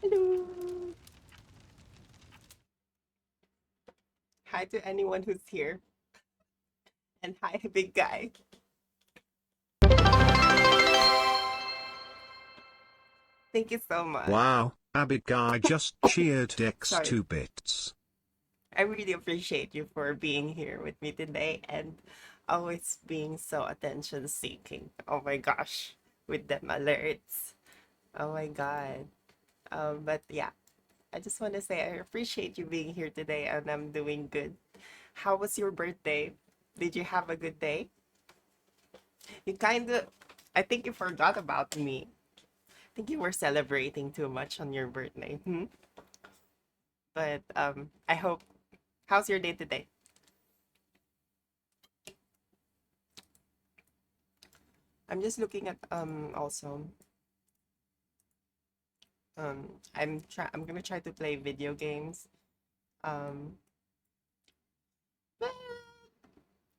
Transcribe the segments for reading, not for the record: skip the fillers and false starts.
Hello. Hi to anyone who's here. And hi, big guy. Thank you so much. Wow, Abigail just cheered X Sorry. 2 bits. I really appreciate you for being here with me today and always being so attention seeking. Oh my gosh. With them alerts. Oh my god. But yeah, I just want to say I appreciate you being here today and I'm doing good. How was your birthday? Did you have a good day? You kind of, I think you forgot about me. I think you were celebrating too much on your birthday. Hmm? But I hope. How's your day today? I'm just looking at also I'm gonna try to play video games. Um, but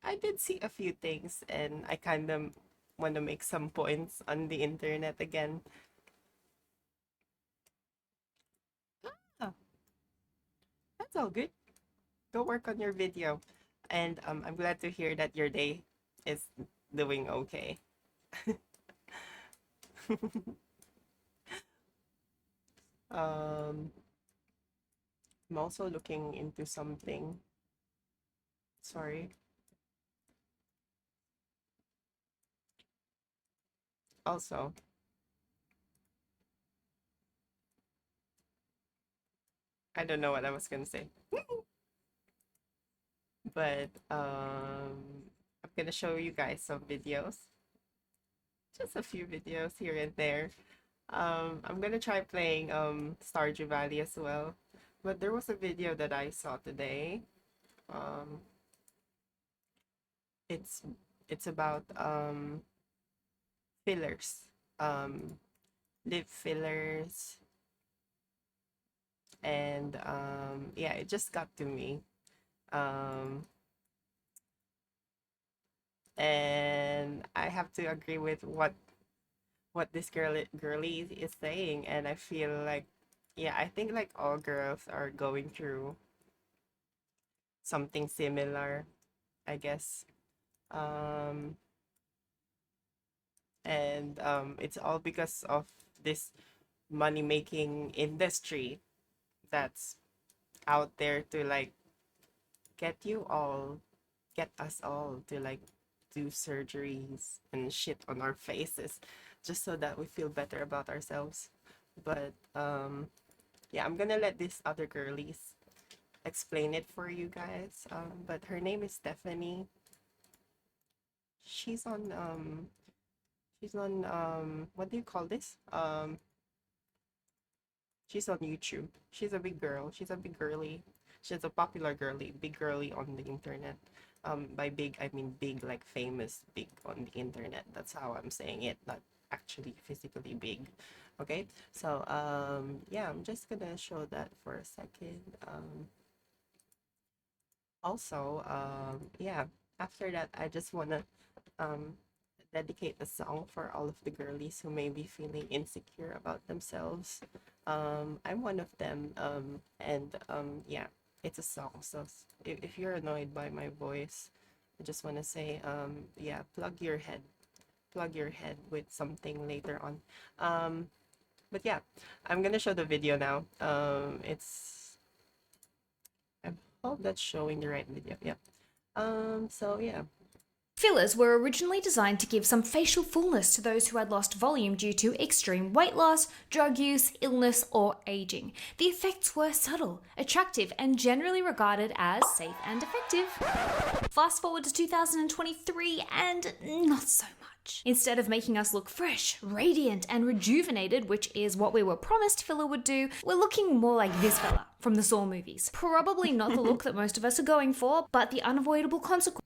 I did see a few things, and I kind of want to make some points on the internet again. Oh, that's all good. Go work on your video, and I'm glad to hear that your day is doing okay. um, I'm also looking into something. Sorry. Also, I don't know what I was gonna say, but I'm gonna show you guys some videos, just a few videos here and there. I'm gonna try playing Stardew Valley as well, but there was a video that I saw today. Um, it's it's about fillers, um, lip fillers, and yeah, it just got to me. Um, and I have to agree with what this girly is saying, and I feel like, yeah, I think like all girls are going through something similar, I guess. Um, and it's all because of this money making industry that's out there to like get you all get us all to like do surgeries and shit on our faces just so that we feel better about ourselves. But yeah, I'm gonna let these other girlies explain it for you guys. But her name is Stephanie. She's on what do you call this? She's on YouTube. She's a big girl. She's a big girly. She's a popular girly, big girly on the internet. By big, I mean big, like famous, big on the internet. That's how I'm saying it, not actually physically big. Okay, so yeah, I'm just gonna show that for a second. Also, yeah, after that, I just wanna um dedicate a song for all of the girlies who may be feeling insecure about themselves. I'm one of them. And yeah, it's a song. So if you're annoyed by my voice, I just want to say, yeah, plug your head with something later on. But yeah, I'm gonna show the video now. I hope that's showing the right video. Yep. So yeah. Fillers were originally designed to give some facial fullness to those who had lost volume due to extreme weight loss, drug use, illness, or aging. The effects were subtle, attractive, and generally regarded as safe and effective. Fast forward to 2023 and not so much. Instead of making us look fresh, radiant, and rejuvenated, which is what we were promised filler would do, we're looking more like this fella from the Saw movies. Probably not the look that most of us are going for, but the unavoidable consequence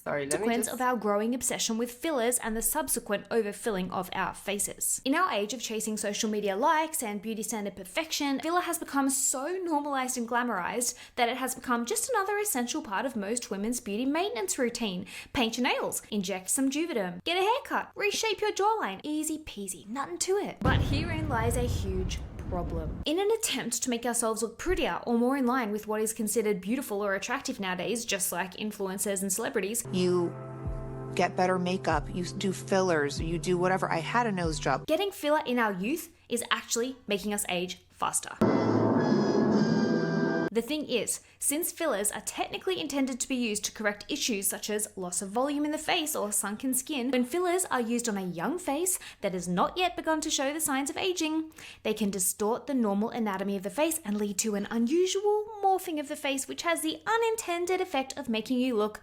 Sorry, let me consequence just... of our growing obsession with fillers and the subsequent overfilling of our faces. In our age of chasing social media likes and beauty standard perfection, filler has become so normalized and glamorized that it has become just another essential part of most women's beauty maintenance routine. Paint your nails, inject some Juvederm, get a haircut, reshape your jawline, easy peasy, nothing to it. But herein lies a huge problem. In an attempt to make ourselves look prettier or more in line with what is considered beautiful or attractive nowadays, just like influencers and celebrities, You get better makeup, you do fillers, you do whatever. I had a nose job. getting filler in our youth is actually making us age faster. The thing is, since fillers are technically intended to be used to correct issues such as loss of volume in the face or sunken skin, when fillers are used on a young face that has not yet begun to show the signs of aging, they can distort the normal anatomy of the face and lead to an unusual morphing of the face, which has the unintended effect of making you look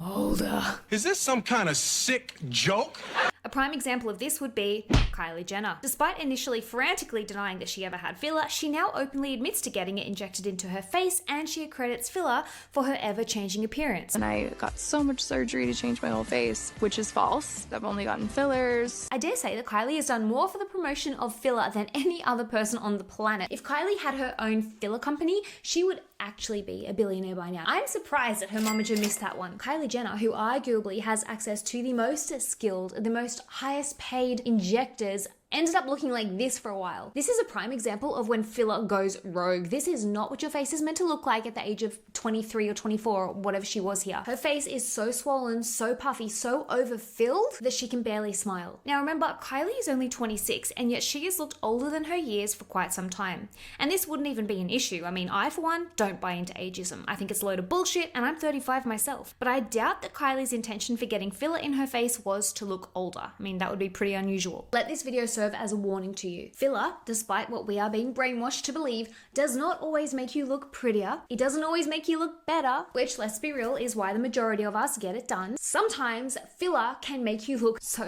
older. Is this some kind of sick joke? A prime example of this would be Kylie Jenner. Despite initially frantically denying that she ever had filler, she now openly admits to getting it injected into her face, and she accredits filler for her ever-changing appearance. And I got so much surgery to change my whole face, which is false. I've only gotten fillers. I dare say that Kylie has done more for the promotion of filler than any other person on the planet. If Kylie had her own filler company, she would actually be a billionaire by now. I'm surprised that her momager missed that one. Kylie Jenner, who arguably has access to the most skilled, the most highest paid injectors, ended up looking like this for a while. This is a prime example of when filler goes rogue. This is not what your face is meant to look like at the age of 23 or 24 or whatever she was here. Her face is so swollen, so puffy, so overfilled that she can barely smile. Now remember, Kylie is only 26 and yet she has looked older than her years for quite some time. And this wouldn't even be an issue. I mean, I for one don't buy into ageism. I think it's a load of bullshit and I'm 35 myself. But I doubt that Kylie's intention for getting filler in her face was to look older. I mean, that would be pretty unusual. Let this video serve as a warning to you. Filler, despite what we are being brainwashed to believe, does not always make you look prettier. It doesn't always make you look better, which, let's be real, is why the majority of us get it done. Sometimes filler can make you look so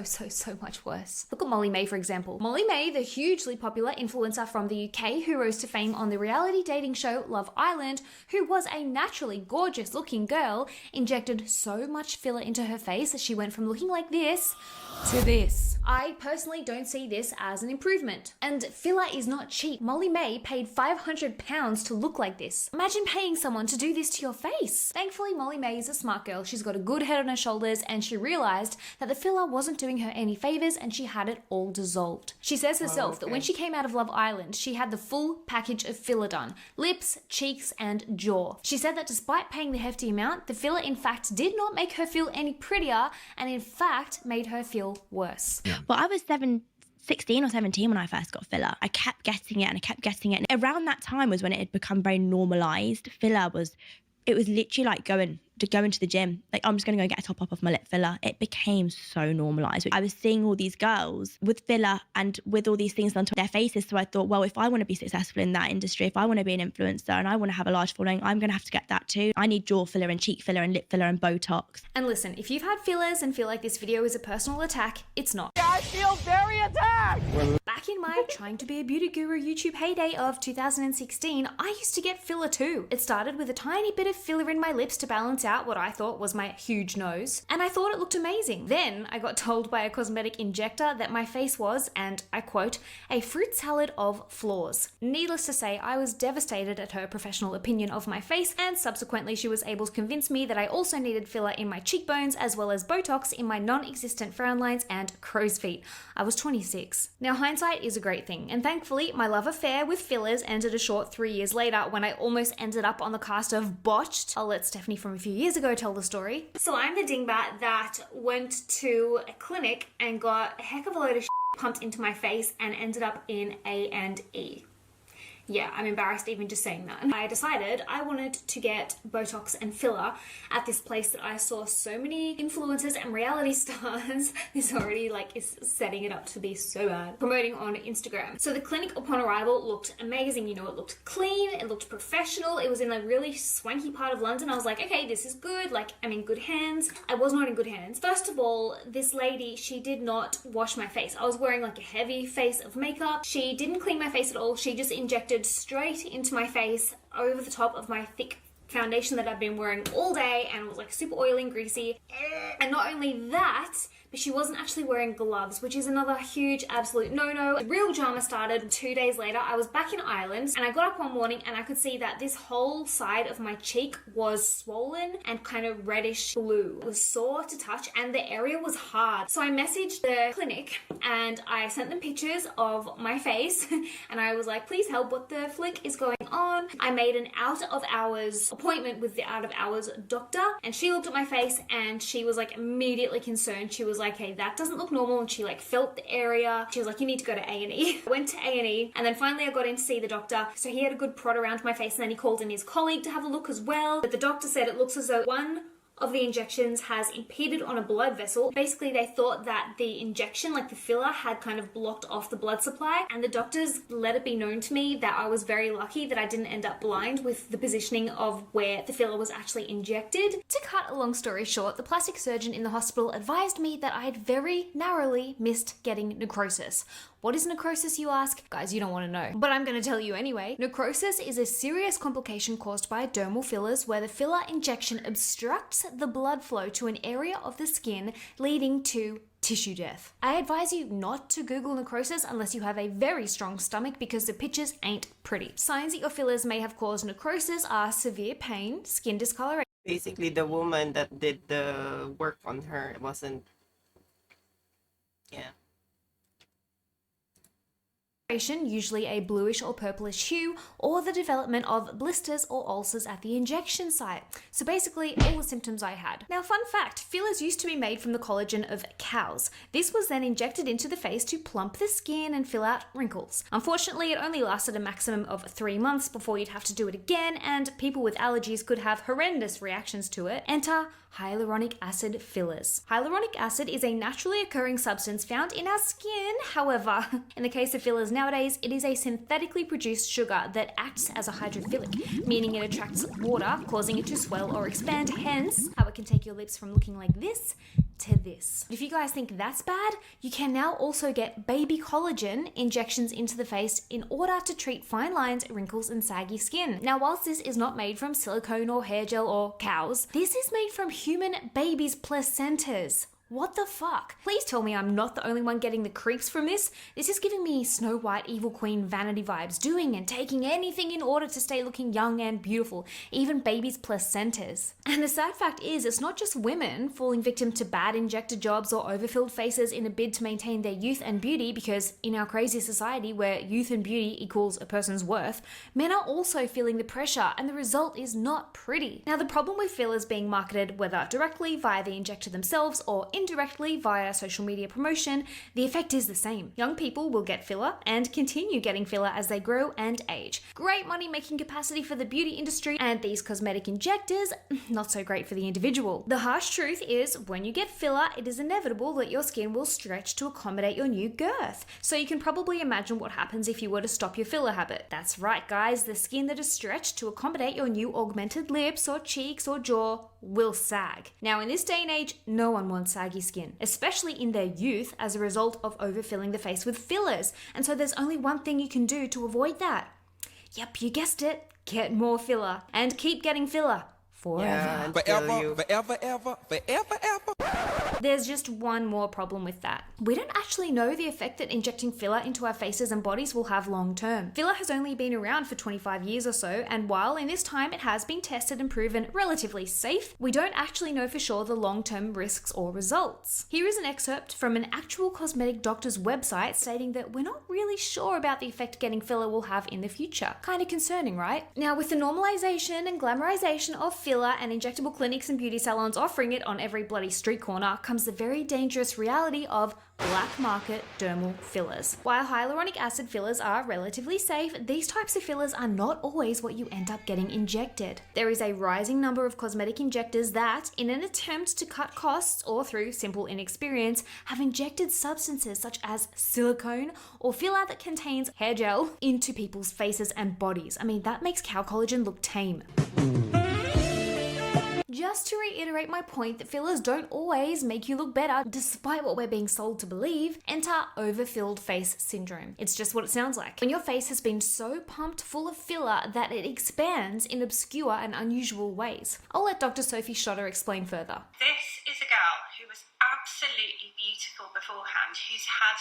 much worse. Look at Molly May, for example. Molly May, the hugely popular influencer from the UK who rose to fame on the reality dating show Love Island, who was a naturally gorgeous looking girl, injected so much filler into her face that she went from looking like this to this. I personally don't see this as an improvement. And filler is not cheap. Molly May paid £500 to look like this. Imagine paying someone to do this to your face. Thankfully, Molly May is a smart girl. She's got a good head on her shoulders and she realized that the filler wasn't doing her any favors and she had it all dissolved. She says herself that when she came out of Love Island, she had the full package of filler done. Lips, cheeks, and jaw. She said that despite paying the hefty amount, the filler in fact did not make her feel any prettier and in fact made her feel worse. Well, I was 16 or 17 when I first got filler. I kept getting it and I kept getting it. And around that time was when it had become very normalised. Filler was literally like going to the gym. Like, I'm just going to go get a top up of my lip filler. It became so normalised. I was seeing all these girls with filler and with all these things done to their faces. So I thought, well, if I want to be successful in that industry, if I want to be an influencer and I want to have a large following, I'm going to have to get that too. I need jaw filler and cheek filler and lip filler and Botox. And listen, if you've had fillers and feel like this video is a personal attack, it's not. I feel very attacked! Back in my trying to be a beauty guru YouTube heyday of 2016, I used to get filler too. It started with a tiny bit of filler in my lips to balance out what I thought was my huge nose, and I thought it looked amazing. Then I got told by a cosmetic injector that my face was, and I quote, a fruit salad of flaws. Needless to say, I was devastated at her professional opinion of my face, and subsequently she was able to convince me that I also needed filler in my cheekbones as well as Botox in my non-existent frown lines and crow's feet. I was 26. Now hindsight is a great thing, and thankfully my love affair with fillers ended a short 3 years later when I almost ended up on the cast of Botched. I'll let Stephanie from a few years ago tell the story. So I'm the dingbat that went to a clinic and got a heck of a load of pumped into my face and ended up in A&E. Yeah, I'm embarrassed even just saying that. I decided I wanted to get Botox and filler at this place that I saw so many influencers and reality stars. This already is setting it up to be so bad. Promoting on Instagram. So the clinic upon arrival looked amazing. You know, it looked clean, it looked professional. It was in a really swanky part of London. I was like, okay, this is good. I'm in good hands. I was not in good hands. First of all, this lady, she did not wash my face. I was wearing a heavy face of makeup. She didn't clean my face at all. She just injected straight into my face over the top of my thick foundation that I've been wearing all day, and it was super oily and greasy. And not only that, but she wasn't actually wearing gloves, which is another huge absolute no-no. The real drama started 2 days later. I was back in Ireland and I got up one morning and I could see that this whole side of my cheek was swollen and kind of reddish blue. It was sore to touch and the area was hard. So I messaged the clinic and I sent them pictures of my face and I was like, please help, what the flick is going on? I made an out of hours appointment with the out of hours doctor and she looked at my face and she was like immediately concerned. She was like, hey, that doesn't look normal, and she like felt the area. She was like, you need to go to A&E. I went to A&E and then finally I got in to see the doctor. So he had a good prod around my face and then he called in his colleague to have a look as well. But the doctor said it looks as though one of the injections has impeded on a blood vessel. Basically, they thought that the injection, like the filler, had kind of blocked off the blood supply, and the doctors let it be known to me that I was very lucky that I didn't end up blind with the positioning of where the filler was actually injected. To cut a long story short, the plastic surgeon in the hospital advised me that I had very narrowly missed getting necrosis. What is necrosis, you ask? Guys, you don't want to know, but I'm going to tell you anyway. Necrosis is a serious complication caused by dermal fillers where the filler injection obstructs the blood flow to an area of the skin, leading to tissue death. I advise you not to Google necrosis unless you have a very strong stomach because the pictures ain't pretty. Signs that your fillers may have caused necrosis are severe pain, skin discoloration. Basically, the woman that did the work on her wasn't. Yeah. Usually a bluish or purplish hue, or the development of blisters or ulcers at the injection site. So basically all the symptoms I had. Now, fun fact, fillers used to be made from the collagen of cows. This was then injected into the face to plump the skin and fill out wrinkles. Unfortunately, it only lasted a maximum of 3 months before you'd have to do it again, and people with allergies could have horrendous reactions to it. Enter hyaluronic acid fillers. Hyaluronic acid is a naturally occurring substance found in our skin. However, in the case of fillers nowadays, it is a synthetically produced sugar that acts as a hydrophilic, meaning it attracts water, causing it to swell or expand, hence how it can take your lips from looking like this to this. If you guys think that's bad, you can now also get baby collagen injections into the face in order to treat fine lines, wrinkles, and saggy skin. Now, whilst this is not made from silicone or hair gel or cows, this is made from human babies' placentas. What the fuck? Please tell me I'm not the only one getting the creeps from this. This is giving me Snow White, Evil Queen vanity vibes, doing and taking anything in order to stay looking young and beautiful, even babies' placentas. And the sad fact is, it's not just women falling victim to bad injector jobs or overfilled faces in a bid to maintain their youth and beauty, because in our crazy society where youth and beauty equals a person's worth, men are also feeling the pressure, and the result is not pretty. Now, the problem with fillers being marketed, whether directly via the injector themselves or indirectly via social media promotion, the effect is the same. Young people will get filler and continue getting filler as they grow and age. Great money making capacity for the beauty industry, and these cosmetic injectors, not so great for the individual. The harsh truth is, when you get filler, it is inevitable that your skin will stretch to accommodate your new girth. So you can probably imagine what happens if you were to stop your filler habit. That's right, guys, the skin that is stretched to accommodate your new augmented lips or cheeks or jaw will sag. Now, in this day and age, no one wants saggy skin, especially in their youth as a result of overfilling the face with fillers. And so there's only one thing you can do to avoid that. Yep, you guessed it. Get more filler and keep getting filler forever. Yeah, Forever. There's just one more problem with that. We don't actually know the effect that injecting filler into our faces and bodies will have long term. Filler has only been around for 25 years or so, and while in this time it has been tested and proven relatively safe, we don't actually know for sure the long-term risks or results. Here is an excerpt from an actual cosmetic doctor's website stating that we're not really sure about the effect getting filler will have in the future. Kind of concerning, right? Now, with the normalization and glamorization of filler and injectable clinics and beauty salons offering it on every bloody street corner comes the very dangerous reality of black market dermal fillers. While hyaluronic acid fillers are relatively safe, these types of fillers are not always what you end up getting injected. There is a rising number of cosmetic injectors that, in an attempt to cut costs or through simple inexperience, have injected substances such as silicone or filler that contains hair gel into people's faces and bodies. I mean, that makes cow collagen look tame. Just to reiterate my point that fillers don't always make you look better, despite what we're being sold to believe, enter overfilled face syndrome. It's just what it sounds like. When your face has been so pumped full of filler that it expands in obscure and unusual ways. I'll let Dr. Sophie Schotter explain further. This is a girl who was absolutely absolutely beautiful beforehand, who's had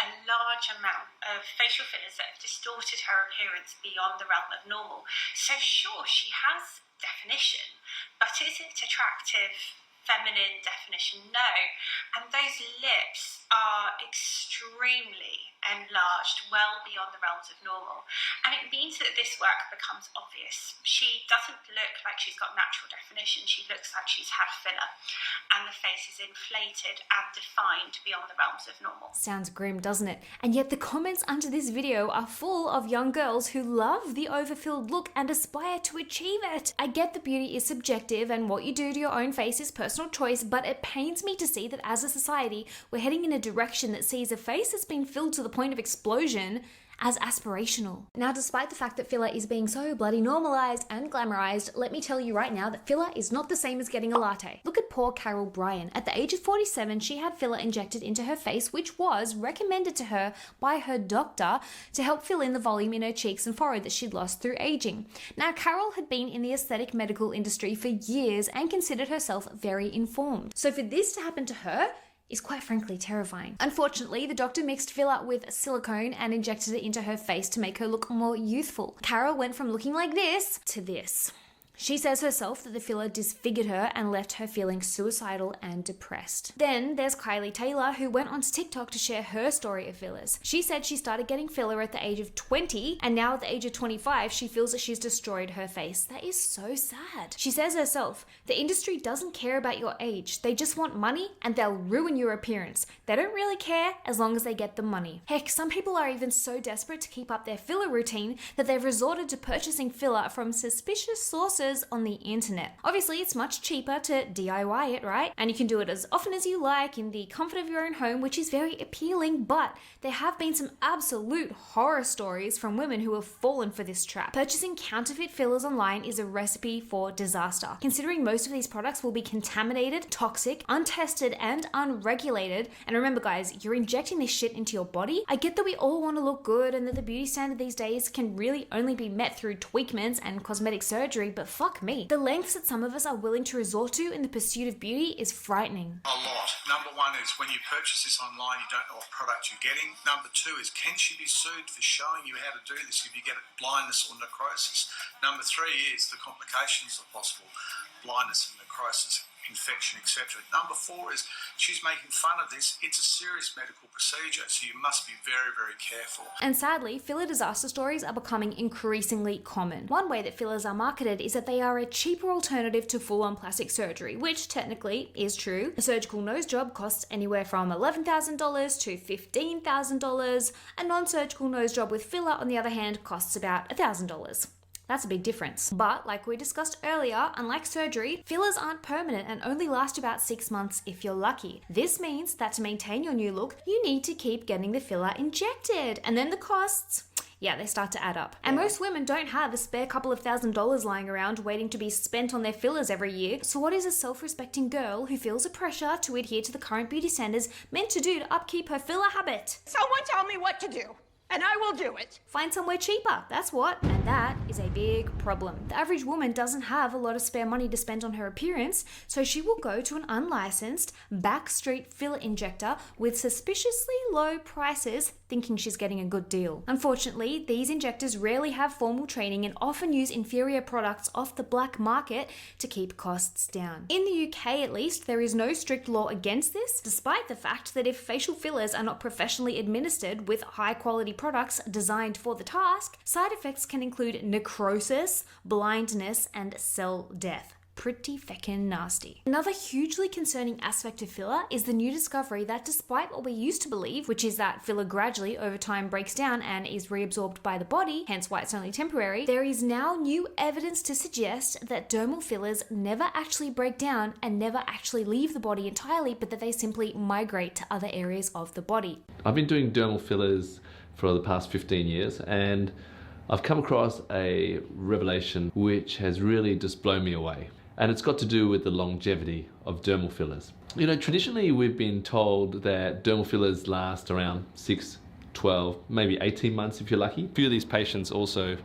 a large amount of facial fillers that have distorted her appearance beyond the realm of normal. So sure, she has definition, but is it attractive, feminine definition? No. And those lips are extremely enlarged, well beyond the realms of normal. And it means that this work becomes obvious. She doesn't look like she's got natural definition. She looks like she's had filler. And the face is inflated and defined beyond the realms of normal. Sounds grim, doesn't it? And yet the comments under this video are full of young girls who love the overfilled look and aspire to achieve it. I get that beauty is subjective and what you do to your own face is personal choice, but it pains me to see that as a society, we're heading in a direction that sees a face that's been filled to the point of explosion as aspirational. Now, despite the fact that filler is being so bloody normalized and glamorized, let me tell you right now that filler is not the same as getting a latte. Look at poor Carol Bryan. At the age of 47, she had filler injected into her face, which was recommended to her by her doctor to help fill in the volume in her cheeks and forehead that she'd lost through aging. Now, Carol had been in the aesthetic medical industry for years and considered herself very informed. So for this to happen to her is quite frankly terrifying. Unfortunately, the doctor mixed filler with silicone and injected it into her face to make her look more youthful. Carol went from looking like this to this. She says herself that the filler disfigured her and left her feeling suicidal and depressed. Then there's Kylie Taylor, who went onto TikTok to share her story of fillers. She said she started getting filler at the age of 20, and now at the age of 25, she feels that she's destroyed her face. That is so sad. She says herself, the industry doesn't care about your age. They just want money and they'll ruin your appearance. They don't really care as long as they get the money. Heck, some people are even so desperate to keep up their filler routine that they've resorted to purchasing filler from suspicious sources on the internet. Obviously, it's much cheaper to DIY it, right? And you can do it as often as you like in the comfort of your own home, which is very appealing, but there have been some absolute horror stories from women who have fallen for this trap. Purchasing counterfeit fillers online is a recipe for disaster, considering most of these products will be contaminated, toxic, untested, and unregulated. And remember guys, you're injecting this shit into your body. I get that we all want to look good and that the beauty standard these days can really only be met through tweakments and cosmetic surgery, but fuck me. The lengths that some of us are willing to resort to in the pursuit of beauty is frightening. A lot. Number one is when you purchase this online, you don't know what product you're getting. Number two is, can she be sued for showing you how to do this if you get blindness or necrosis? Number three is the complications are possible. Blindness and necrosis, infection, etc. Number four is she's making fun of this. It's a serious medical procedure, so you must be very, very careful. And sadly, filler disaster stories are becoming increasingly common. One way that fillers are marketed is that they are a cheaper alternative to full-on plastic surgery, which technically is true. A surgical nose job costs anywhere from $11,000 to $15,000. A non-surgical nose job with filler, on the other hand, costs about $1,000. That's a big difference. But like we discussed earlier, unlike surgery, fillers aren't permanent and only last about 6 months if you're lucky. This means that to maintain your new look, you need to keep getting the filler injected. And then the costs, yeah, they start to add up. And most women don't have a spare couple of $1,000s lying around waiting to be spent on their fillers every year. So what is a self-respecting girl who feels a pressure to adhere to the current beauty standards meant to do to upkeep her filler habit? Someone tell me what to do, and I will do it. Find somewhere cheaper, that's what. And that is a big problem. The average woman doesn't have a lot of spare money to spend on her appearance, so she will go to an unlicensed backstreet filler injector with suspiciously low prices, thinking she's getting a good deal. Unfortunately, these injectors rarely have formal training and often use inferior products off the black market to keep costs down. In the UK at least, there is no strict law against this, despite the fact that if facial fillers are not professionally administered with high quality products designed for the task, side effects can include necrosis, blindness, and cell death. Pretty feckin' nasty. Another hugely concerning aspect of filler is the new discovery that despite what we used to believe, which is that filler gradually over time breaks down and is reabsorbed by the body, hence why it's only temporary, there is now new evidence to suggest that dermal fillers never actually break down and never actually leave the body entirely, but that they simply migrate to other areas of the body. I've been doing dermal fillers for the past 15 years and I've come across a revelation which has really just blown me away. And it's got to do with the longevity of dermal fillers. You know, traditionally we've been told that dermal fillers last around 6, 12, maybe 18 months if you're lucky. A few of these patients also,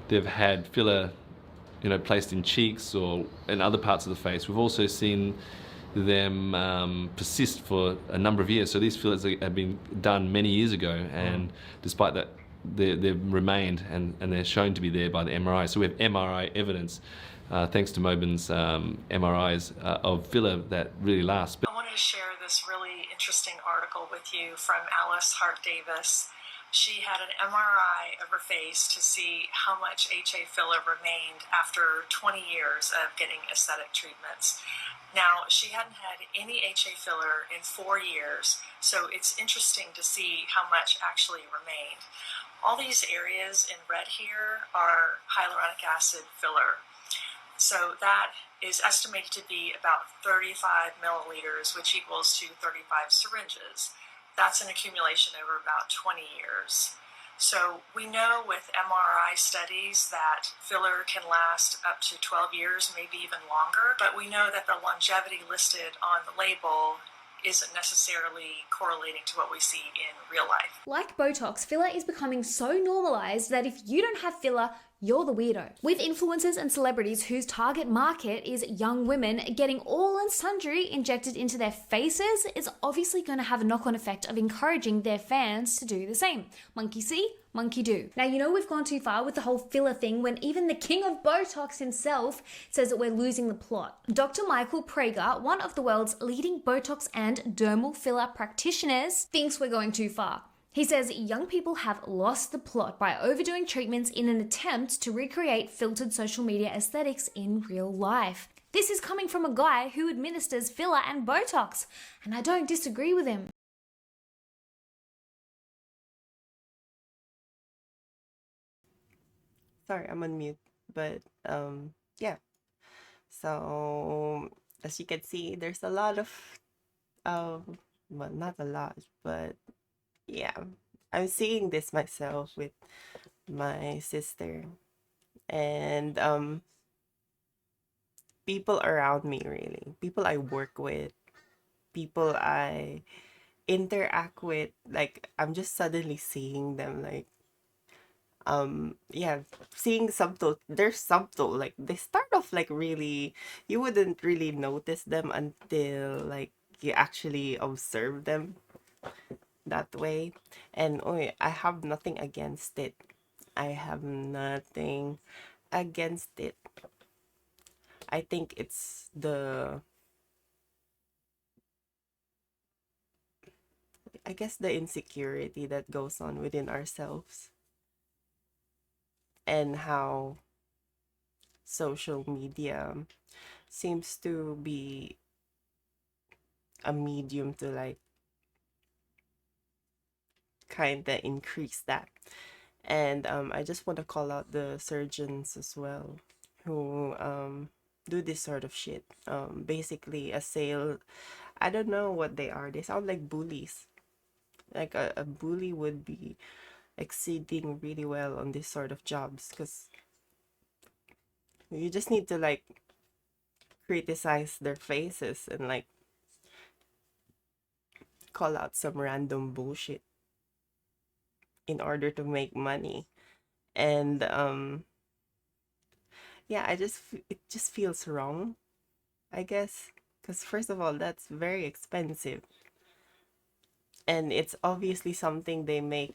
they've had filler, placed in cheeks or in other parts of the face. We've also seen them persist for a number of years. So these fillers have been done many years ago, and despite that, they've remained and they're shown to be there by the MRI. So we have MRI evidence, thanks to Mobin's MRIs, of filler that really lasts. I wanted to share this really interesting article with you from Alice Hart Davis. She had an MRI of her face to see how much HA filler remained after 20 years of getting aesthetic treatments. Now, she hadn't had any HA filler in 4 years, so it's interesting to see how much actually remained. All these areas in red here are hyaluronic acid filler. So that is estimated to be about 35 milliliters, which equals to 35 syringes. That's an accumulation over about 20 years. So we know with MRI studies that filler can last up to 12 years, maybe even longer, but we know that the longevity listed on the label isn't necessarily correlating to what we see in real life. Like Botox, filler is becoming so normalized that if you don't have filler, you're the weirdo. With influencers and celebrities whose target market is young women getting all and sundry injected into their faces, it's obviously going to have a knock-on effect of encouraging their fans to do the same. Monkey see, monkey do. Now, you know we've gone too far with the whole filler thing when even the king of Botox himself says that we're losing the plot. Dr. Michael Prager, one of the world's leading Botox and dermal filler practitioners, thinks we're going too far. He says young people have lost the plot by overdoing treatments in an attempt to recreate filtered social media aesthetics in real life. This is coming from a guy who administers filler and Botox, and I don't disagree with him. Sorry, I'm on mute. But yeah. So as you can see, there's a lot of well, not a lot, but yeah, I'm seeing this myself with my sister and people around me, really, people I work with, people I interact with. Like, I'm just suddenly seeing them, like, yeah, seeing subtle, they're subtle, like they start off like really, you wouldn't really notice them until like you actually observe them that way. And oh, I have nothing against it. I have nothing against it. I think it's I guess the insecurity that goes on within ourselves and how social media seems to be a medium to like kind of increase that. And I just want to call out the surgeons as well who do this sort of shit. Basically assail, I don't know what they are. They sound like bullies. Like a bully would be exceeding really well on this sort of jobs, because you just need to like criticize their faces and like call out some random bullshit in order to make money. And yeah, it just feels wrong, I guess, because first of all, that's very expensive, and it's obviously something they make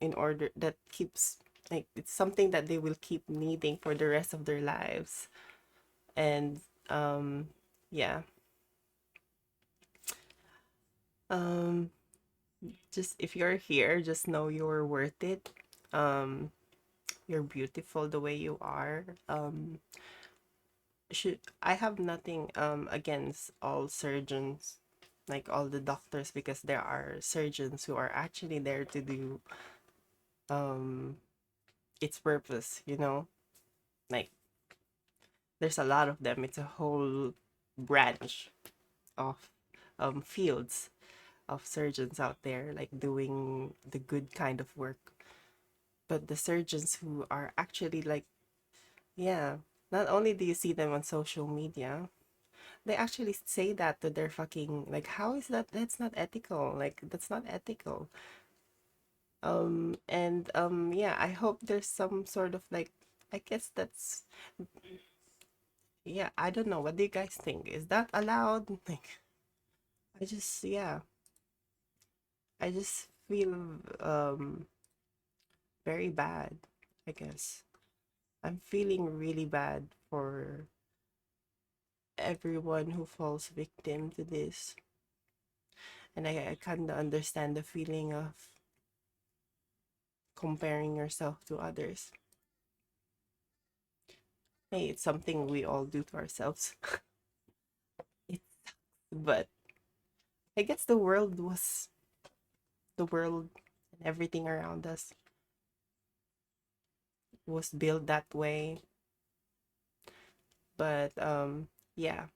in order that keeps, like, it's something that they will keep needing for the rest of their lives. And yeah, um just if you're here, just know you're worth it. You're beautiful the way you are. Should I have nothing against all surgeons, like all the doctors, because there are surgeons who are actually there to do its purpose, you know? Like, there's a lot of them. It's a whole branch of fields of surgeons out there, like doing the good kind of work. But the surgeons who are actually like, yeah, not only do you see them on social media, they actually say that to their fucking, like, how is that? That's not ethical. Like, that's not ethical. And yeah, I hope there's some sort of like, I guess that's, yeah, I don't know. What do you guys think? Is that allowed? Like, yeah, I just feel very bad, I guess. I'm feeling really bad for everyone who falls victim to this. And I kind of understand the feeling of comparing yourself to others. Hey, it's something we all do to ourselves. It sucks, but I guess the world and everything around us was built that way. But yeah,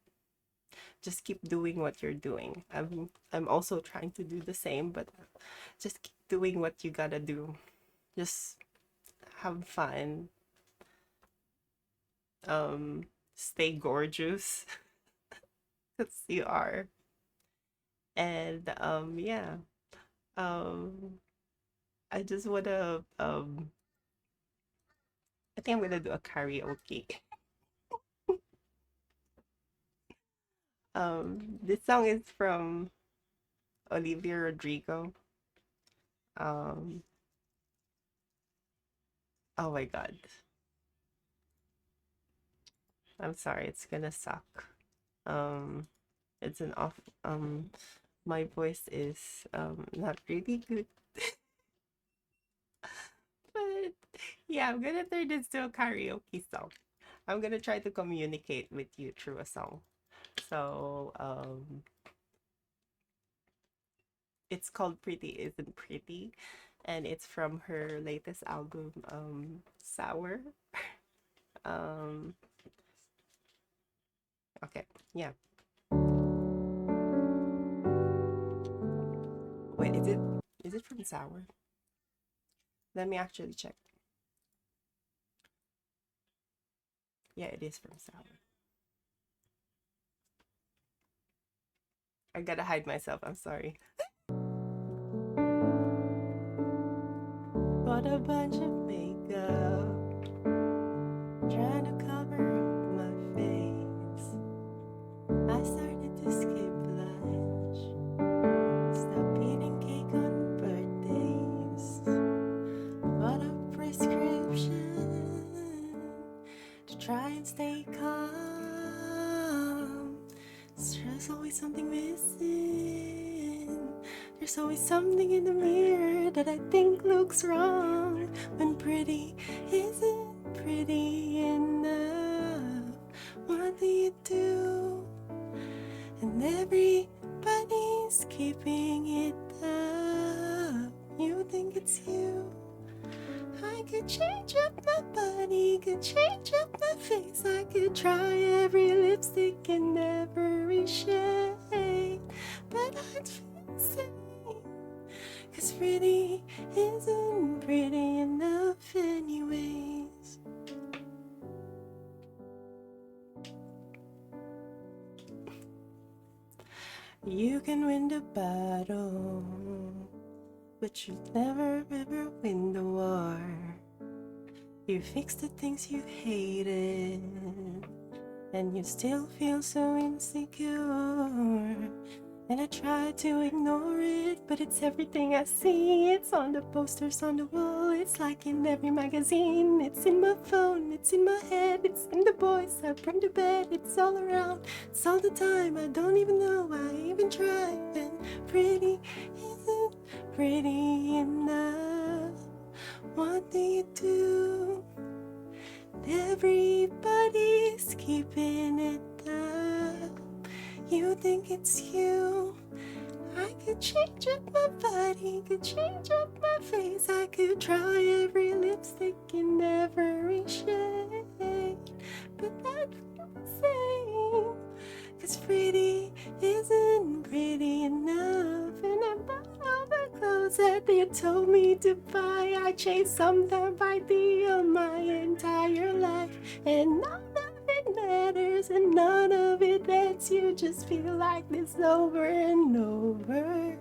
just keep doing what you're doing. I'm also trying to do the same, but just keep doing what you gotta do. Just have fun. Stay gorgeous because you are. And yeah. Um I just wanna I think I'm gonna do a karaoke. This song is from Olivia Rodrigo. Um oh my god. I'm sorry, it's gonna suck. Um it's an off my voice is not really good. But yeah, I'm gonna turn this to a karaoke song. I'm gonna try to communicate with you through a song. So it's called Pretty Isn't Pretty, and it's from her latest album, Sour. Um okay, yeah. Wait, is it from Sour? Let me actually check. Yeah, it is from Sour. I gotta hide myself, I'm sorry. Bought a bunch of makeup, trying to cover up my face. I started to skip lunch, stop eating cake on birthdays. Bought a prescription to try and stay calm. There's always something missing. There's always something in the mirror that I think looks wrong. When pretty isn't pretty enough, what do you do? And everybody's keeping it up. You think it's you. I could change up my body, could change up my face. I could try every lipstick and every shade, but I'd feel the same. 'Cause pretty isn't pretty enough anyways. You can win the battle, but you'll never ever win the war. You fix the things you hated, and you still feel so insecure. And I try to ignore it, but it's everything I see. It's on the posters on the wall, it's like in every magazine. It's in my phone, it's in my head, it's in the boys I bring to bed. It's all around, it's all the time. I don't even know I even try. And pretty isn't pretty enough. What do you do? Everybody's keeping it up. You think it's you. I could change up my body, could change up my face. I could try every lipstick in every shade, but I'd feel the same. 'Cause pretty isn't pretty enough. And I bought all the clothes that they told me to buy. I chased some type ideal my entire life, and none of it matters, and none of it lets you just feel like this over and over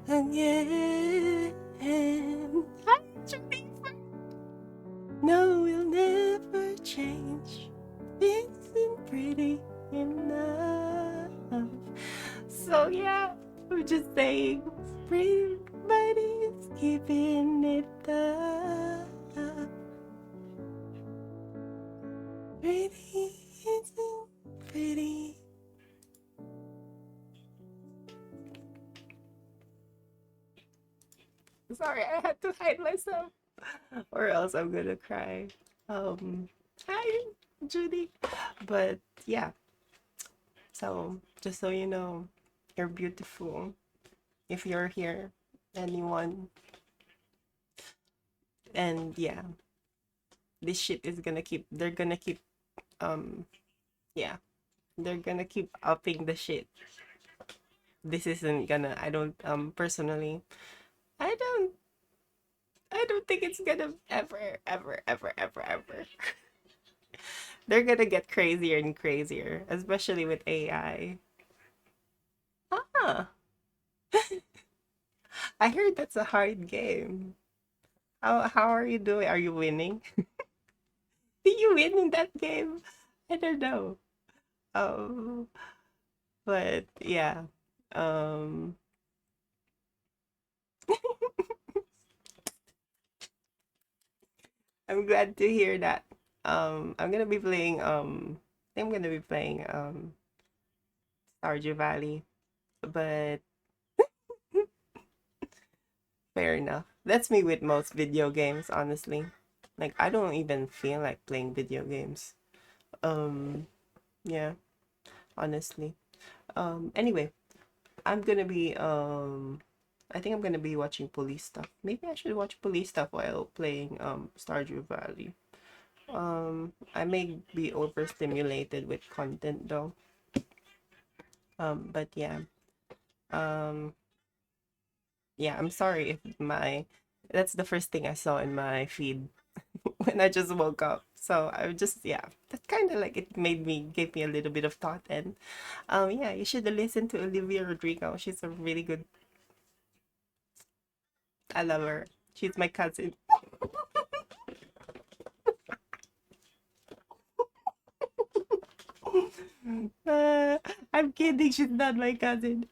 again. I should be fine. No, we'll never change. being pretty, but he's keeping it up. Pretty, isn't pretty. Sorry, I had to hide myself, or else I'm gonna cry. Hi, Judy. But yeah, so just so you know, you're beautiful. If you're here, anyone, and yeah, this shit is gonna keep. They're gonna keep. Yeah, they're gonna keep upping the shit. This isn't gonna. I don't. Personally, I don't. I don't think it's gonna ever. They're gonna get crazier and crazier, especially with AI. Ah, I heard that's a hard game. How are you doing? Are you winning? Did you win in that game? I don't know. Um, but yeah. Um, I'm glad to hear that. I'm gonna be playing I think I'm gonna be playing Stardew Valley, but fair enough. That's me with most video games, honestly. Like I don't even feel like playing video games. Um, yeah, honestly. Anyway, I'm gonna be I think I'm gonna be watching police stuff. Maybe I should watch police stuff while playing Stardew Valley. I may be overstimulated with content though. But yeah. Um, yeah, I'm sorry if my that's the first thing I saw in my feed when I just woke up. So I just yeah, that kind of like it made me gave me a little bit of thought and yeah, you should listen to Olivia Rodrigo. She's a really good. I love her. She's my cousin. Uh, I'm kidding. She's not my cousin.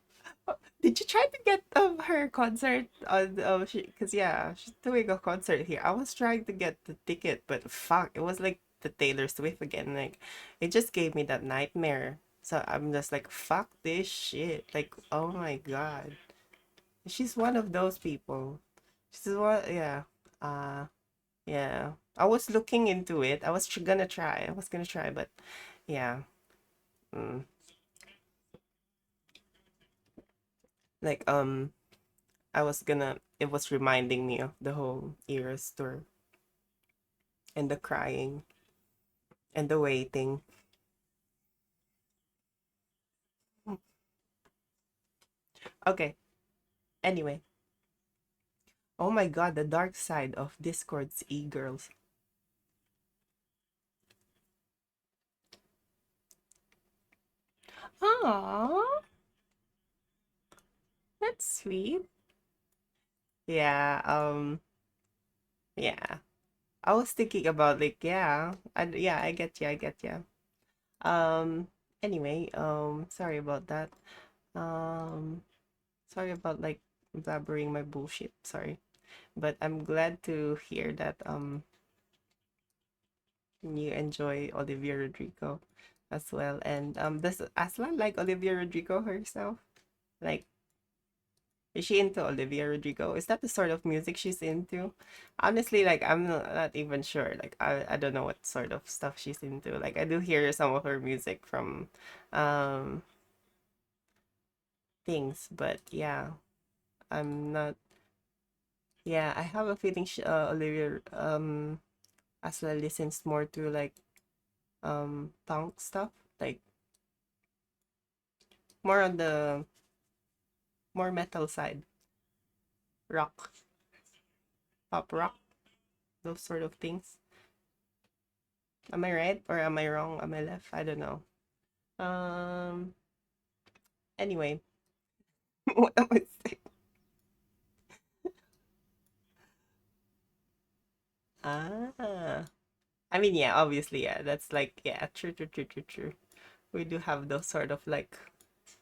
Did you try to get her concert on because yeah, she's doing a concert here. I was trying to get the ticket, but fuck, it was like the Taylor Swift again. Like it just gave me that nightmare. So I'm just like, fuck this shit. Like, oh my god. She's one of those people. She's one, yeah. Uh yeah. I was looking into it. I was gonna try. I was gonna try, but yeah. Mm. Like I was gonna it was reminding me of the whole Eras tour and the crying and the waiting. Okay, anyway. Oh my god, the dark side of Discord's e-girls. Aww, that's sweet. Yeah, yeah. I was thinking about like, yeah, I get you, I get you. Um, anyway, sorry about that. Um, sorry about like blabbering my bullshit, sorry. But I'm glad to hear that you enjoy Olivia Rodrigo as well. And does Aslan like Olivia Rodrigo herself? Like, is she into Olivia Rodrigo? Is that the sort of music she's into? Honestly, like I'm not even sure. Like I don't know what sort of stuff she's into. Like I do hear some of her music from um things, but yeah, I'm not. Yeah, I have a feeling Olivia Asla listens more to like punk stuff, like more on the more metal side, rock, pop rock, those sort of things. Am I right or am I wrong? Am I left? I don't know. Um. Anyway, what am I saying? Ah. I mean, yeah, obviously, yeah. That's like, yeah, true. We do have those sort of like,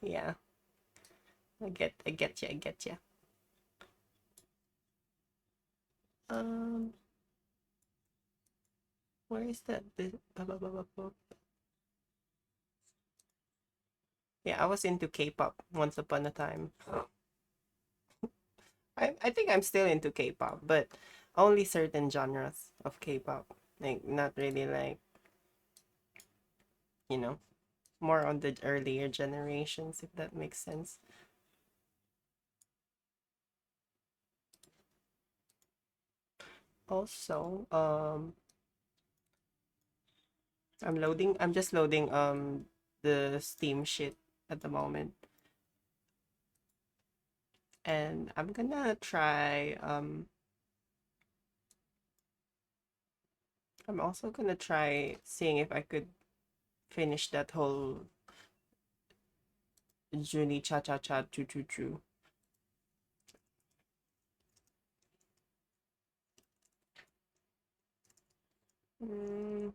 yeah, I get you, I get you. Where is that? Yeah, I was into K-pop once upon a time. I think I'm still into K-pop, but only certain genres of K-pop. Like not really like, you know, more on the earlier generations, if that makes sense. Also, I'm just loading the Steam shit at the moment. And I'm gonna try I'm also gonna try seeing if I could finish that whole Junie Cha Cha Cha Choo Choo Choo. Mm,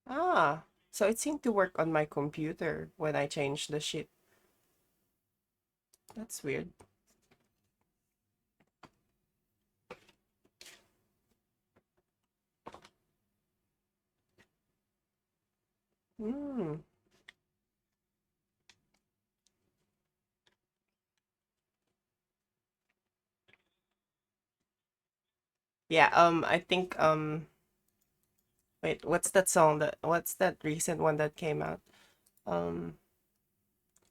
ah, so it seemed to work on my computer when I changed the shit. That's weird. Hmm. Yeah, I think wait, what's that recent one that came out? Um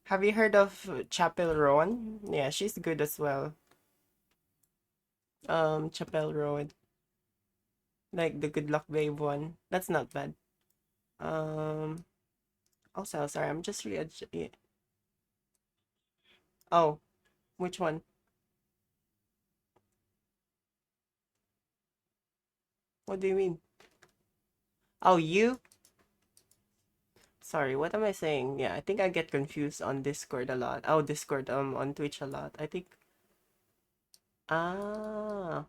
have you heard of Chapel Roan? Yeah, she's good as well. Chapel Roan, like the Good Luck Babe one. That's not bad. Um Also, sorry, I'm just re yeah. Oh, which one? What do you mean? Oh, you? Sorry, what am I saying? Yeah, I think I get confused on Discord a lot. Oh, Discord, on Twitch a lot. I think. Ah.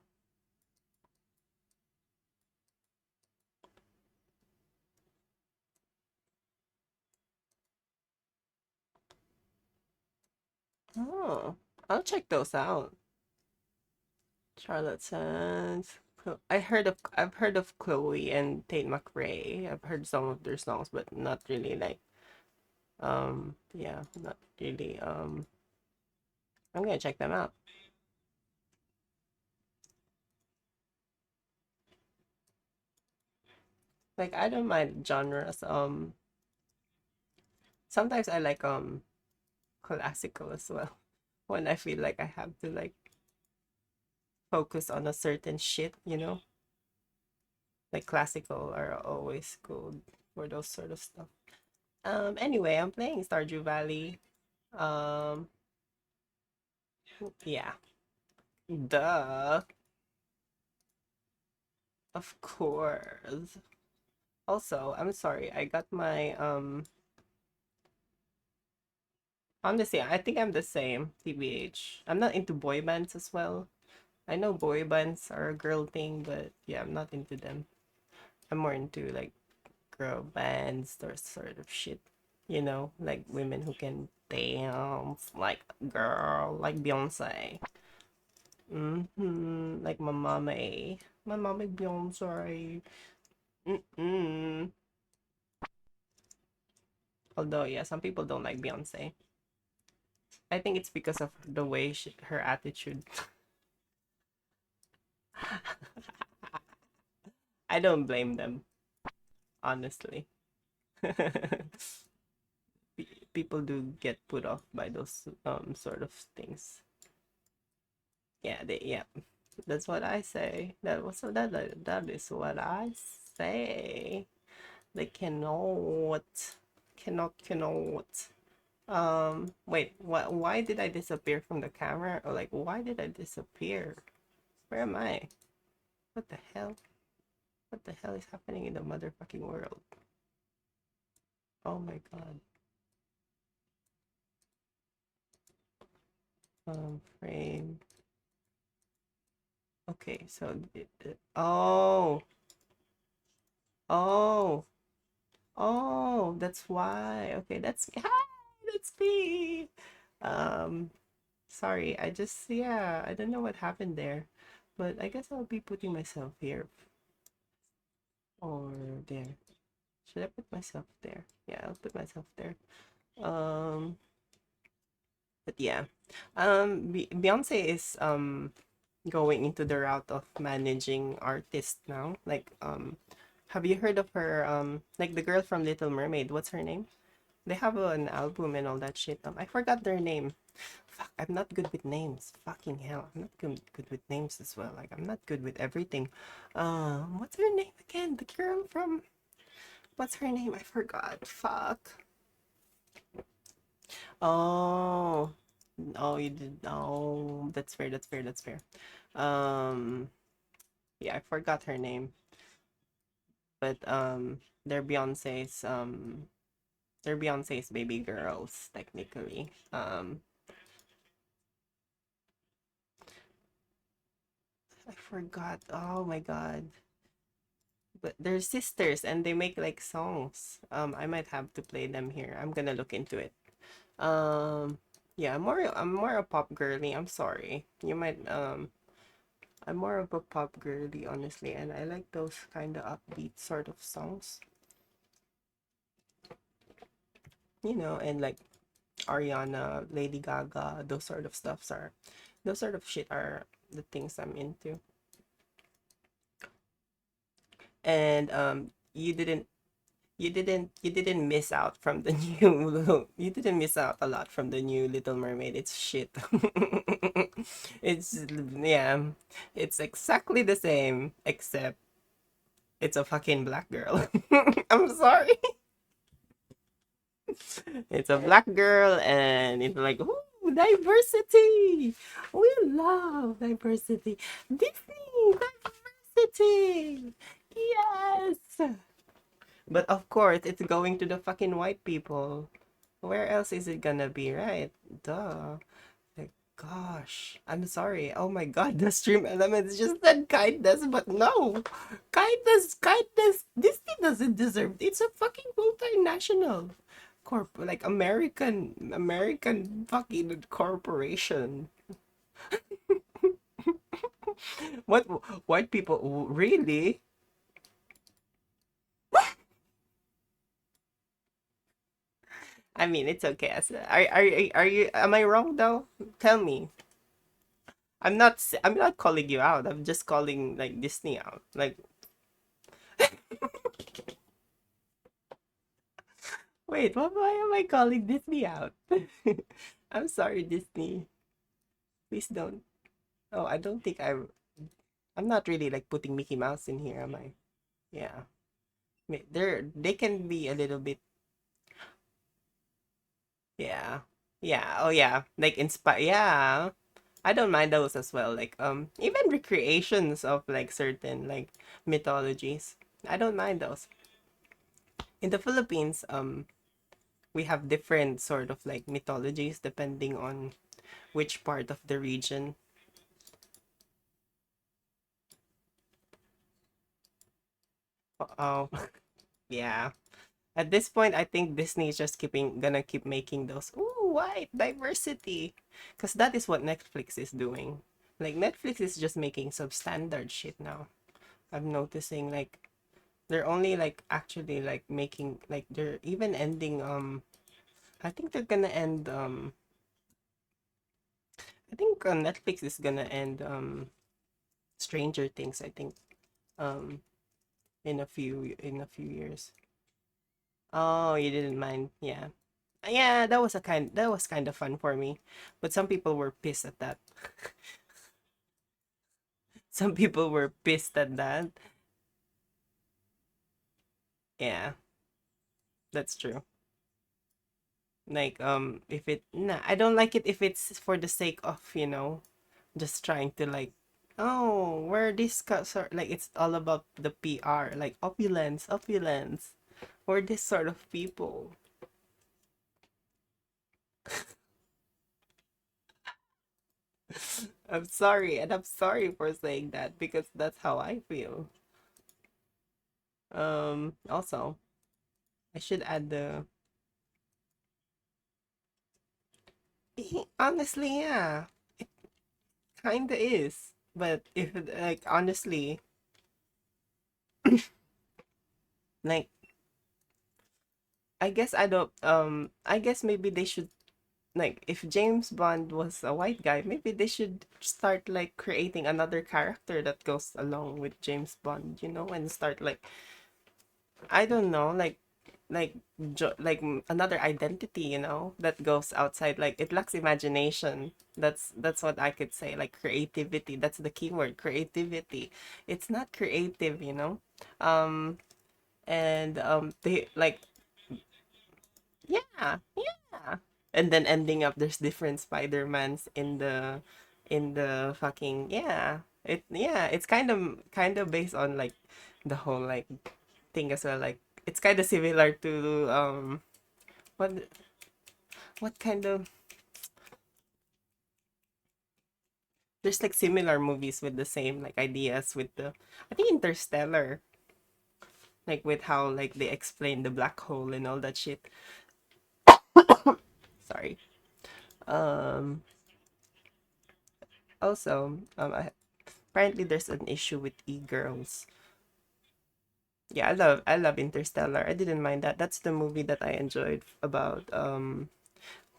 Oh, I'll check those out. Charlatans. I've heard of Chloe and Tate McRae. I've heard some of their songs, but not really like yeah, not really I'm gonna check them out. Like I don't mind genres. Sometimes I like classical as well when I feel like I have to like focus on a certain shit, you know? Like classical are always good for those sort of stuff. Anyway, I'm playing Stardew Valley. Um yeah. Duh. Of course. Also, I'm sorry, I got my honestly, I think I'm the same, TBH. I'm not into boy bands as well. I know boy bands are a girl thing, but yeah, I'm not into them. I'm more into like girl bands or sort of shit. You know, like women who can dance like a girl, like Beyonce. Like my mommy. My mommy Beyonce. Mm-mm. Although, yeah, some people don't like Beyonce. I think it's because of the way her attitude. I don't blame them, honestly. People do get put off by those sort of things. Yeah, yeah. That's what I say. That is what I say. They cannot. Wait, why did I disappear from the camera? Or like, why did I disappear? Where am I? What the hell? What the hell is happening in the motherfucking world? Oh my god. Frame. Okay, so oh. Oh. Oh, that's why. Okay, that's hi, that's me. Um, Sorry, I just yeah, I don't know what happened there, but I guess I'll be putting myself here or there. Should I put myself there? Yeah, I'll put myself there. Um, but yeah, Beyonce is going into the route of managing artists now. Like have you heard of her? Like the girl from Little Mermaid. What's her name? They have an album and all that shit. I forgot their name. Fuck, I'm not good with names. Fucking hell, I'm not good with names as well. Like I'm not good with everything. What's her name again? The girl from what's her name? I forgot. Fuck. Oh, oh, you did. Oh, that's fair. That's fair. That's fair. Um, yeah, I forgot her name. But they're Beyonce's baby girls technically. I forgot. Oh my god. But they're sisters and they make like songs. I might have to play them here. I'm gonna look into it. Um, yeah, I'm more a pop girly. I'm sorry. You might I'm more of a pop girly, honestly, and I like those kind of upbeat sort of songs. And like Ariana, Lady Gaga, those sort of shit are the things I'm into. And you didn't miss out from the new you didn't miss out a lot from the new Little Mermaid. It's shit. It's yeah, it's exactly the same except it's a fucking black girl. I'm sorry. It's a black girl and it's like, ooh, diversity. We love diversity. Disney, diversity. Yes. But of course, it's going to the fucking white people. Where else is it gonna be, right? Duh. Like, gosh. I'm sorry. Oh my god, the stream elements just said kindness, but no. Kindness. Disney doesn't deserve it. It's a fucking multinational like American fucking corporation. What white people really? I mean, it's okay. Are you am I wrong though? Tell me. I'm not calling you out. I'm just calling like Disney out. Like wait, why am I calling Disney out? I'm sorry, Disney. Please don't. Oh, I don't think I'm not really like putting Mickey Mouse in here, am I? Yeah. They can be a little bit yeah. Yeah. Oh yeah. Like inspire yeah. I don't mind those as well. Like even recreations of like certain like mythologies. I don't mind those. In the Philippines, we have different sort of like mythologies depending on which part of the region. Oh, yeah. At this point, I think Disney is just gonna keep making those. Ooh, white diversity, because that is what Netflix is doing. Like Netflix is just making substandard shit now. I'm noticing like they're only like actually like making like they're even ending. I think they're gonna end. I think Netflix is gonna end. Stranger Things. I think. Um, in a few years. Oh, you didn't mind. Yeah. Yeah, that was kind of fun for me. But some people were pissed at that. Some people were pissed at that. Yeah, that's true. Like if it nah, I don't like it if it's for the sake of, just trying to like oh, we're this sort like it's all about the PR, like opulence, opulence. We're this sort of people. I'm sorry, and I'm sorry for saying that because that's how I feel. Also, I should add the. Honestly, yeah, it kinda is. But if like honestly, like I guess I don't. I guess maybe they should like if James Bond was a white guy, maybe they should start like creating another character that goes along with James Bond, you know, and start like I don't know, like another identity, you know, that goes outside. Like it lacks imagination. That's what I could say. Like creativity. That's the key word, creativity. It's not creative, you know. Um and they like yeah, yeah. And then ending up there's different Spider-Mans in the fucking yeah. It's kind of based on like the whole like thing as well. Like it's kind of similar to what what kind of there's like similar movies with the same like ideas with the I think Interstellar, like with how like they explain the black hole and all that shit. Sorry. Um Also, apparently there's an issue with e-girls. Yeah, I love Interstellar. I didn't mind that. That's the movie that I enjoyed about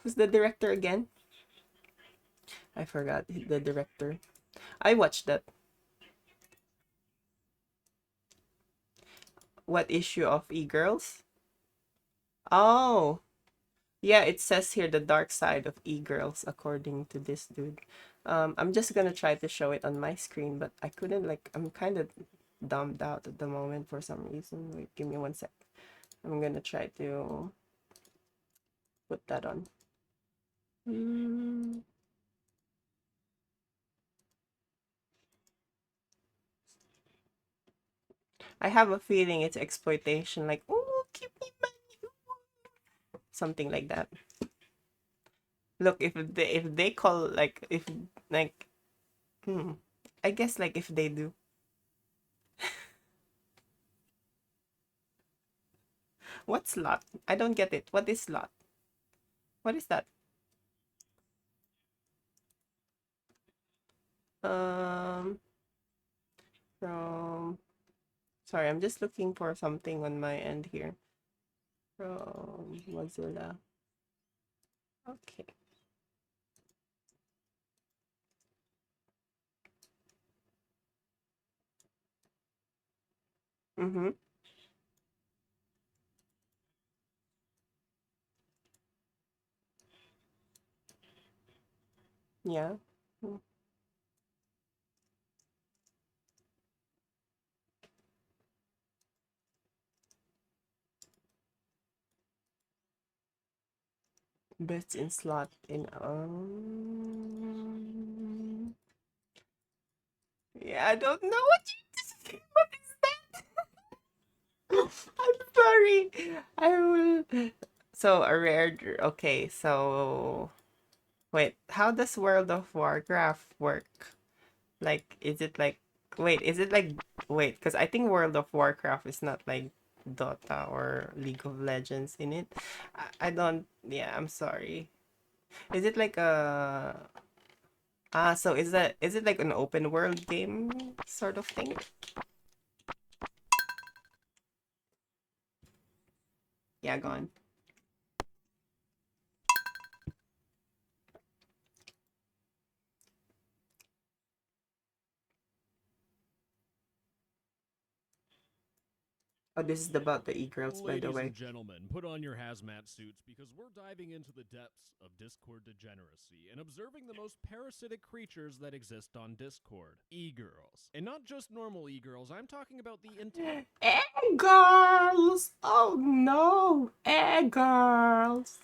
who's the director again? I forgot the director. I watched that. What issue of e-girls? Oh, yeah, it says here the dark side of e-girls according to this dude. I'm just gonna try to show it on my screen, but I couldn't like I'm kind of dumbed out at the moment for some reason. Wait, give me one sec. I'm gonna try to put that on. Mm, I have a feeling it's exploitation, like, oh, give me money, something like that. Look, if they call like if like hmm, I guess like if they do. What's slot? I don't get it. What is slot? What is that? Um, from sorry, I'm just looking for something on my end here. From Mozilla. Okay. Mm-hmm. Yeah. Mm. Best in slot in yeah, I don't know what you what is that? I'm sorry. I will so a rare okay, so wait, how does World of Warcraft work? Like is it like wait, is it like wait, because I think World of Warcraft is not like Dota or League of Legends in it. I don't yeah, I'm sorry. Is it like a so is it like an open world game sort of thing? Yeah, go on. Oh, this is about the e-girls, by the Ladies way. and gentlemen, put on your hazmat suits because we're diving into the depths of Discord degeneracy and observing the most parasitic creatures that exist on Discord. E-girls. And not just normal e-girls, I'm talking about the entire E-girls! Oh no! E-girls!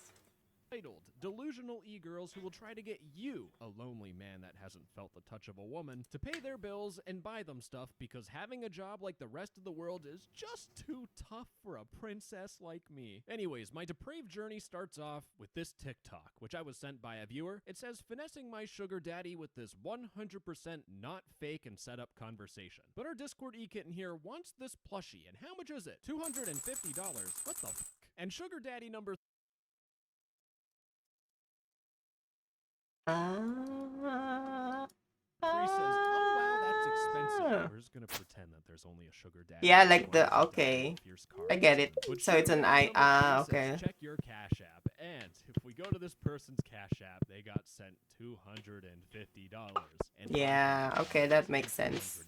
entitled delusional e-girls who will try to get you, a lonely man that hasn't felt the touch of a woman, to pay their bills and buy them stuff because having a job like the rest of the world is just too tough for a princess like me. Anyways, my depraved journey starts off with this TikTok, which I was sent by a viewer. It says, finessing my sugar daddy with this 100% not fake and set up conversation. But our Discord e-kitten here wants this plushie, and how much is it? $250. What the f***? And sugar daddy number three says, "Oh wow, that's expensive. We're just gonna pretend that there's only a sugar daddy." Yeah, that like the runs with okay. fierce I get cards. it. But So it's sugar an daddy number three okay. says, check your Cash App. And if we go to this person's Cash App, they got sent $250. And Yeah, okay, that makes $400. sense.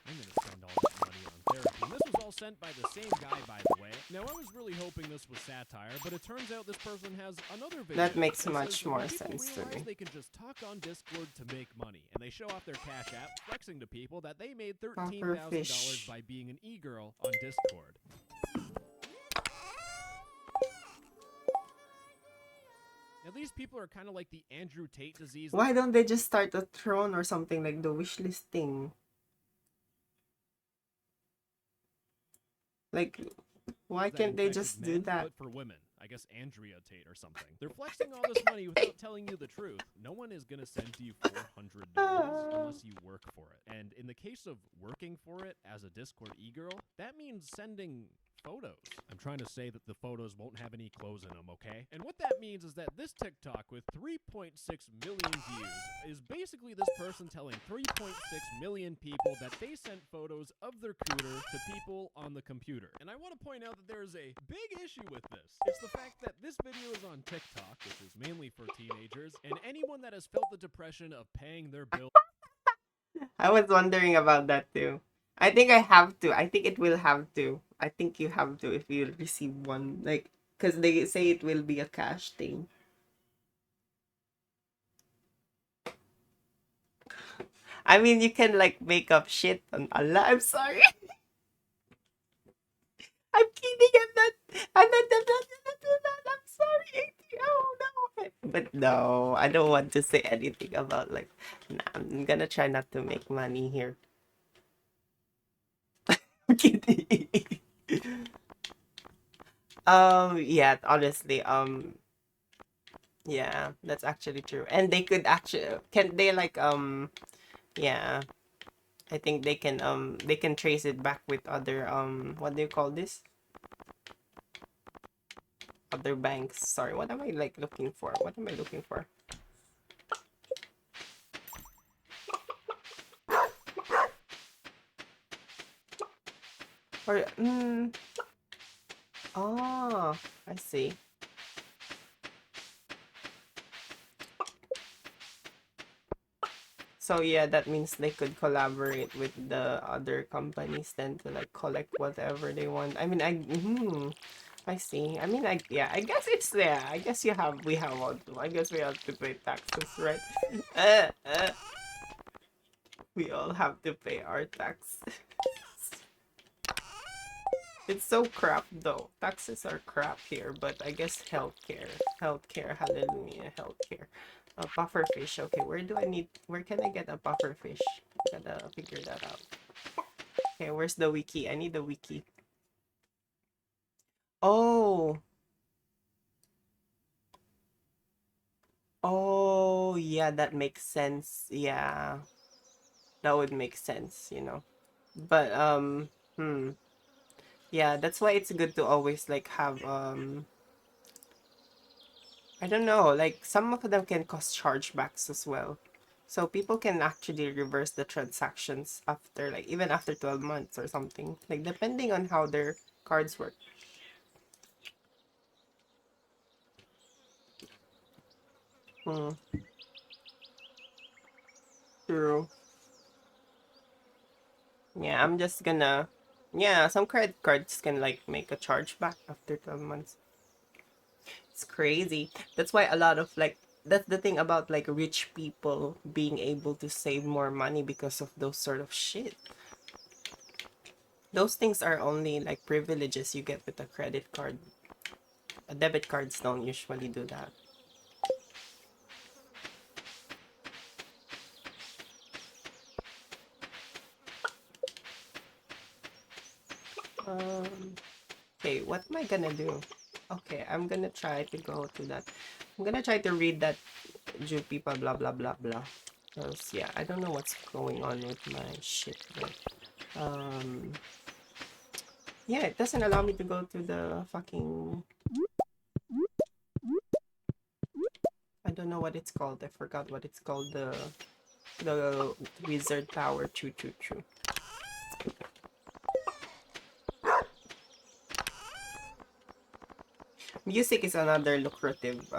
I'm gonna spend all that money on therapy. And this was all sent by the same guy, by the way. Now, I was really hoping this was satire, but it turns out this person has another video. That makes that much says more when people sense to realize me. they can just talk on Discord to make money, and they show off their Cash App, flexing to people that they made $13,000 by being an e-girl on Discord. Now, these people are kind of like the Andrew Tate disease. Why don't they just start a throne or something like the wishlist thing? Like, why can't they just do that? But for women, I guess Andrea Tate or something. They're flexing all this money without telling you the truth. No one is gonna send you $400 unless you work for it. And in the case of working for it as a Discord e-girl, that means sending photos. I'm trying to say that the photos won't have any clothes in them, okay? And what that means is that this TikTok with 3.6 million views is basically this person telling 3.6 million people that they sent photos of their cooter to people on the computer. And I want to point out that there is a big issue with this. It's the fact that this video is on TikTok, which is mainly for teenagers, and anyone that has felt the depression of paying their bill. I was wondering about that too. I think I have to. I think it will have to. I think you have to if you receive one. Like, because they say it will be a cash thing. I mean, you can like make up shit on Allah. I'm sorry. I'm kidding. I'm not gonna do that. I'm sorry. Oh no. But no, I don't want to say anything about like. Nah, I'm gonna try not to make money here. I'm kidding. Yeah, honestly, yeah, that's actually true. And they could actually, can they like, yeah, I think they can trace it back with other, what do you call this? Other banks. Sorry, what am I like looking for? What am I looking for? Or, oh, I see. So yeah, that means they could collaborate with the other companies then to like collect whatever they want. I mean, I see. I mean, yeah, I guess it's there. I guess we have all to. I guess we have to pay taxes, right? We all have to pay our tax. It's so crap though. Taxes are crap here, but I guess healthcare, hallelujah, healthcare. A puffer fish. Okay, where can I get a puffer fish? Gotta figure that out. Okay, where's the wiki? I need the wiki. Oh. Oh, yeah, that makes sense. Yeah. That would make sense, you know. But yeah, that's why it's good to always like have I don't know, like some of them can cost chargebacks as well. So people can actually reverse the transactions after like even after 12 months or something. Like depending on how their cards work. True. Yeah, I'm just gonna yeah, some credit cards can like make a chargeback after 12 months. It's crazy. That's why a lot of like that's the thing about like rich people being able to save more money because of those sort of shit. Those things are only like privileges you get with a credit card. Debit cards don't usually do that. Okay, what am I gonna do? Okay, I'm gonna try to go to that. I'm gonna try to read that Jew people blah blah blah blah. Because yeah, I don't know what's going on with my shit. But, yeah, it doesn't allow me to go to the fucking know what it's called. I forgot what it's called. The wizard power. Choo choo choo. Music is another lucrative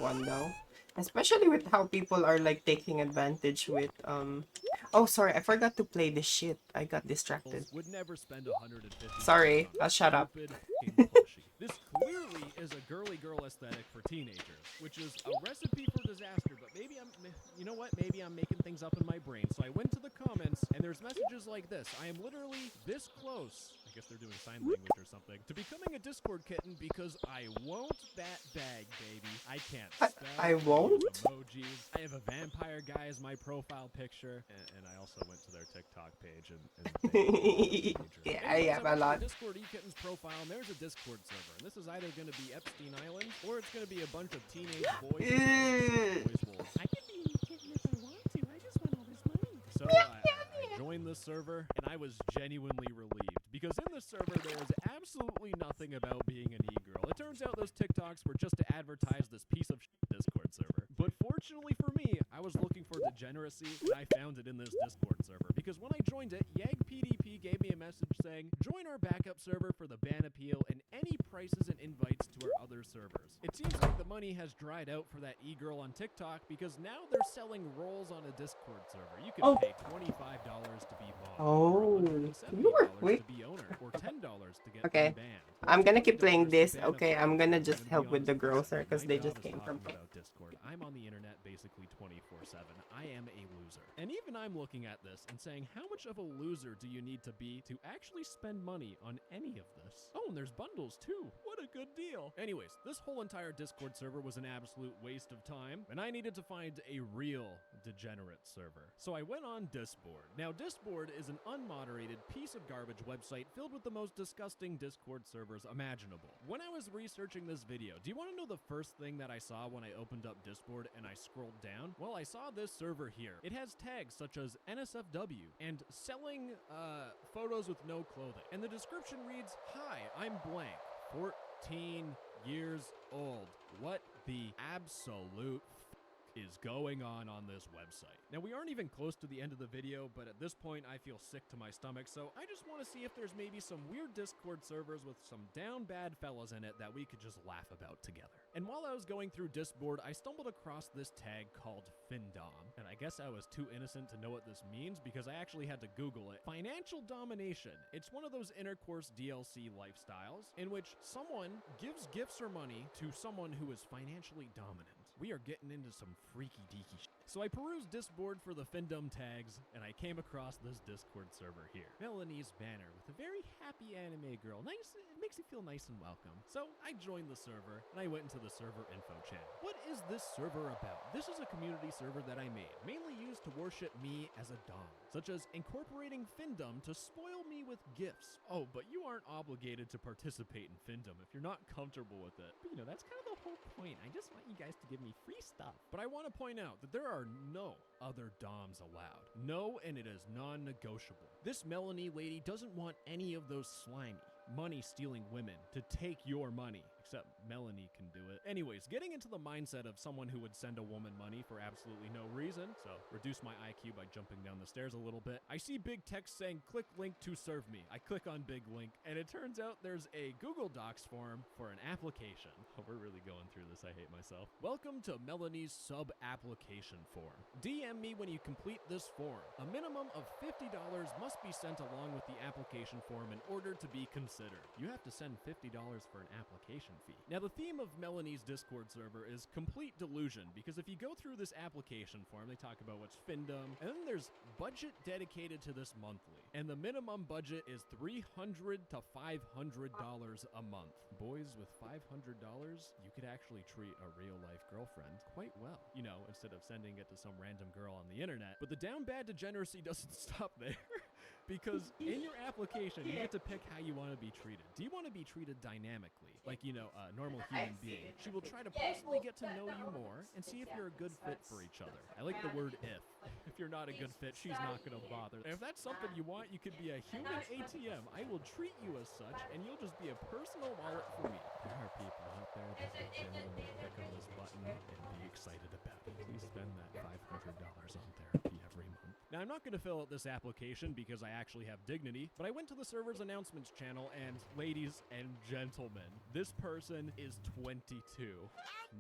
one now. Especially with how people are like taking advantage with oh sorry, I forgot to play this shit. I got distracted. Would never spend $150. Sorry, I'll shut up. Stupid fucking plushie. This clearly is a girly girl aesthetic for teenagers, which is a recipe for disaster. But maybe you know what? Maybe I'm making things up in my brain. So I went to the comments, and there's messages like this: I am literally this close. I guess they're doing sign language or something to becoming a Discord kitten because I won't that bag, baby. I can't spell. I won't. Emojis. I have a vampire guy as my profile picture, and I also went to their TikTok page and yeah, I have a lot. Discord eKittens profile, and there's a Discord server, and this is either going to be Epstein Island or it's going to be a bunch of teenage boys. I can be a kitten if I want to. I just want all this money. So I joined this server, and I was genuinely relieved because in this server there is absolutely nothing about being an e-girl. It turns out those TikToks were just to advertise this piece of shit Discord server. But fortunately for me, I was looking for degeneracy, and I found it in this Discord server. Because when I joined it, YegPDP gave me a message saying, join our backup server for the ban appeal and any prices and invites to our other servers. It seems like the money has dried out for that e-girl on TikTok because now they're selling roles on a Discord server. You can pay $25 to be mom, or $170 to be owner, or $10 to get okay. banned. I'm gonna keep playing this. Okay, I'm gonna just help with the girls here because they just came from. About Discord. I'm on the internet basically 24/7. I am a loser. And even I'm looking at this and saying, how much of a loser do you need to be to actually spend money on any of this? Oh, and there's bundles too. What a good deal. Anyways, this whole entire Discord server was an absolute waste of time, and I needed to find a real degenerate server. So I went on Discord. Now, Discord is an unmoderated piece of garbage website filled with the most disgusting Discord servers imaginable. When I was researching this video, do you want to know the first thing that I saw when I opened up Discord and I scrolled down? Well, I saw this server here. It has tags such as NSFW and selling photos with no clothing. And the description reads, "Hi, I'm blank, 14 years old. What the absolute is going on this website?" Now, we aren't even close to the end of the video, but at this point I feel sick to my stomach, so I just want to see if there's maybe some weird Discord servers with some down bad fellas in it that we could just laugh about together. And while I was going through Discord, I stumbled across this tag called Findom, and I guess I was too innocent to know what this means because I actually had to Google it. Financial domination. It's one of those intercourse DLC lifestyles in which someone gives gifts or money to someone who is financially dominant. We are getting into some freaky deaky shit. So I perused Discord for the Findom tags, and I came across this Discord server here. Melanie's banner with a very happy anime girl. Nice, it makes you feel nice and welcome. So I joined the server, and I went into the server info channel. What is this server about? This is a community server that I made, mainly used to worship me as a dom, such as incorporating Findom to spoil me with gifts. Oh, but you aren't obligated to participate in Findom if you're not comfortable with it. But, you know, that's kind of the whole point. I just want you guys to give me free stuff. But I want to point out that there are no other doms allowed. No, and it is non-negotiable. This Melanie lady doesn't want any of those slimy, money-stealing women to take your money. Except Melanie can do it. Anyways, getting into the mindset of someone who would send a woman money for absolutely no reason, so reduce my IQ by jumping down the stairs a little bit. I see big text saying, click link to serve me. I click on big link, and it turns out there's a Google Docs form for an application. Oh, we're really going through this, I hate myself. Welcome to Melanie's sub-application form. DM me when you complete this form. A minimum of $50 must be sent along with the application form in order to be considered. You have to send $50 for an application fee. Now, the theme of Melanie's Discord server is complete delusion, because if you go through this application form, they talk about what's Findom, and then there's budget dedicated to this monthly, and the minimum budget is $300 to $500 a month. Boys, with $500, you could actually treat a real-life girlfriend quite well, you know, instead of sending it to some random girl on the internet. But the down bad degeneracy doesn't stop there. Because in your application, you get to pick how you want to be treated. Do you want to be treated dynamically, like, you know, a normal human being? She will try to personally get to know you more and see if you're a good fit for each other. I like the word if. If you're not a good fit, she's not going to bother. And if that's something you want, you could be a human ATM. I will treat you as such, and you'll just be a personal wallet for me. There are people out there that will genuinely click on this button and be excited about it. Please spend that $500 on therapy every month. Now, I'm not going to fill out this application because I actually have dignity, but I went to the server's announcements channel, and ladies and gentlemen, this person is 22.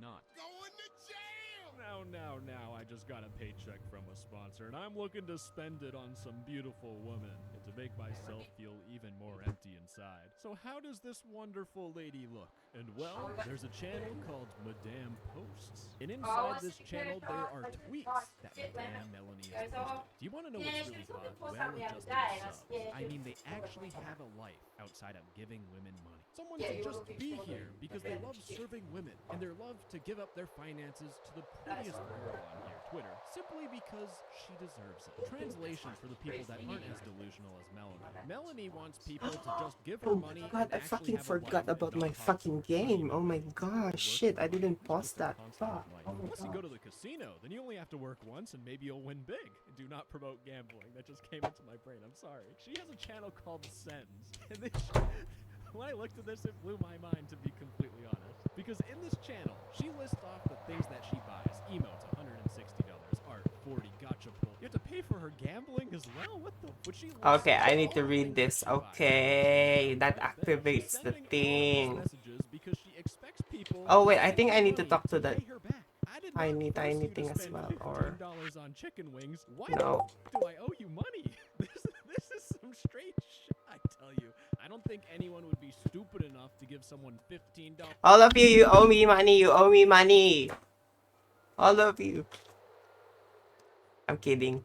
Not going to jail! Now, I just got a paycheck from a sponsor, and I'm looking to spend it on some beautiful women, and to make myself feel even more empty inside. So how does this wonderful lady look? And well, there's a channel called Madame Posts. And inside this channel, there are tweets that Madame Melanie has posted. Do you want to know what's really hot? Well, just in the subs. I mean, they actually have a life outside of giving women money. Someone to just be here because they love serving women, and they love to give up their finances to the prettiest girl on here, Twitter, simply because she deserves it. Translation for the people that aren't as delusional as Melanie. Melanie wants people to just give her money. Oh god, I fucking forgot about my fucking game. Oh my gosh, shit, I didn't pause that. Fuck. Oh my Unless you god. go to the casino, then you only have to work once and maybe you'll win big. And do not promote gambling. That just came into my brain. I'm sorry. She has a channel called Sends. And this, when I looked at this, it blew my mind, to be completely honest. Because in this channel, she lists off the things that she buys. Emotes, $160. Art, $40. Gotcha pull. You have to pay for her gambling as well? What the? Would she Okay, I need to read this. Okay, that activates the thing. Oh wait, I think I need to talk to the tiny thing as well, or on chicken wings. Why no. do I owe you money? This is some straight shit, I tell you. I don't think anyone would be stupid enough to give someone $15. All of you owe me money. You owe me money. All of you. I'm kidding.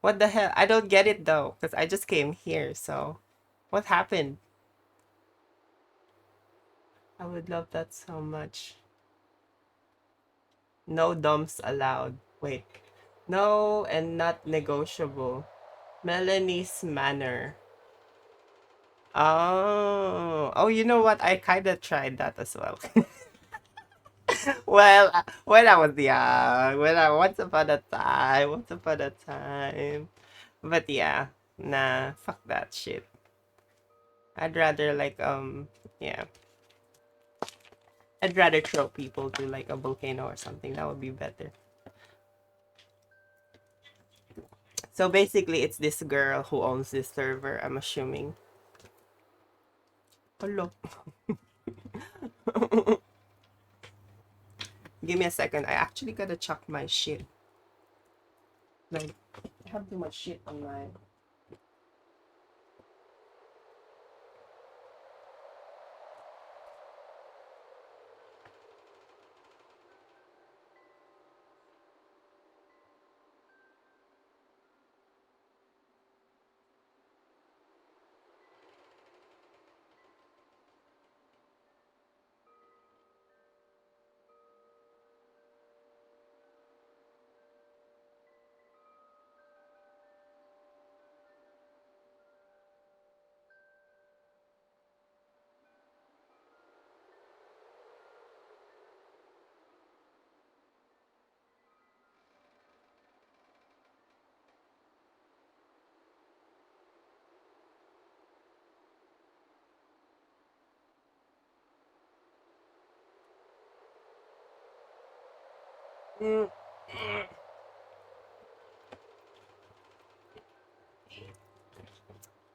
What the hell? I don't get it though, because I just came here, so what happened? I would love that so much. No dumps allowed. Wait. No and not negotiable. Melanie's manner. Oh, you know what? I kind of tried that as well. Well, when I was young, once upon a time. But yeah, nah, fuck that shit. I'd rather like yeah. I'd rather throw people to like a volcano or something. That would be better. So basically, it's this girl who owns this server, I'm assuming. Hello. Give me a second. I actually gotta chuck my shit. Like, I have too much shit on my...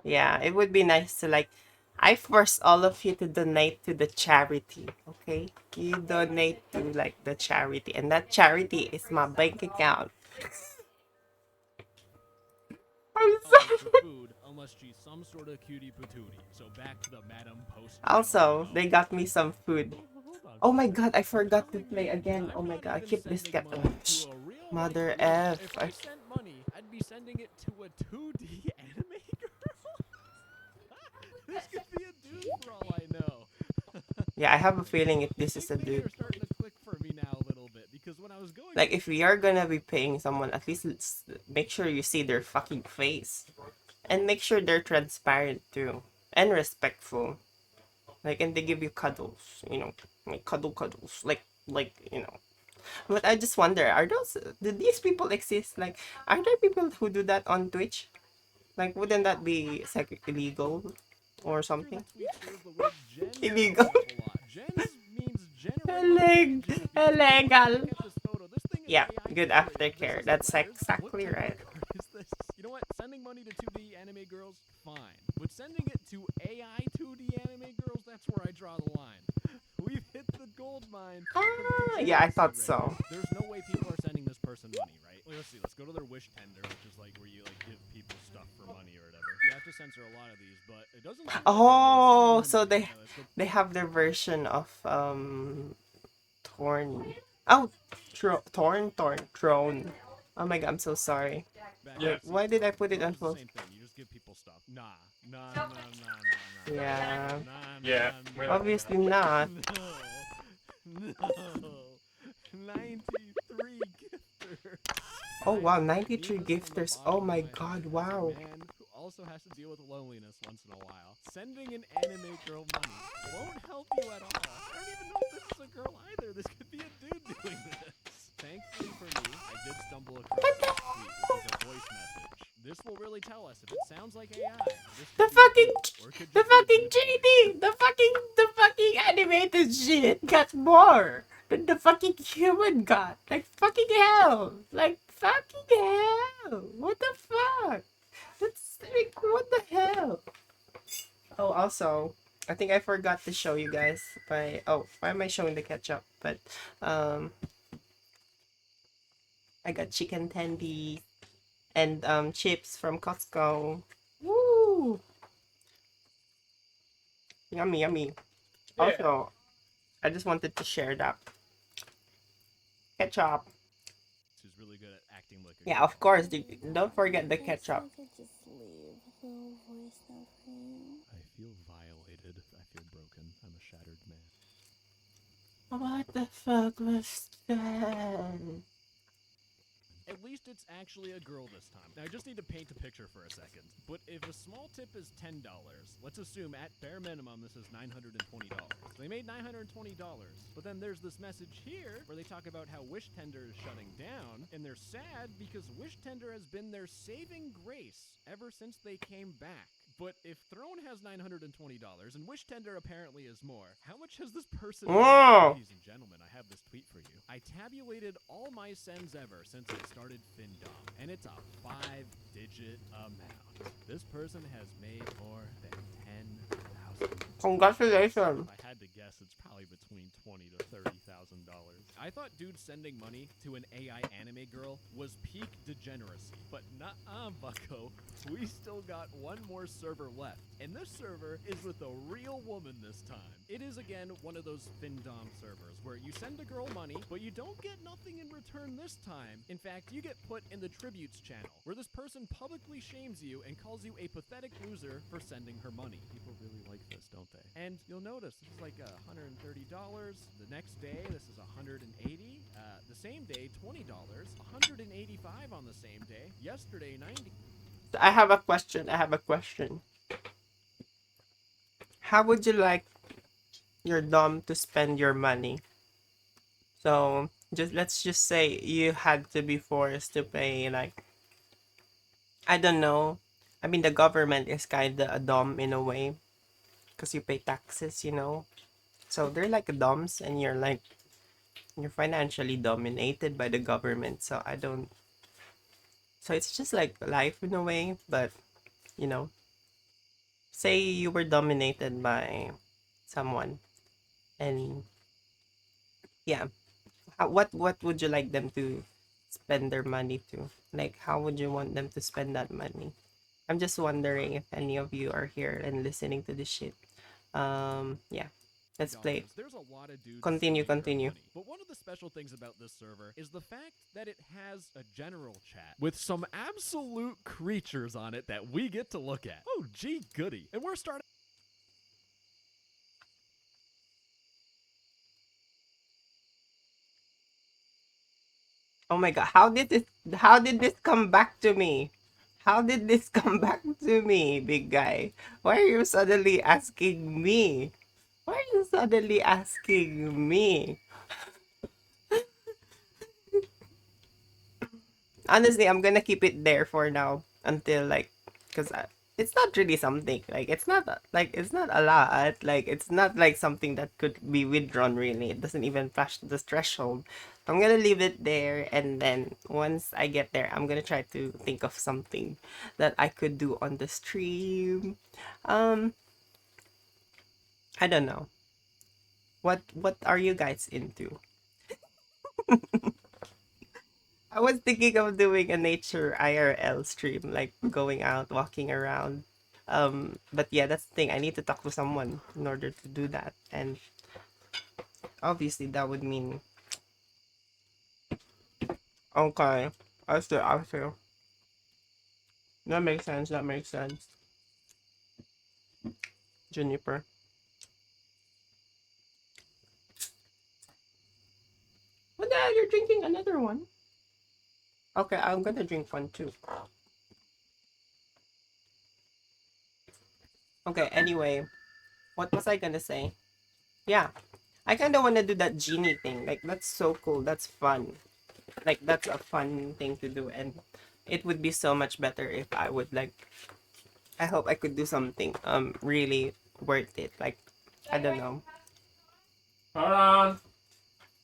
Yeah, it would be nice to like, I force all of you to donate to the charity, okay? You donate to like the charity, and that charity is my bank account. I'm sorry. Food, unless she's some sort of cutie patootie. So back to the Madam Post. Also, they got me some food. Oh my god, I forgot to play again. Oh my god, I keep this cat. Mother F. If I sent money, I'd be sending it to a 2D anime girl. This could be a dude for all I know. Yeah, I have a feeling if this is a dude. Starting to click for me now a little bit, because when I was going Like, if we are gonna be paying someone, at least let's make sure you see their fucking face. And make sure they're transparent too and respectful. Like, and they give you cuddles, you know, like cuddles, like you know. But I just wonder, do these people exist? Like, are there people who do that on Twitch? Like, wouldn't that be illegal or something? Illegal. Illegal. Yeah, good aftercare. That's exactly right. Is this? You know what? Sending money to 2D anime girls, fine. But sending it to AI 2D anime girls, that's where I draw the line. We've hit the gold mine. Yeah, I thought so. There's no way people are sending this person money, right? Let's see. Let's go to their wish tender, which is like where you like give people stuff for money or whatever. You have to censor a lot of these, but it doesn't. Oh, so they have their version of Torn. Oh, Throne. Oh my god, I'm so sorry. Wait, why did I put it on full? Same thing. You just give people stuff. Nah. Yeah. Yeah. Obviously not. No. 93 gifters. Oh wow, 93 gifters. Oh my god, wow. Man who also has to deal with loneliness once in a while. Sending an anime girl money won't help you at all. I don't even know if this is a girl either. This could be a dude doing this. Thankfully for me, I did stumble across this tweet, which is a voice message. This will really tell us if it sounds like AI. The fucking GD, the fucking animated shit got more than the fucking human got. Like fucking hell. Like fucking hell. What the fuck? That's like, what the hell? Oh, also, I think I forgot to show you guys why am I showing the ketchup? But I got chicken tendies and chips from Costco. Woo! Yummy, yummy. Yeah. Also, I just wanted to share that ketchup. Who's really good at acting like a Yeah, of course. Don't forget the ketchup. I feel violated. I feel broken. I'm a shattered man. What the fuck was that? At least it's actually a girl this time. Now, I just need to paint a picture for a second. But if a small tip is $10, let's assume at bare minimum this is $920. They made $920, but then there's this message here where they talk about how Wish Tender is shutting down, and they're sad because Wish Tender has been their saving grace ever since they came back. But if Throne has $920 and Wish Tender apparently is more, how much has this person Whoa. Ladies and gentlemen, I have this tweet for you. I tabulated all my sends ever since I started Findom, and it's a 5-digit amount. This person has made more than $10,000. Congratulations. If I had to guess, it's probably between $20,000 to $30,000. I thought dudes sending money to an AI anime girl was peak degeneracy, but nuh-uh, bucko. We still got one more server left, and this server is with a real woman this time. It is, again, one of those Findom servers where you send a girl money, but you don't get nothing in return this time. In fact, you get put in the tributes channel, where this person publicly shames you and calls you a pathetic loser for sending her money. People really like this, don't they? And you'll notice this is like $130. The next day, this is $180. The same day, $20. $185 on the same day. Yesterday, $90. I have a question. How would you like your dom to spend your money? So let's just say you had to be forced to pay, like, I don't know. I mean, the government is kind of a dom in a way, because you pay taxes, you know. So they're like doms, and you're financially dominated by the government. So So it's just like life in a way, but you know, say you were dominated by someone, and yeah, what would you like them to spend their money to? Like, how would you want them to spend that money? I'm just wondering if any of you are here and listening to this shit. Yeah, let's play. There's a lot of dudes Continue. But one of the special things about this server is the fact that it has a general chat with some absolute creatures on it that we get to look at. Oh, gee goody. And we're starting. Oh my god, how did this come back to me? How did this come back to me, big guy? Why are you suddenly asking me? Why are you suddenly asking me? Honestly, I'm gonna keep it there for now until like, cause it's not really something like it's not a lot. Like it's not like something that could be withdrawn. Really, it doesn't even flash the threshold. I'm gonna leave it there, and then once I get there, I'm gonna try to think of something that I could do on the stream. Um, I don't know. What are you guys into? I was thinking of doing a nature IRL stream, like going out, walking around. But yeah, that's the thing. I need to talk to someone in order to do that. And obviously that would mean okay. I feel. That makes sense, that makes sense. Juniper. What the hell, you're drinking another one? Okay, I'm gonna drink one too. Okay, anyway, what was I gonna say? Yeah, I kind of want to do that genie thing. Like, that's so cool. That's fun. Like, that's a fun thing to do. And it would be so much better if I would, like, I hope I could do something, really worth it. Like, I don't know. Hold on.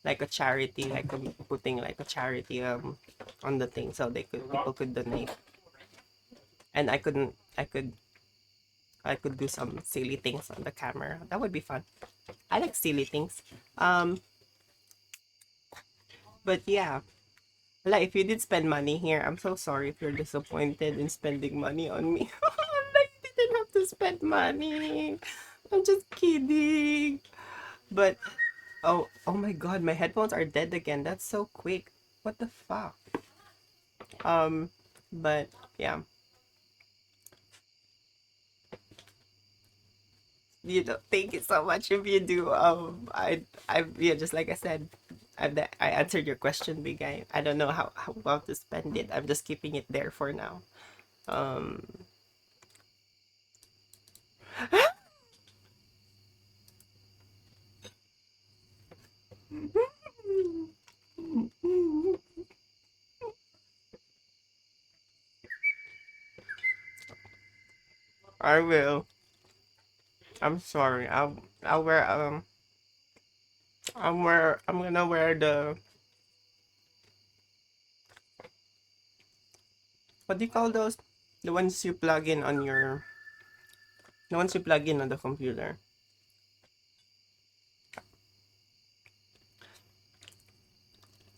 Like a charity, like putting like a charity, on the thing so people could donate. And I could do some silly things on the camera. That would be fun. I like silly things. Um, but yeah. Like, if you did spend money here, I'm so sorry if you're disappointed in spending money on me. Like, you didn't have to spend money. I'm just kidding. But, oh my god, my headphones are dead again. That's so quick. What the fuck? Um, but, yeah. You know, thank you so much if you do. Yeah, just like I said, I answered your question, big guy. I don't know how well to spend it. I'm just keeping it there for now. Um, I will. I'm sorry. I'll wear I'm gonna wear what do you call those? The ones you plug in on your the ones you plug in on the computer.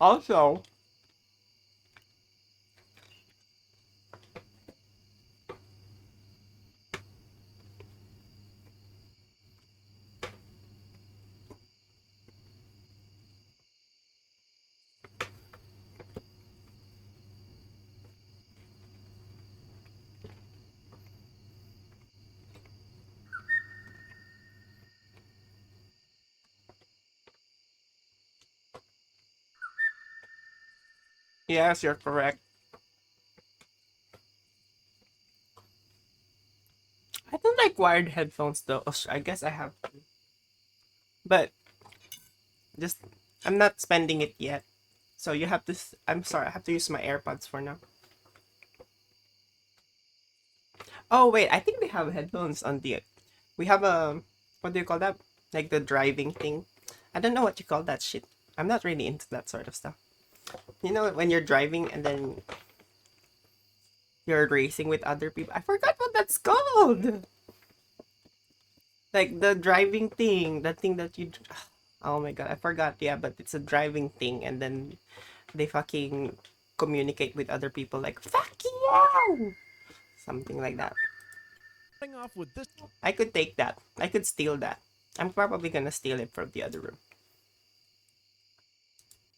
Also, yes, you're correct. I don't like wired headphones though. Oh, I guess I have to. But just I'm not spending it yet. So you have to I'm sorry, I have to use my AirPods for now. Oh wait, I think they have headphones on the we have a what do you call that? Like the driving thing. I don't know what you call that shit. I'm not really into that sort of stuff. You know when you're driving and then you're racing with other people. I forgot what that's called. Like the driving thing, the thing that you oh my god, I forgot. Yeah, but it's a driving thing and then they fucking communicate with other people like fuck you. Something like that. Off with this. I could take that. I could steal that. I'm probably gonna steal it from the other room.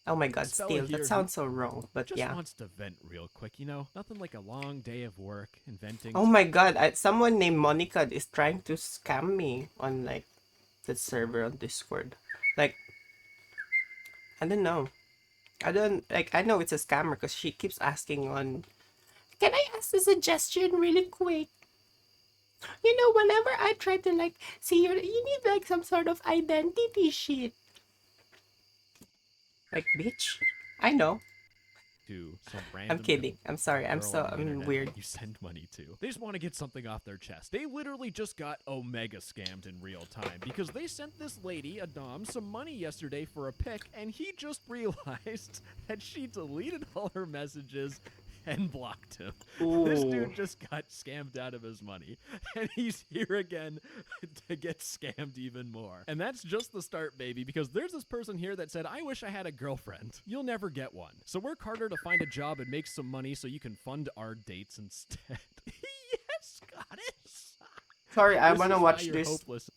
Oh my god, Fella steal. That here sounds so wrong, but just yeah. wants to vent real quick, you know? Nothing like a long day of work, inventing. Oh my god, someone named Monica is trying to scam me on like the server on Discord. Like, I don't know. I don't like. I know it's a scammer because she keeps asking on can I ask a suggestion really quick? You know, whenever I try to like see you need like some sort of identity sheet. Like, bitch. I know. To some I'm random kidding. I'm sorry. I'm girl on the I'm internet weird. that you send money to. They just want to get something off their chest. They literally just got Omega scammed in real time because they sent this lady, a dom, some money yesterday for a pic, and he just realized that she deleted all her messages and blocked him. This Ooh. dude just got scammed out of his money, and he's here again to get scammed even more. And that's just the start, baby, because there's this person here that said, I wish I had a girlfriend. You'll never get one. So work harder to find a job and make some money so you can fund our dates instead. Yes, goddess. Sorry, I This wanna is why watch you're this. hopeless.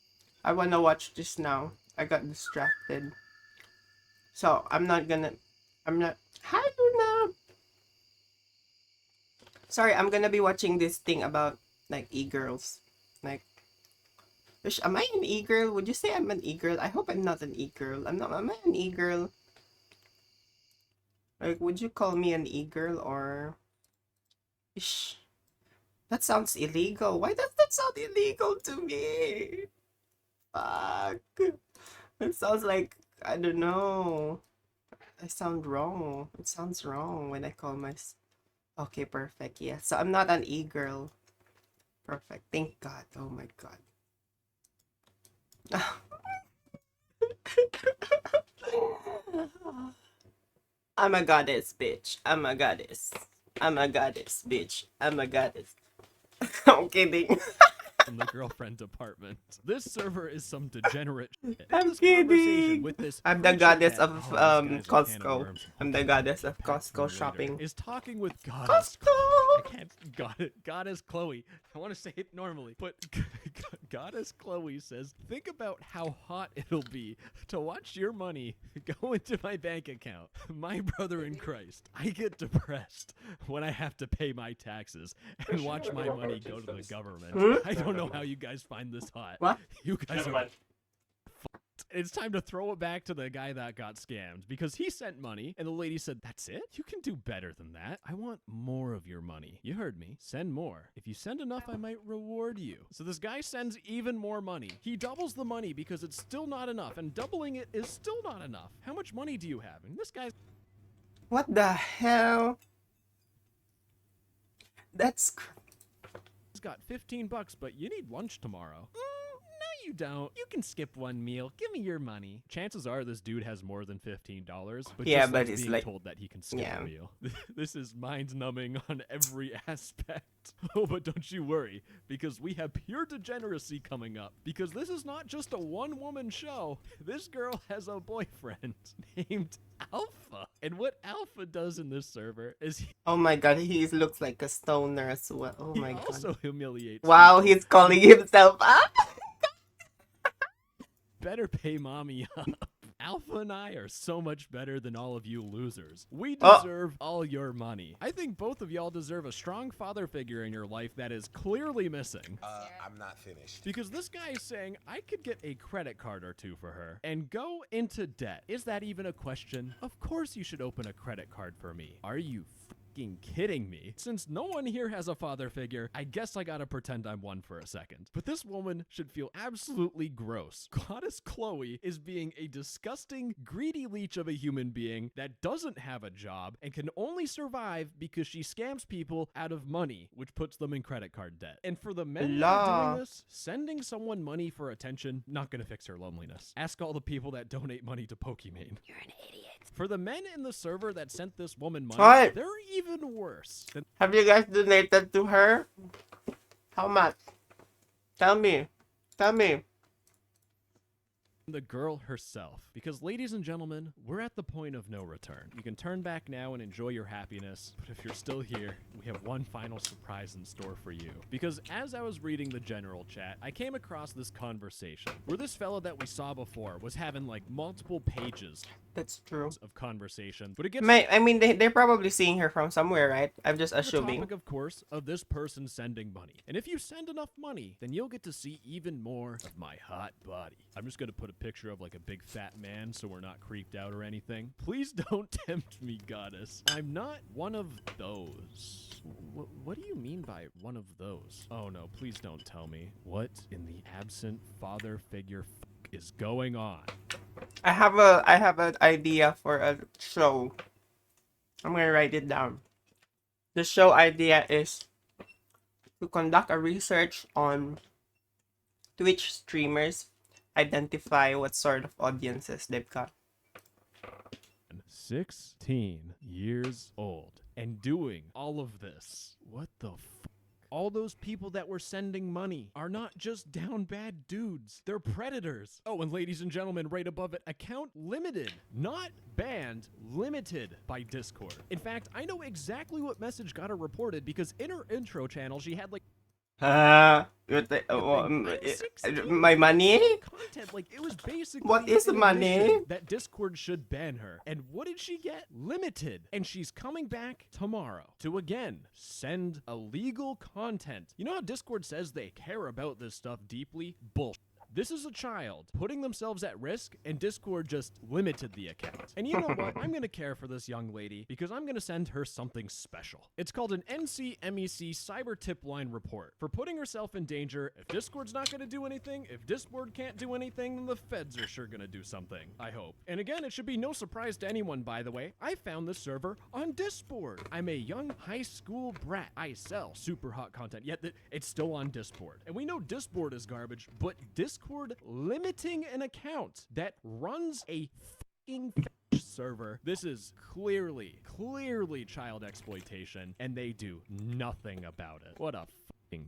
I wanna watch this now. I got distracted. So I'm not. Hi, Luna. Sorry, I'm gonna be watching this thing about like e-girls. Like, am I an e-girl? Would you say I'm an e-girl? I hope I'm not an e-girl. I'm not. Am I an e-girl? Like, would you call me an e-girl or? Ish. That sounds illegal. Why does that sound illegal to me? Fuck. It sounds like, I don't know. I sound wrong. It sounds wrong when I call myself. Okay, perfect. Yeah. So I'm not an e-girl. Perfect. Thank God. Oh my God. I'm a goddess, bitch. I'm a goddess. I'm a goddess, bitch. I'm a goddess. I'm kidding. From the girlfriend department. This server is some degenerate shit. I'm This conversation kidding. with this I'm the creature goddess that- of oh, this guy's a can of Costco. worms. I'm the Okay, goddess of back to Costco me later. shopping. Is talking with goddess. Costco. I can't. Goddess Chloe. I want to say it normally, but goddess Chloe says, think about how hot it'll be to watch your money go into my bank account. My brother in Christ, I get depressed when I have to pay my taxes and watch my money go to the government. I don't know how you guys find this hot. What? You guys are fucked. It's time to throw it back to the guy that got scammed because he sent money and the lady said, that's it? You can do better than that. I want more of your money. You heard me. Send more. If you send enough, I might reward you. So this guy sends even more money. He doubles the money because it's still not enough, and doubling it is still not enough. How much money do you have? And this guy's... What the hell? That's... He's got 15 bucks, but you need lunch tomorrow. No, you don't. You can skip one meal. Give me your money. Chances are this dude has more than $15, but yeah, just but likes it's being like told that he can skip yeah. a meal. This is mind-numbing on every aspect. Oh, but don't you worry, because we have pure degeneracy coming up. Because this is not just a one-woman show. This girl has a boyfriend named Alpha. And what Alpha does in this server is oh my God, he looks like a stoner as well. Oh my he God. also humiliates Wow, people. he's calling himself up. Better pay mommy up. Alpha and I are so much better than all of you losers. We Oh. deserve all your money. I think both of y'all deserve a strong father figure in your life that is clearly missing. I'm not finished. Because this guy is saying, I could get a credit card or two for her and go into debt. Is that even a question? Of course you should open a credit card for me. Are you fucking kidding me? Since no one here has a father figure, I guess I gotta pretend I'm one for a second. But this woman should feel absolutely gross. Goddess Chloe is being a disgusting, greedy leech of a human being that doesn't have a job and can only survive because she scams people out of money, which puts them in credit card debt. And for the men that are doing this, sending someone money for attention, not gonna fix her loneliness. Ask all the people that donate money to Pokimane. You're an idiot. For the men in the server that sent this woman money, What? they're even worse. Have you guys donated to her? How much? Tell me. Tell me. The girl herself. Because, ladies and gentlemen, we're at the point of no return. You can turn back now and enjoy your happiness, but if you're still here, we have one final surprise in store for you. Because as I was reading the general chat, I came across this conversation where this fella that we saw before was having like multiple pages. That's true. Of conversation. But it gets I mean, they're probably seeing her from somewhere, right? I'm just the assuming. topic, of course, of this person sending money. And if you send enough money, then you'll get to see even more of my hot body. I'm just going to put a picture of like a big fat man so we're not creeped out or anything. Please don't tempt me, goddess. I'm not one of those. What do you mean by one of those? Oh no, please don't tell me. What in the absent father figure is going on? I have an idea for a show. I'm gonna write it down. The show idea is to conduct a research on Twitch streamers, identify what sort of audiences they've got. 16 years old and doing all of this. What the all those people that were sending money are not just down bad dudes. They're predators. Oh, and ladies and gentlemen, right above it, account limited, not banned, limited by Discord. In fact, I know exactly what message got her reported because in her intro channel, she had like my money? Content, like it was basically What is an money? admission that Discord should ban her. And what did she get? Limited. And she's coming back tomorrow to again send illegal content. You know how Discord says they care about this stuff deeply? Bullshit. This is a child putting themselves at risk, and Discord just limited the account. And you know what? I'm gonna care for this young lady because I'm gonna send her something special. It's called an NCMEC Cyber Tip Line report for putting herself in danger. If Discord's not gonna do anything, if Discord can't do anything, then the feds are sure gonna do something, I hope. And again, it should be no surprise to anyone, by the way, I found this server on Discord. I'm a young high school brat. I sell super hot content, yet it's still on Discord. And we know Discord is garbage, but Discord limiting an account that runs a fucking server. This is clearly child exploitation, and they do nothing about it. What a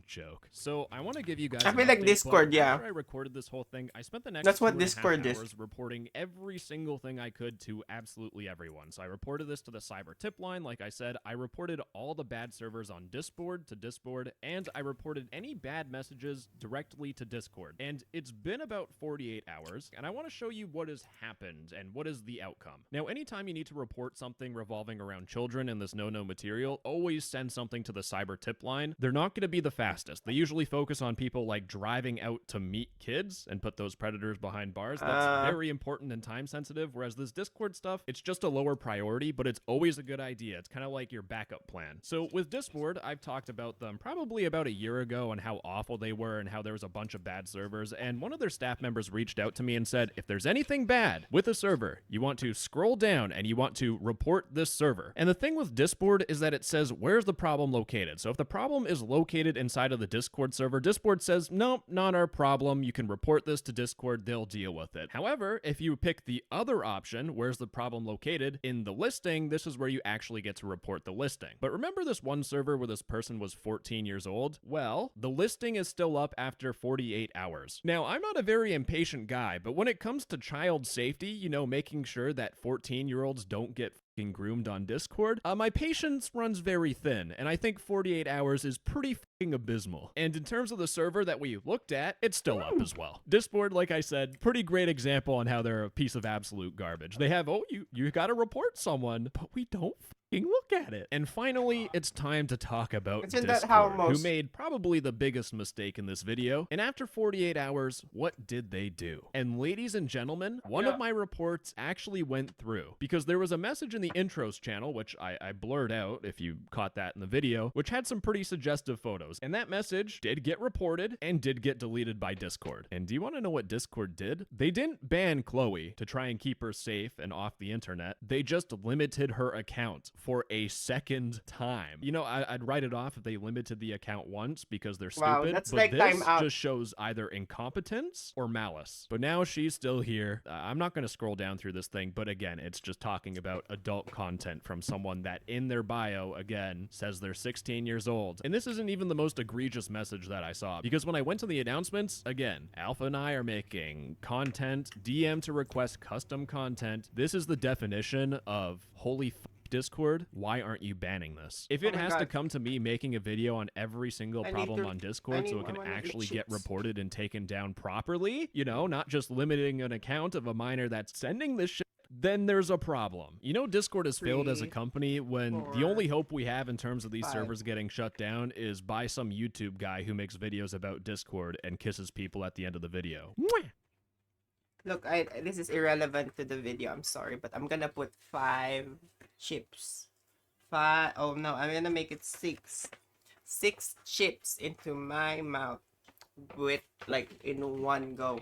joke. So I want to give you guys I feel like Discord, yeah. After I recorded this whole thing, I spent the next That's what 2.5 Discord hours is. reporting every single thing I could to absolutely everyone. So I reported this to the cyber tip line. Like I said, I reported all the bad servers on Discord to Discord, and I reported any bad messages directly to Discord. And it's been about 48 hours, and I want to show you what has happened and what is the outcome. Now, anytime you need to report something revolving around children in this no-no material, always send something to the cyber tip line. They're not going to be the fastest. They usually focus on people like driving out to meet kids and put those predators behind bars. That's very important and time sensitive, whereas this Discord stuff, it's just a lower priority, but it's always a good idea. It's kind of like your backup plan. So with Discord, I've talked about them probably about a year ago and how awful they were and how there was a bunch of bad servers, and one of their staff members reached out to me and said, if there's anything bad with a server, you want to scroll down and you want to report this server. And the thing with Discord is that it says, where's the problem located? So if the problem is located inside of the Discord server, Discord says, nope, not our problem. You can report this to Discord, they'll deal with it. However, if you pick the other option, where's the problem located, in the listing, this is where you actually get to report the listing. But remember this one server where this person was 14 years old? Well, the listing is still up after 48 hours. Now, I'm not a very impatient guy, but when it comes to child safety, you know, making sure that 14-year-olds don't get groomed on Discord, my patience runs very thin, and I think 48 hours is pretty abysmal. And in terms of the server that we looked at, it's still up as well. Discord, like I said, pretty great example on how they're a piece of absolute garbage. They have, oh, you gotta report someone, but we don't look at it. And finally, it's time to talk about Discord, who made probably the biggest mistake in this video. And after 48 hours, what did they do? And ladies and gentlemen, one of my reports actually went through, because there was a message in the intros channel, which I blurred out if you caught that in the video, which had some pretty suggestive photos. And that message did get reported and did get deleted by Discord. And do you want to know what Discord did? They didn't ban Chloe to try and keep her safe and off the internet. They just limited her account for a second time. You know, I'd write it off if they limited the account once because they're stupid. Wow, that's but like this just shows either incompetence or malice. But now she's still here. I'm not going to scroll down through this thing, but again, it's just talking about adult content from someone that in their bio, again, says they're 16 years old. And this isn't even the most egregious message that I saw, because when I went to the announcements, again, Alpha and I are making content, DM to request custom content. This is the definition of holy Discord, why aren't you banning this? If it has to come to me making a video on every single problem on Discord so it can actually get reported and taken down properly, you know, not just limiting an account of a minor that's sending this shit, then there's a problem. You know, Discord has failed as a company when the only hope we have in terms of these servers getting shut down is by some YouTube guy who makes videos about Discord and kisses people at the end of the video. Look, this is irrelevant to the video, I'm sorry, but I'm gonna put 5 chips. 5. Oh no, I'm gonna make it 6. 6 chips into my mouth with like in one go.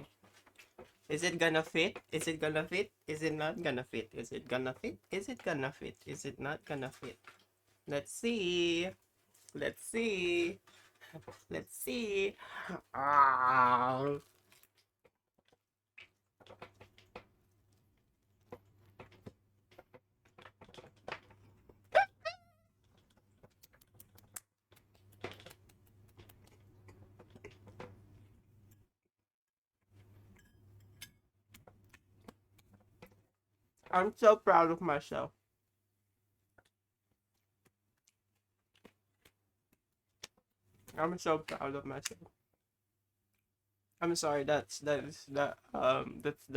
Is it gonna fit? Is it gonna fit? Is it not gonna fit? Is it gonna fit? Is it gonna fit? Is it not gonna fit? Let's see. Let's see. Let's see. Ah. I'm so proud of myself. I'm so proud of myself. I'm sorry, that's the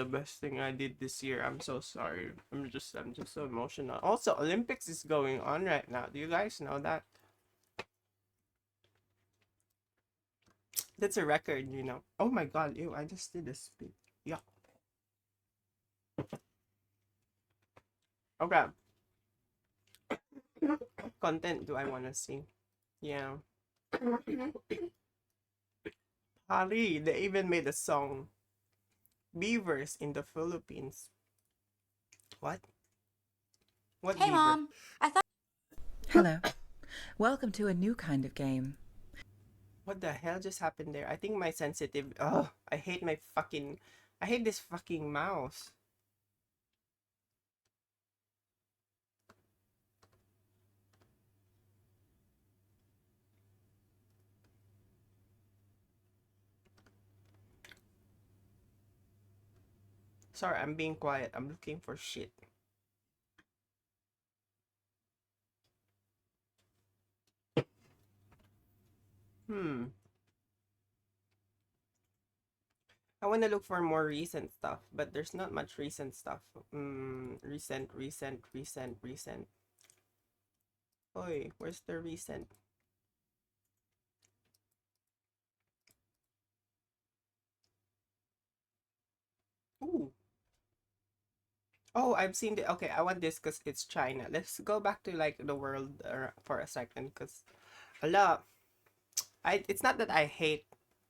best thing I did this year. I'm so sorry. I'm just so emotional. Also, Olympics is going on right now. Do you guys know that? That's a record, you know. Oh my god, ew, I just did a spit. Yeah. Okay. What content do I wanna see? Yeah. Hari, they even made a song. Beavers in the Philippines. What? What Hey, beaver? Mom. I thought. Hello. Welcome to a new kind of game. What the hell just happened there? I think my sensitive. Oh, I hate my fucking. I hate this fucking mouse. Sorry, I'm being quiet. I'm looking for shit. I want to look for more recent stuff, but there's not much recent stuff. Recent. Oi, where's the recent? Ooh. Oh, I've seen the. Okay, I want this because it's China. Let's go back to like the world for a second, because a lot. It's not that I hate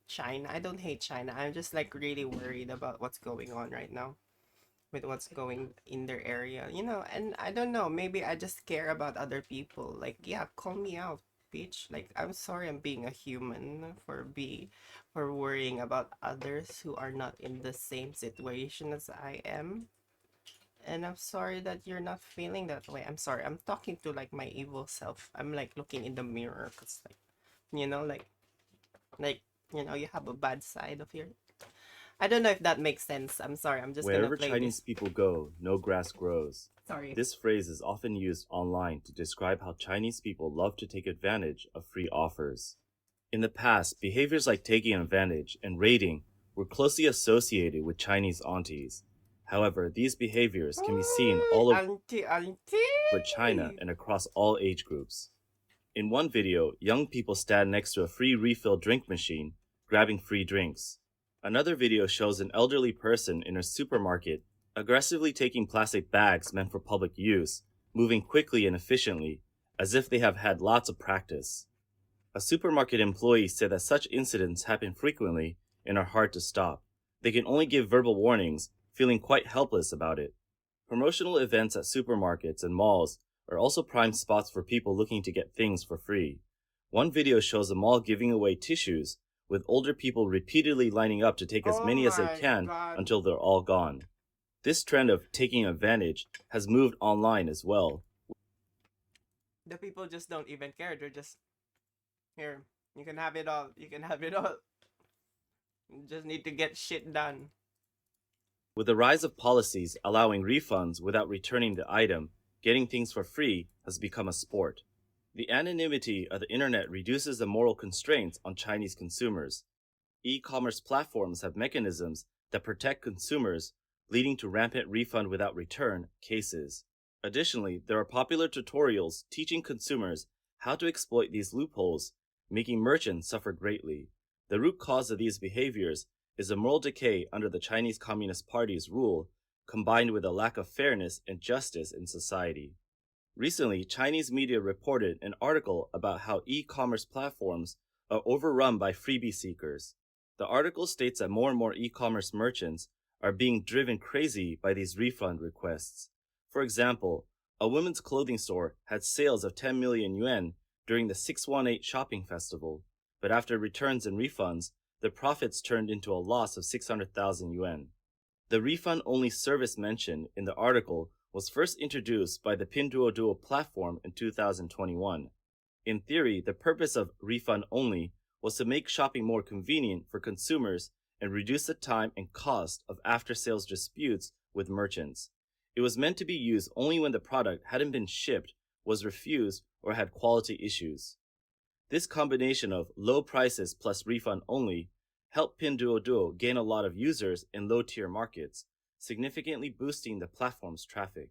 China. I don't hate China. I'm just like really worried about what's going on right now with what's going in their area, you know. And I don't know, maybe I just care about other people. Like, yeah, call me out, bitch. Like, I'm sorry I'm being a human for worrying about others who are not in the same situation as I am. And I'm sorry that you're not feeling that way. I'm sorry. I'm talking to like my evil self. I'm like looking in the mirror because like, you know, like you know, you have a bad side of your. I don't know if that makes sense. I'm sorry. I'm just Wherever gonna play Chinese this. people go, no grass grows. Sorry. This phrase is often used online to describe how Chinese people love to take advantage of free offers. In the past, behaviors like taking advantage and raiding were closely associated with Chinese aunties. However, these behaviors can be seen all over China and across all age groups. In one video, young people stand next to a free refill drink machine, grabbing free drinks. Another video shows an elderly person in a supermarket aggressively taking plastic bags meant for public use, moving quickly and efficiently, as if they have had lots of practice. A supermarket employee said that such incidents happen frequently and are hard to stop. They can only give verbal warnings, feeling quite helpless about it. Promotional events at supermarkets and malls are also prime spots for people looking to get things for free. One video shows a mall giving away tissues, with older people repeatedly lining up to take as many as they can until they're all gone. This trend of taking advantage has moved online as well. The people just don't even care. They're just, here, you can have it all. You can have it all. You just need to get shit done. With the rise of policies allowing refunds without returning the item, getting things for free has become a sport. The anonymity of the internet reduces the moral constraints on Chinese consumers. E-commerce platforms have mechanisms that protect consumers, leading to rampant refund without return cases. Additionally, there are popular tutorials teaching consumers how to exploit these loopholes, making merchants suffer greatly. The root cause of these behaviors is a moral decay under the Chinese Communist Party's rule, combined with a lack of fairness and justice in society. Recently, Chinese media reported an article about how e-commerce platforms are overrun by freebie seekers. The article states that more and more e-commerce merchants are being driven crazy by these refund requests. For example, a women's clothing store had sales of 10 million yuan during the 618 shopping festival, but after returns and refunds, the profits turned into a loss of 600,000 yuan. The refund-only service mentioned in the article was first introduced by the Pinduoduo platform in 2021. In theory, the purpose of refund-only was to make shopping more convenient for consumers and reduce the time and cost of after-sales disputes with merchants. It was meant to be used only when the product hadn't been shipped, was refused, or had quality issues. This combination of low prices plus refund only helped Pinduoduo gain a lot of users in low-tier markets, significantly boosting the platform's traffic.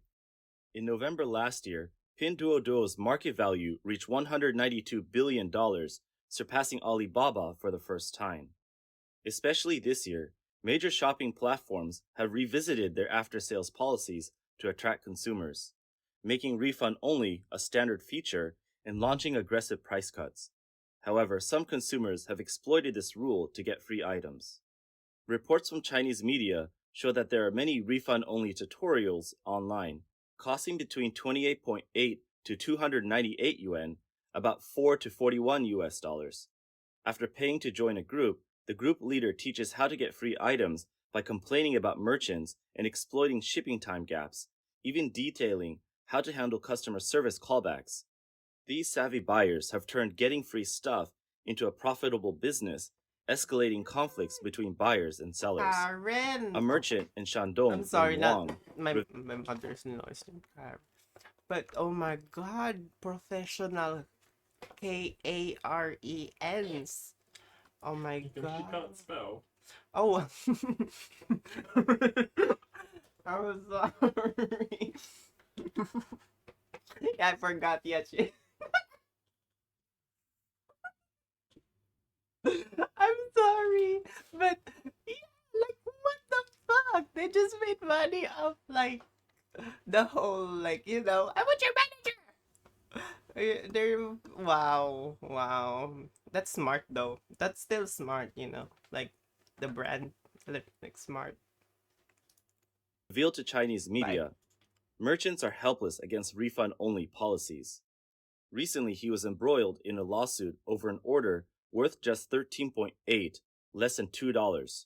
In November last year, Pinduoduo's market value reached $192 billion, surpassing Alibaba for the first time. Especially this year, major shopping platforms have revisited their after-sales policies to attract consumers, making refund only a standard feature and launching aggressive price cuts. However, some consumers have exploited this rule to get free items. Reports from Chinese media show that there are many refund-only tutorials online, costing between 28.8 to 298 yuan, about 4 to 41 US dollars. After paying to join a group, the group leader teaches how to get free items by complaining about merchants and exploiting shipping time gaps, even detailing how to handle customer service callbacks. These savvy buyers have turned getting free stuff into a profitable business, escalating conflicts between buyers and sellers. Karen! A merchant in Shandong I'm sorry, named not Wang my mother's noise in Karen. But oh my god, professional Karens. Oh my god. She can't spell. Oh. I'm sorry. Yeah, I forgot yet. I'm sorry, but yeah, like what the fuck? They just made money off like the whole I want your manager. They're wow. That's smart though. That's still smart, like the brand, like smart. revealed to Chinese media, merchants are helpless against refund-only policies. Recently, he was embroiled in a lawsuit over an order worth just 13.8, less than $2.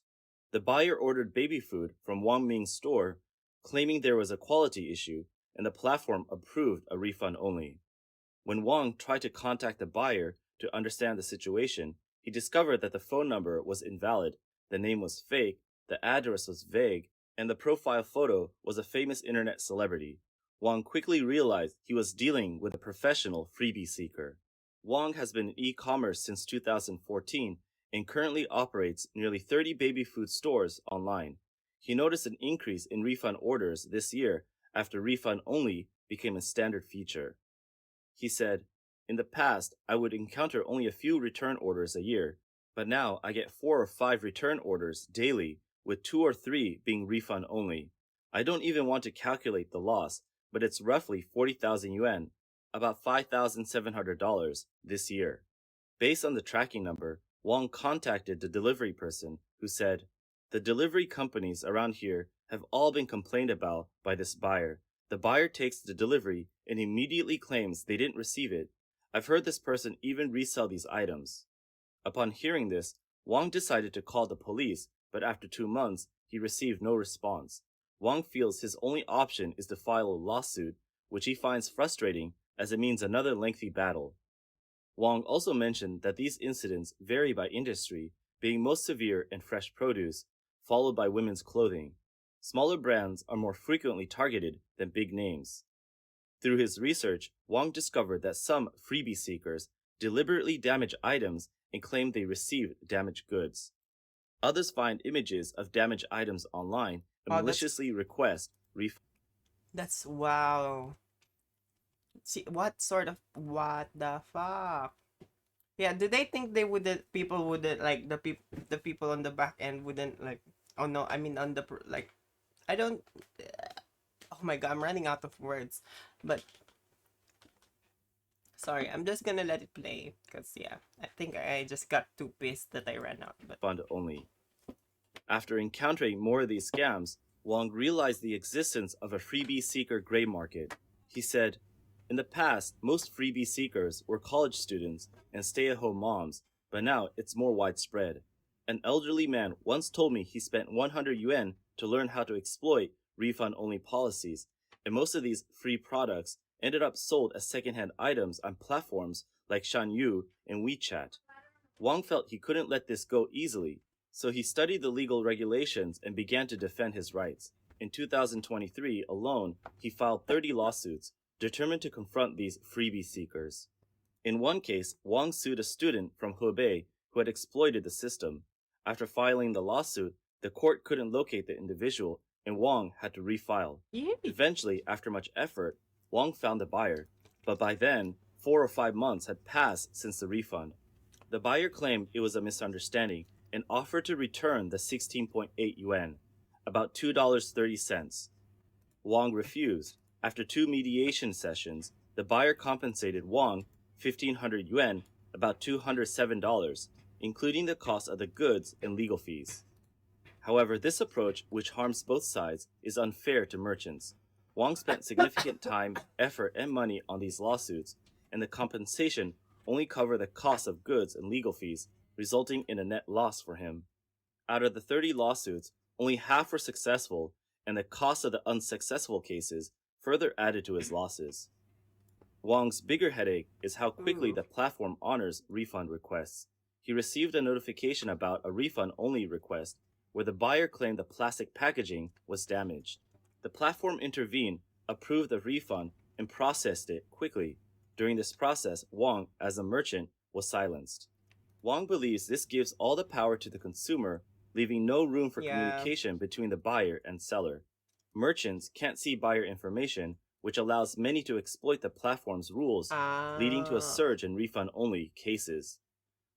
The buyer ordered baby food from Wang Ming's store, claiming there was a quality issue, and the platform approved a refund only. When Wang tried to contact the buyer to understand the situation, he discovered that the phone number was invalid, the name was fake, the address was vague, and the profile photo was a famous internet celebrity. Wang quickly realized he was dealing with a professional freebie seeker. Wang has been in e-commerce since 2014 and currently operates nearly 30 baby food stores online. He noticed an increase in refund orders this year after refund only became a standard feature. He said, "In the past, I would encounter only a few return orders a year, but now I get 4 or 5 return orders daily, with 2 or 3 being refund only. I don't even want to calculate the loss, but it's roughly 40,000 yuan, about $5,700 this year." Based on the tracking number, Wang contacted the delivery person, who said, "The delivery companies around here have all been complained about by this buyer. The buyer takes the delivery and immediately claims they didn't receive it. I've heard this person even resell these items." Upon hearing this, Wang decided to call the police, but after 2 months, he received no response. Wang feels his only option is to file a lawsuit, which he finds frustrating as it means another lengthy battle. Wang also mentioned that these incidents vary by industry, being most severe in fresh produce, followed by women's clothing. Smaller brands are more frequently targeted than big names. Through his research, Wang discovered that some freebie seekers deliberately damage items and claim they received damaged goods. Others find images of damaged items online and maliciously request refunds. That's wow. See, what the fuck? Yeah, do they think people wouldn't, like, the people on the back end wouldn't, like, oh no, I mean on the, like, I don't, oh my god, I'm running out of words, but Sorry, I'm just gonna let it play because yeah, I think I just got too pissed that I ran out. But Fund only. After encountering more of these scams, Wong realized the existence of a freebie seeker gray market. He said, "In the past, most freebie seekers were college students and stay-at-home moms, but now it's more widespread. An elderly man once told me he spent 100 yuan to learn how to exploit refund-only policies, and most of these free products ended up sold as secondhand items on platforms like Shanyu and WeChat." Wang felt he couldn't let this go easily, so he studied the legal regulations and began to defend his rights. In 2023 alone, he filed 30 lawsuits, determined to confront these freebie seekers. In one case, Wang sued a student from Hebei who had exploited the system. After filing the lawsuit, the court couldn't locate the individual, and Wang had to refile. Eventually, after much effort, Wang found the buyer, but by then, 4 or 5 months had passed since the refund. The buyer claimed it was a misunderstanding and offered to return the 16.8 yuan, about $2.30. Wang refused. After 2 mediation sessions, the buyer compensated Wang 1,500 yuan, about $207, including the cost of the goods and legal fees. However, this approach, which harms both sides, is unfair to merchants. Wang spent significant time, effort, and money on these lawsuits, and the compensation only covered the cost of goods and legal fees, resulting in a net loss for him. Out of the 30 lawsuits, only half were successful, and the cost of the unsuccessful cases further added to his losses. Wang's bigger headache is how quickly the platform honors refund requests. He received a notification about a refund-only request where the buyer claimed the plastic packaging was damaged. The platform intervened, approved the refund, and processed it quickly. During this process, Wang, as a merchant, was silenced. Wang believes this gives all the power to the consumer, leaving no room for communication between the buyer and seller. Merchants can't see buyer information, which allows many to exploit the platform's rules, leading to a surge in refund-only cases.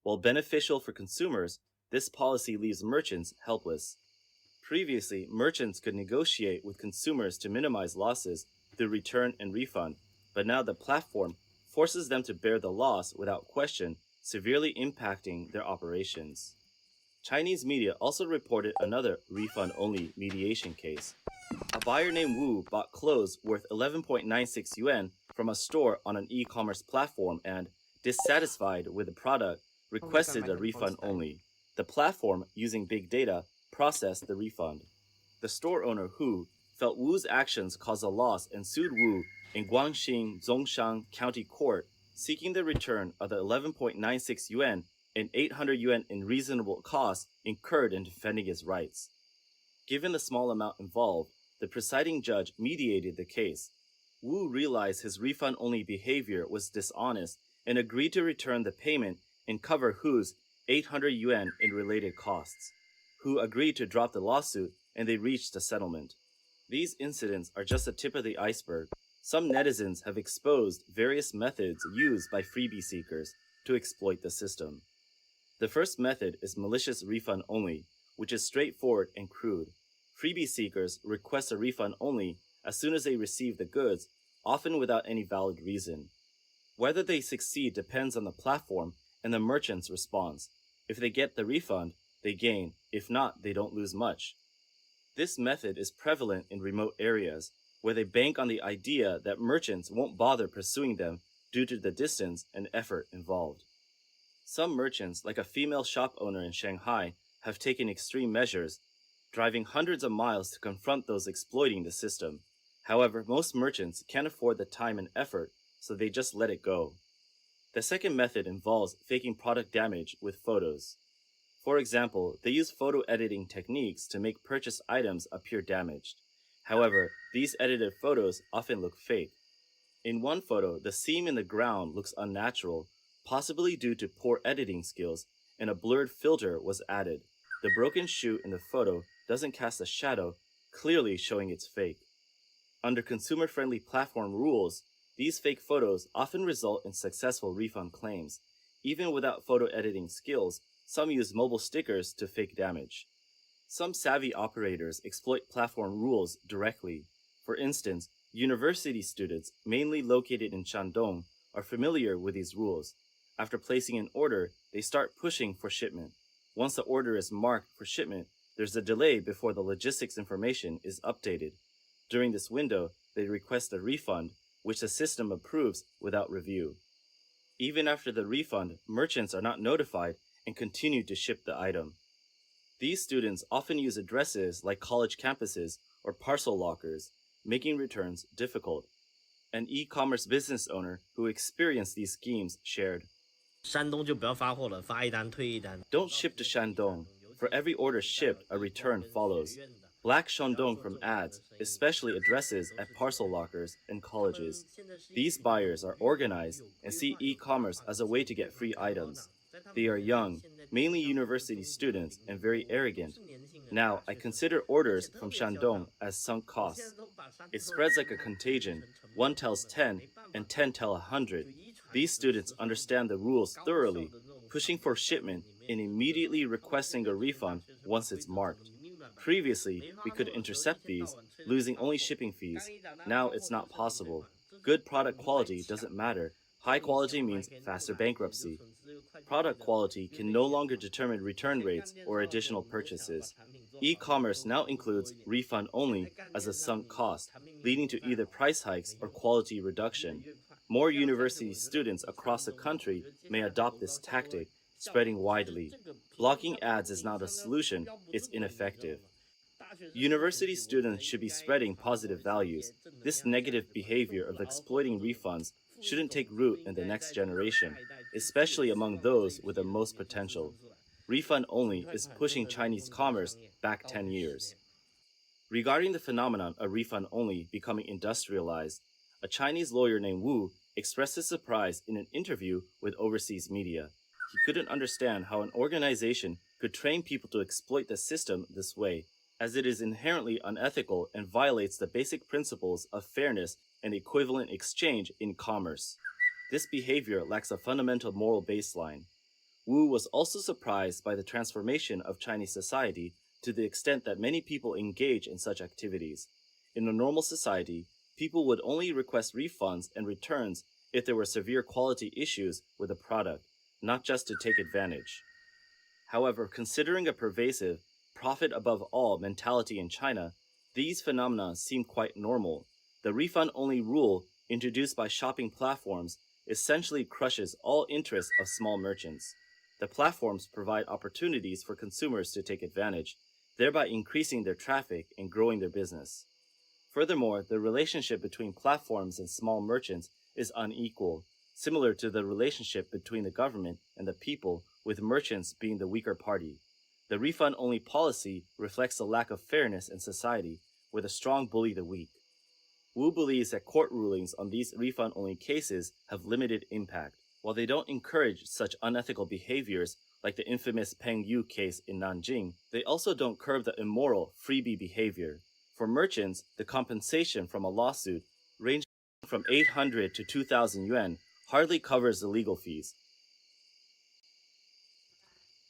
While beneficial for consumers, this policy leaves merchants helpless. Previously, merchants could negotiate with consumers to minimize losses through return and refund, but now the platform forces them to bear the loss without question, severely impacting their operations. Chinese media also reported another refund-only mediation case. A buyer named Wu bought clothes worth 11.96 yuan from a store on an e-commerce platform and, dissatisfied with the product, requested a refund only. The platform, using big data, processed the refund. The store owner, Hu, felt Wu's actions caused a loss and sued Wu in Guangxing Zhongshan County Court, seeking the return of the 11.96 yuan and 800 yuan in reasonable costs incurred in defending his rights. Given the small amount involved, the presiding judge mediated the case. Wu realized his refund-only behavior was dishonest and agreed to return the payment and cover Hu's 800 yuan in related costs. Hu agreed to drop the lawsuit, and they reached a settlement. These incidents are just the tip of the iceberg. Some netizens have exposed various methods used by freebie seekers to exploit the system. The first method is malicious refund only, which is straightforward and crude. Freebie seekers request a refund only as soon as they receive the goods, often without any valid reason. Whether they succeed depends on the platform and the merchant's response. If they get the refund, they gain. If not, they don't lose much. This method is prevalent in remote areas, where they bank on the idea that merchants won't bother pursuing them due to the distance and effort involved. Some merchants, like a female shop owner in Shanghai, have taken extreme measures, driving hundreds of miles to confront those exploiting the system. However, most merchants can't afford the time and effort, so they just let it go. The second method involves faking product damage with photos. For example, they use photo editing techniques to make purchased items appear damaged. However, these edited photos often look fake. In one photo, the seam in the ground looks unnatural, possibly due to poor editing skills, and a blurred filter was added. The broken shoe in the photo doesn't cast a shadow, clearly showing it's fake. Under consumer-friendly platform rules, these fake photos often result in successful refund claims. Even without photo editing skills, some use mobile stickers to fake damage. Some savvy operators exploit platform rules directly. For instance, university students, mainly located in Shandong, are familiar with these rules. After placing an order, they start pushing for shipment. Once the order is marked for shipment, there's a delay before the logistics information is updated. During this window, they request a refund, which the system approves without review. Even after the refund, merchants are not notified and continue to ship the item. These students often use addresses like college campuses or parcel lockers, making returns difficult. An e-commerce business owner who experienced these schemes shared, "Don't ship to Shandong. For every order shipped, a return follows. Black Shandong from ads, especially addresses at parcel lockers and colleges. These buyers are organized and see e-commerce as a way to get free items. They are young, mainly university students, and very arrogant. Now, I consider orders from Shandong as sunk costs. It spreads like a contagion. One tells 10, and 10 tell 100. These students understand the rules thoroughly, pushing for shipment and immediately requesting a refund once it's marked. Previously, we could intercept these, losing only shipping fees. Now it's not possible. Good product quality doesn't matter. High quality means faster bankruptcy. Product quality can no longer determine return rates or additional purchases. E-commerce now includes refund only as a sunk cost, leading to either price hikes or quality reduction. More university students across the country may adopt this tactic, spreading widely. Blocking ads is not a solution, it's ineffective. University students should be spreading positive values. This negative behavior of exploiting refunds shouldn't take root in the next generation, especially among those with the most potential. Refund only is pushing Chinese commerce back 10 years. Regarding the phenomenon of refund only becoming industrialized, a Chinese lawyer named Wu expressed his surprise in an interview with overseas media. He couldn't understand how an organization could train people to exploit the system this way, as it is inherently unethical and violates the basic principles of fairness and equivalent exchange in commerce. This behavior lacks a fundamental moral baseline. Wu was also surprised by the transformation of Chinese society to the extent that many people engage in such activities. In a normal society, people would only request refunds and returns if there were severe quality issues with a product, not just to take advantage. However, considering a pervasive, profit above all mentality in China, these phenomena seem quite normal. The refund-only rule, introduced by shopping platforms, essentially crushes all interests of small merchants. The platforms provide opportunities for consumers to take advantage, thereby increasing their traffic and growing their business. Furthermore, the relationship between platforms and small merchants is unequal, similar to the relationship between the government and the people, with merchants being the weaker party. The refund-only policy reflects a lack of fairness in society, where the strong bully the weak. Wu believes that court rulings on these refund-only cases have limited impact. While they don't encourage such unethical behaviors like the infamous Peng Yu case in Nanjing, they also don't curb the immoral freebie behavior. For merchants, the compensation from a lawsuit, ranging from 800 to 2,000 yuan, hardly covers the legal fees.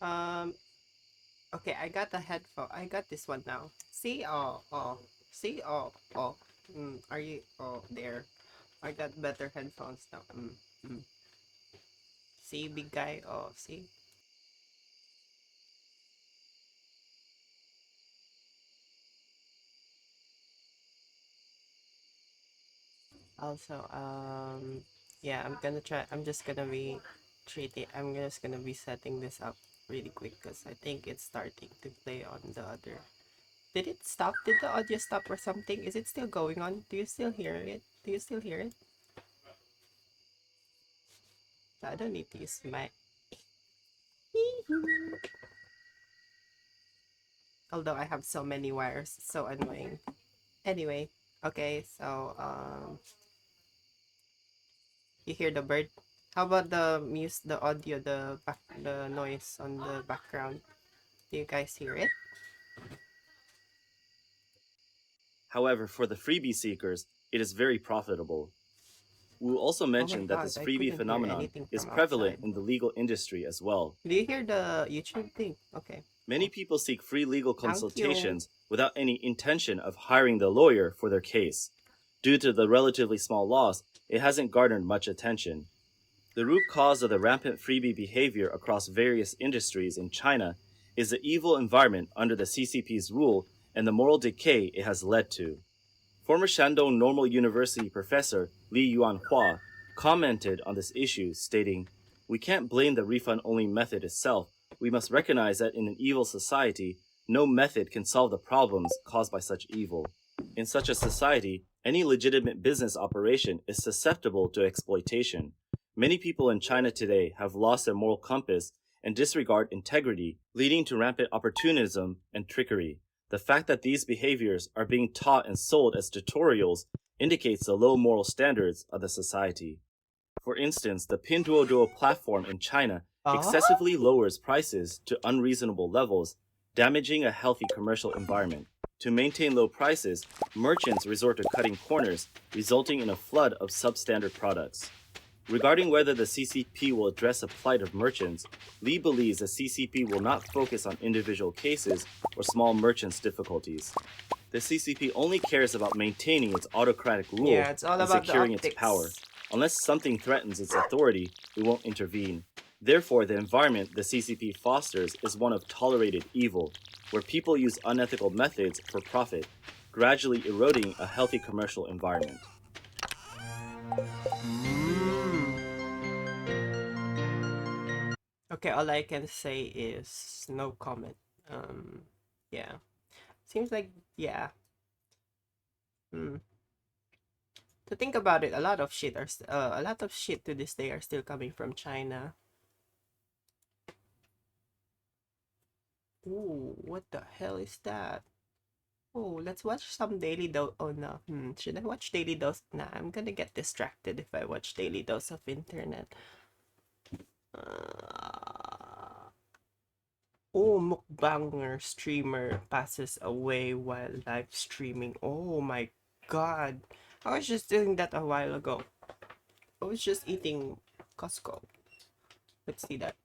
Okay, I got the headphone. I got this one now. See? See? Are you? Oh, there. I got better headphones now. See, big guy? Oh, see? Also, yeah, I'm just gonna be I'm just gonna be setting this up really quick because I think it's starting to play on the other. Did it stop? Did the audio stop or something? Is it still going on? Do you still hear it? Do you still hear it? I don't need to use my... Although I have so many wires, it's so annoying. Anyway, okay, so, you hear the bird? How about the audio, the noise on the background? Do you guys hear it? However, for the freebie seekers, it is very profitable. Wu also mentioned that this freebie phenomenon is prevalent in the legal industry as well. Do you hear the YouTube thing? Okay. Many people seek free legal consultations without any intention of hiring the lawyer for their case. Due to the relatively small loss, it hasn't garnered much attention. The root cause of the rampant freebie behavior across various industries in China is the evil environment under the CCP's rule and the moral decay it has led to. Former Shandong Normal University professor Li Yuanhua commented on this issue, stating, "We can't blame the refund-only method itself. We must recognize that in an evil society, no method can solve the problems caused by such evil. In such a society, any legitimate business operation is susceptible to exploitation. Many people in China today have lost their moral compass and disregard integrity, leading to rampant opportunism and trickery. The fact that these behaviors are being taught and sold as tutorials indicates the low moral standards of the society. For instance, the Pinduoduo platform in China excessively lowers prices to unreasonable levels, damaging a healthy commercial environment. To maintain low prices, merchants resort to cutting corners, resulting in a flood of substandard products. Regarding whether the CCP will address the plight of merchants, Li believes the CCP will not focus on individual cases or small merchants' difficulties. The CCP only cares about maintaining its autocratic rule and securing its power. Unless something threatens its authority, we won't intervene. Therefore, the environment the CCP fosters is one of tolerated evil, where people use unethical methods for profit, gradually eroding a healthy commercial environment." Okay, all I can say is no comment. Yeah. Seems like, yeah. To think about it, a lot of shit to this day are still coming from China. Ooh, what the hell is that? Oh, let's watch some Daily Dose. Oh no, should I watch Daily Dose? Nah, I'm gonna get distracted if I watch Daily Dose of Internet. Oh, mukbanger streamer passes away while live streaming. Oh my god. I was just doing that a while ago. I was just eating Costco. Let's see that.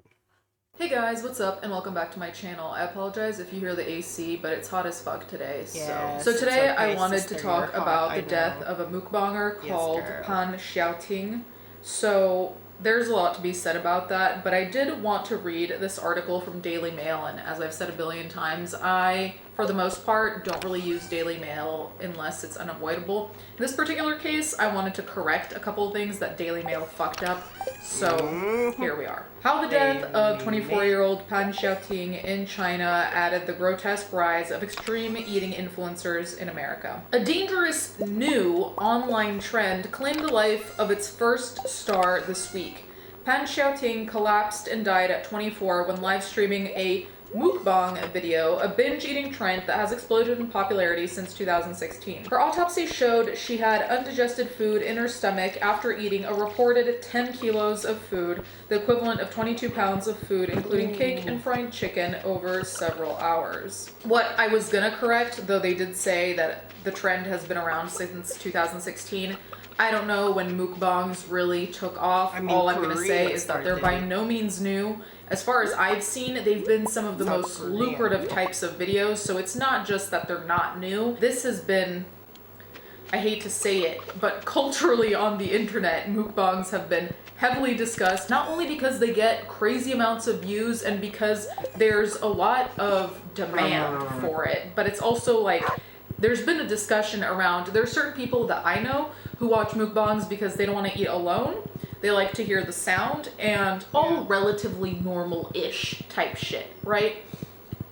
Hey guys, what's up and welcome back to my channel. I apologize if you hear the AC, but it's hot as fuck today. Yes, so today okay, I wanted sister, to talk you're hot, about I the death know. of a mukbanger Yes, called girl. Pan Xiaoting. So there's a lot to be said about that, but I did want to read this article from Daily Mail, and as I've said a billion times, I, for the most part, don't really use Daily Mail unless it's unavoidable. In this particular case, I wanted to correct a couple of things that Daily Mail fucked up, so here we are. How the death of 24-year-old Pan Xiaoting in China added the grotesque rise of extreme eating influencers in America. A dangerous new online trend claimed the life of its first star this week. Pan Xiaoting collapsed and died at 24 when live streaming a mukbang video, a binge-eating trend that has exploded in popularity since 2016. Her autopsy showed she had undigested food in her stomach after eating a reported 10 kilos of food, the equivalent of 22 pounds of food, including cake and fried chicken, over several hours. What I was gonna correct, though they did say that the trend has been around since 2016, I don't know when mukbangs really took off. All I'm gonna say is that they're by no means new. As far as I've seen, they've been some of the most lucrative types of videos, so it's not just that they're not new. This has been, I hate to say it, but culturally on the internet, mukbangs have been heavily discussed, not only because they get crazy amounts of views and because there's a lot of demand for it, but it's also like, there's been a discussion around, there's certain people that I know who watch mukbangs because they don't want to eat alone. They like to hear the sound, and all relatively normal-ish type shit, right?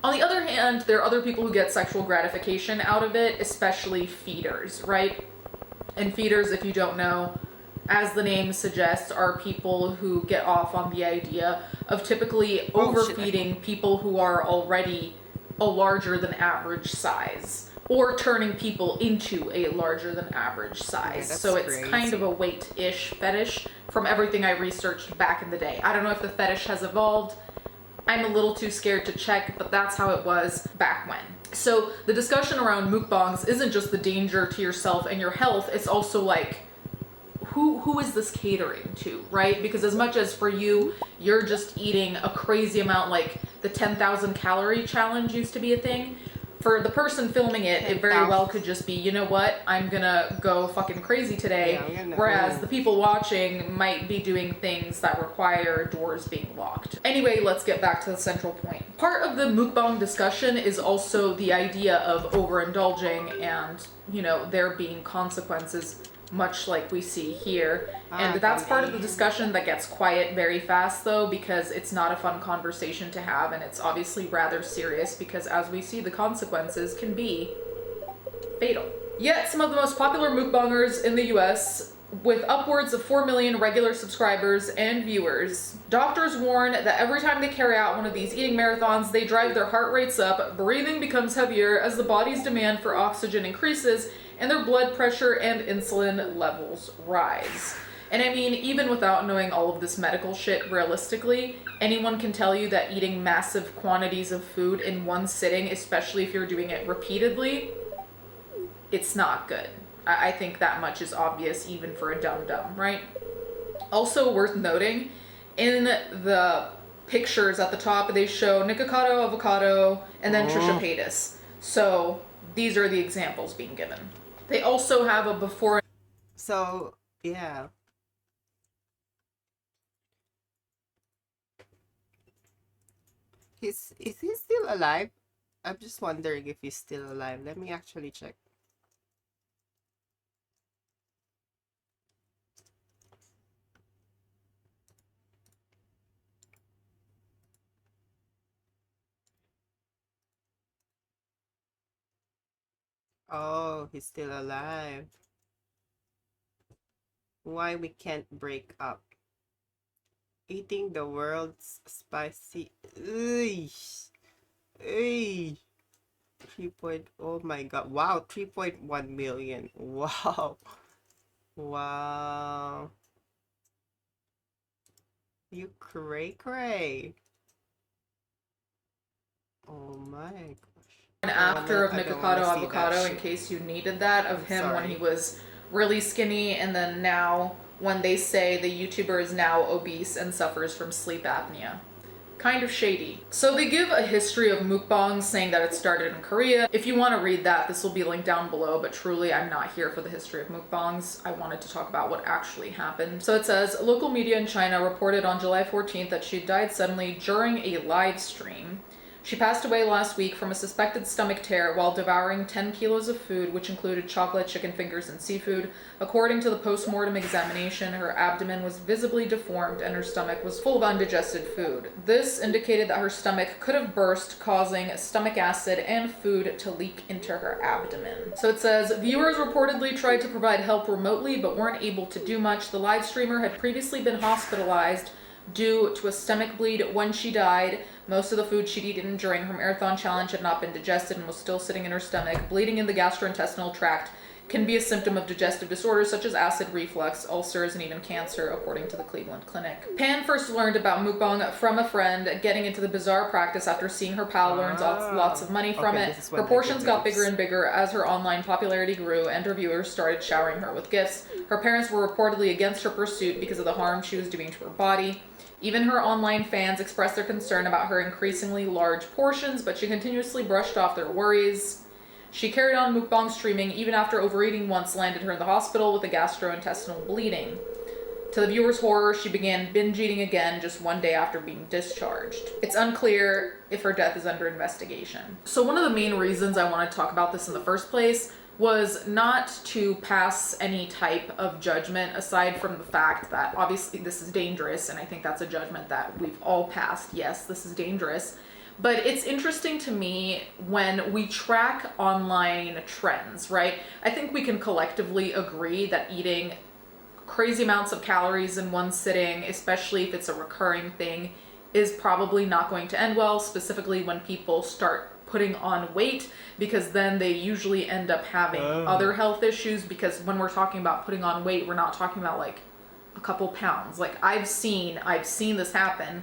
On the other hand, there are other people who get sexual gratification out of it, especially feeders, right? And feeders, if you don't know, as the name suggests, are people who get off on the idea of typically overfeeding people who are already a larger than average size, or turning people into a larger than average size. So it's kind of a weight-ish fetish from everything I researched back in the day. I don't know if the fetish has evolved. I'm a little too scared to check, but that's how it was back when. So the discussion around mukbangs isn't just the danger to yourself and your health, it's also like, who is this catering to, right? Because as much as for you, you're just eating a crazy amount, like the 10,000 calorie challenge used to be a thing, For the person filming it, it very well could just be, you know what, I'm gonna go fucking crazy today. Whereas the people watching might be doing things that require doors being locked. Anyway, let's get back to the central point. Part of the mukbang discussion is also the idea of overindulging and, you know, there being consequences, much like we see here. And that's part of the discussion that gets quiet very fast though, because it's not a fun conversation to have, and it's obviously rather serious because, as we see, the consequences can be fatal. Yet some of the most popular mukbangers in the US, with upwards of 4 million regular subscribers and viewers, doctors warn that every time they carry out one of these eating marathons, they drive their heart rates up, breathing becomes heavier as the body's demand for oxygen increases, and their blood pressure and insulin levels rise. And I mean, even without knowing all of this medical shit realistically, anyone can tell you that eating massive quantities of food in one sitting, especially if you're doing it repeatedly, it's not good. I think that much is obvious even for a dum-dum, right? Also worth noting, in the pictures at the top, they show Nikocado, Avocado, and then Trisha Paytas. So these are the examples being given. They also have a before. So, yeah. Is he still alive? I'm just wondering if he's still alive. Let me actually check. Oh, he's still alive. Why we can't break up? Eating the world's spicy. Ugh. 3 point, oh my god, wow, 3.1 million. Wow. Wow. You cray. Oh my gosh. And after of Nikocado Avocado, in case you needed that, of him when he was really skinny, and then now when they say the YouTuber is now obese and suffers from sleep apnea. Kind of shady. So they give a history of mukbangs, saying that it started in Korea. If you want to read that, this will be linked down below, but truly I'm not here for the history of mukbangs. I wanted to talk about what actually happened. So it says, local media in China reported on July 14th that she died suddenly during a live stream. She passed away last week from a suspected stomach tear while devouring 10 kilos of food, which included chocolate, chicken fingers, and seafood. According to the post-mortem examination, her abdomen was visibly deformed and her stomach was full of undigested food. This indicated that her stomach could have burst, causing stomach acid and food to leak into her abdomen. So it says, viewers reportedly tried to provide help remotely but weren't able to do much. The live streamer had previously been hospitalized due to a stomach bleed when she died. Most of the food she'd eaten during her marathon challenge had not been digested and was still sitting in her stomach. Bleeding in the gastrointestinal tract can be a symptom of digestive disorders such as acid reflux, ulcers, and even cancer, according to the Cleveland Clinic. Pan first learned about mukbang from a friend, getting into the bizarre practice after seeing her pal learn lots of money from it. Her portions got bigger and bigger as her online popularity grew and her viewers started showering her with gifts. Her parents were reportedly against her pursuit because of the harm she was doing to her body. Even her online fans expressed their concern about her increasingly large portions, but she continuously brushed off their worries. She carried on mukbang streaming even after overeating once landed her in the hospital with a gastrointestinal bleeding. To the viewer's horror, she began binge eating again just one day after being discharged. It's unclear if her death is under investigation. So one of the main reasons I wanted to talk about this in the first place was not to pass any type of judgment, aside from the fact that obviously this is dangerous, and I think that's a judgment that we've all passed. Yes, this is dangerous. But it's interesting to me when we track online trends, right? I think we can collectively agree that eating crazy amounts of calories in one sitting, especially if it's a recurring thing, is probably not going to end well, specifically when people start putting on weight, because then they usually end up having other health issues. Because when we're talking about putting on weight, we're not talking about like a couple pounds. Like I've seen this happen.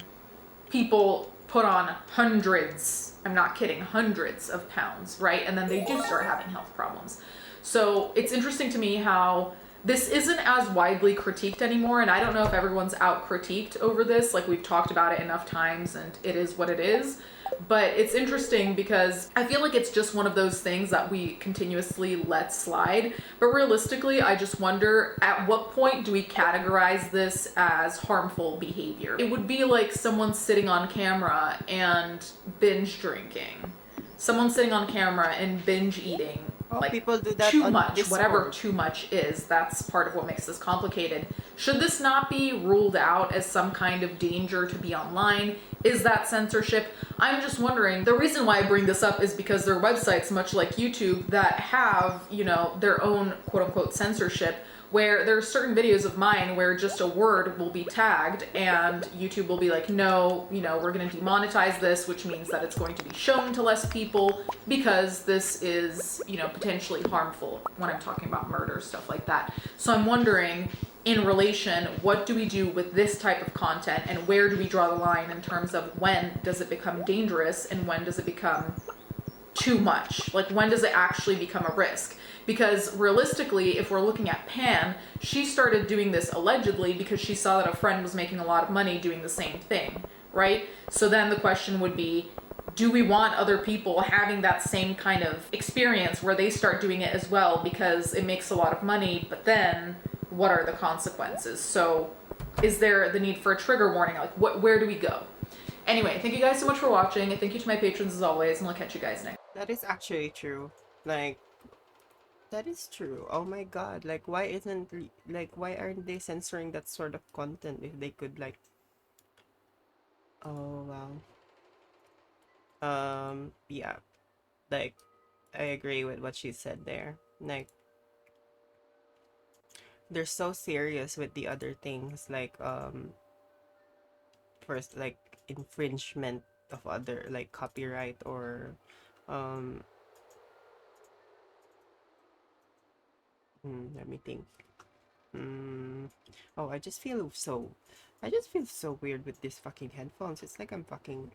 People put on hundreds, I'm not kidding, hundreds of pounds, right? And then they do start having health problems. So it's interesting to me how this isn't as widely critiqued anymore, and I don't know if everyone's out critiqued over this. Like, we've talked about it enough times, and it is what it is. But it's interesting because I feel like it's just one of those things that we continuously let slide. But realistically, I just wonder, at what point do we categorize this as harmful behavior? It would be like someone sitting on camera and binge drinking. Someone sitting on camera and binge eating. Like, people do that too on much, Discord. whatever too much is. That's part of what makes this complicated. Should this not be ruled out as some kind of danger to be online? Is that censorship? I'm just wondering. The reason why I bring this up is because there are websites, much like YouTube, that have, you know, their own quote unquote censorship, where there are certain videos of mine where just a word will be tagged and YouTube will be like, no, you know, we're going to demonetize this, which means that it's going to be shown to less people because this is, you know, potentially harmful when I'm talking about murder, stuff like that. So I'm wondering, in relation, what do we do with this type of content, and where do we draw the line in terms of when does it become dangerous and when does it become too much? Like, when does it actually become a risk? Because realistically, if we're looking at Pan, she started doing this allegedly because she saw that a friend was making a lot of money doing the same thing, right? So then the question would be, do we want other people having that same kind of experience where they start doing it as well because it makes a lot of money, but then what are the consequences? So is there the need for a trigger warning? Like, where do we go? Anyway, thank you guys so much for watching. And thank you to my patrons as always, and I'll catch you guys next. That is actually true. Like, that is true. Oh my god. Like, why aren't they censoring that sort of content if they could, like... Oh, wow. Yeah. Like, I agree with what she said there. Like, they're so serious with the other things, like, first, like, infringement of other, like, copyright or, let me think. Oh, I just feel so weird with these fucking headphones. It's like I'm fucking,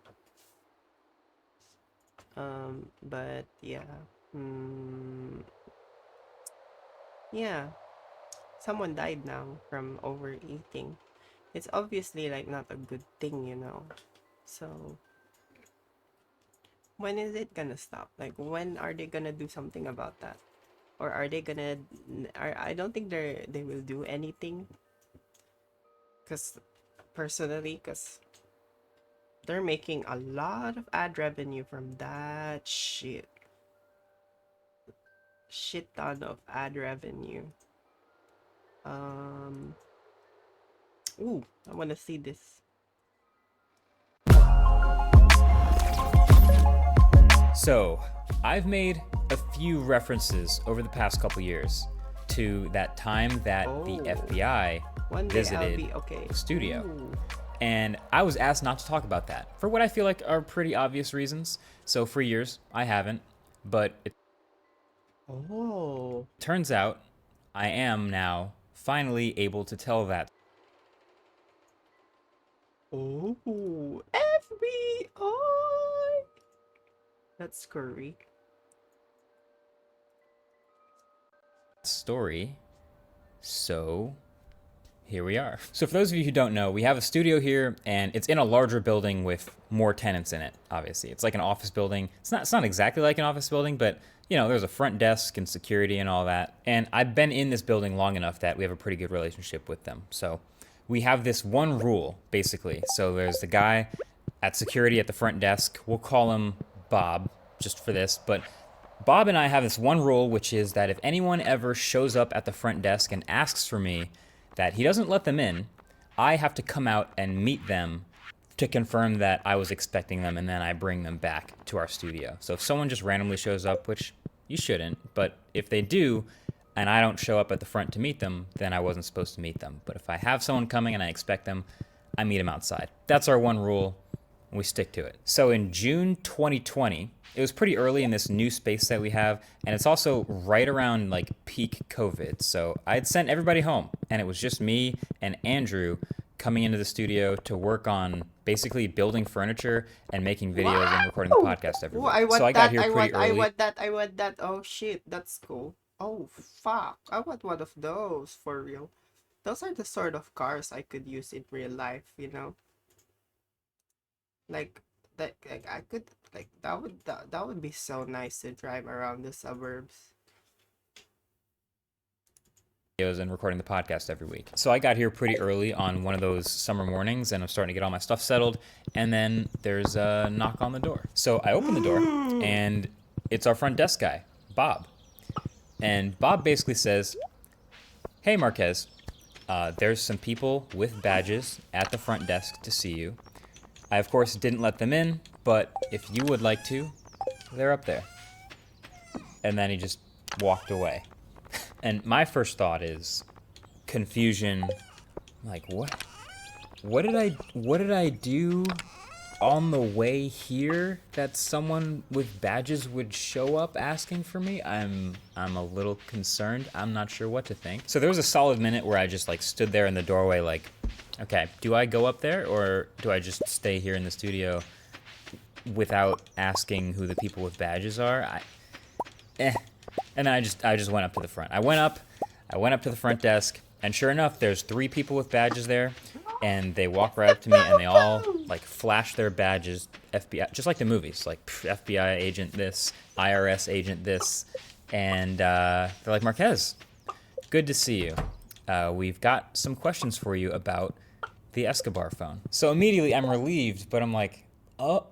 but yeah. Yeah. Someone died now from overeating. It's obviously, like, not a good thing, you know. So, when is it gonna stop? Like, when are they gonna do something about that? Or are they gonna... I don't think they will do anything. Because, personally, they're making a lot of ad revenue from that shit. Shit ton of ad revenue. Ooh, I want to see this. So, I've made a few references over the past couple years to that time that the FBI visited the studio. Ooh. And I was asked not to talk about that for what I feel like are pretty obvious reasons. So for years, I haven't, but it turns out I am now finally able to tell that. Oh, FBI! That's scurry. Story. So here we are. So for those of you who don't know, we have a studio here and it's in a larger building with more tenants in it, obviously. It's like an office building. It's not exactly like an office building, but you know, there's a front desk and security and all that. And I've been in this building long enough that we have a pretty good relationship with them. So we have this one rule, basically. So there's the guy at security at the front desk. We'll call him Bob, just for this. But Bob and I have this one rule, which is that if anyone ever shows up at the front desk and asks for me, that he doesn't let them in, I have to come out and meet them to confirm that I was expecting them, and then I bring them back to our studio. So if someone just randomly shows up, which you shouldn't, but if they do, and I don't show up at the front to meet them, then I wasn't supposed to meet them. But if I have someone coming and I expect them, I meet them outside. That's our one rule, and we stick to it. So in June 2020, it was pretty early in this new space that we have, and it's also right around like peak COVID. So I'd sent everybody home, and it was just me and Andrew coming into the studio to work on basically building furniture and making videos and recording the podcast every week. I want so I got here pretty early. I want that. Oh shit, that's cool. Oh, fuck. I want one of those for real. Those are the sort of cars I could use in real life, you know? Like like I could like that would be so nice to drive around the suburbs. Videos and recording the podcast every week. So I got here pretty early on one of those summer mornings, and I'm starting to get all my stuff settled, and then there's a knock on the door. So I open the door, and it's our front desk guy, Bob. And Bob basically says, "Hey Marquez, there's some people with badges at the front desk to see you. I of course didn't let them in, but if you would like to, they're up there." And then he just walked away. And my first thought is confusion. Like, what did I do on the way here that someone with badges would show up asking for me? I'm a little concerned. I'm not sure what to think. So there was a solid minute where I just like stood there in the doorway like, okay, do I go up there or do I just stay here in the studio without asking who the people with badges are? And then I just went up to the front. I went up to the front desk, and sure enough, there's 3 people with badges there, and they walk right up to me, and they all like flash their badges, FBI, just like the movies, like FBI agent this, IRS agent this, and they're like, "Marquez, good to see you. We've got some questions for you about the Escobar phone." So immediately I'm relieved, but I'm like, oh,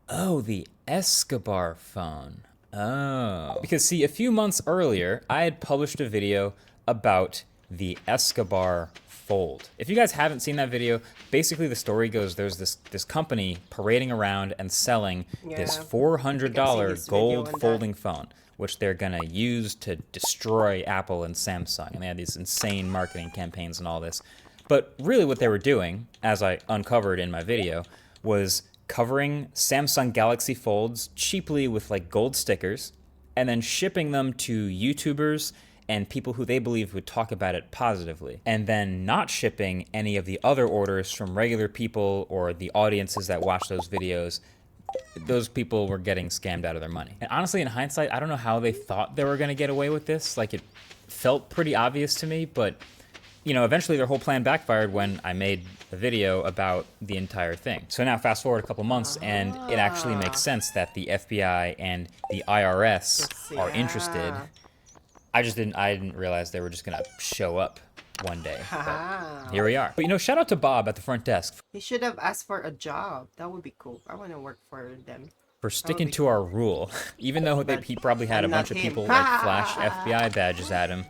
the Escobar phone. Oh. Because see, a few months earlier, I had published a video about the Escobar Fold. If you guys haven't seen that video, basically the story goes there's this company parading around and selling this $400 gold folding phone, which they're gonna use to destroy Apple and Samsung. And they had these insane marketing campaigns and all this. But really what they were doing, as I uncovered in my video, was covering Samsung Galaxy Folds cheaply with like gold stickers and then shipping them to YouTubers and people who they believe would talk about it positively, and then not shipping any of the other orders from regular people or the audiences that watch those videos. Those people were getting scammed out of their money. And honestly, in hindsight, I don't know how they thought they were going to get away with this. Like, it felt pretty obvious to me, but you know, eventually their whole plan backfired when I made a video about the entire thing. So now fast forward a couple months, and it actually makes sense that the FBI and the IRS are interested. I didn't realize they were just gonna show up one day. But here we are. But you know, shout out to Bob at the front desk He should have asked for a job. That would be cool. I want to work for them. for sticking to our rule. Even though he probably had a bunch of people like flash FBI badges at him,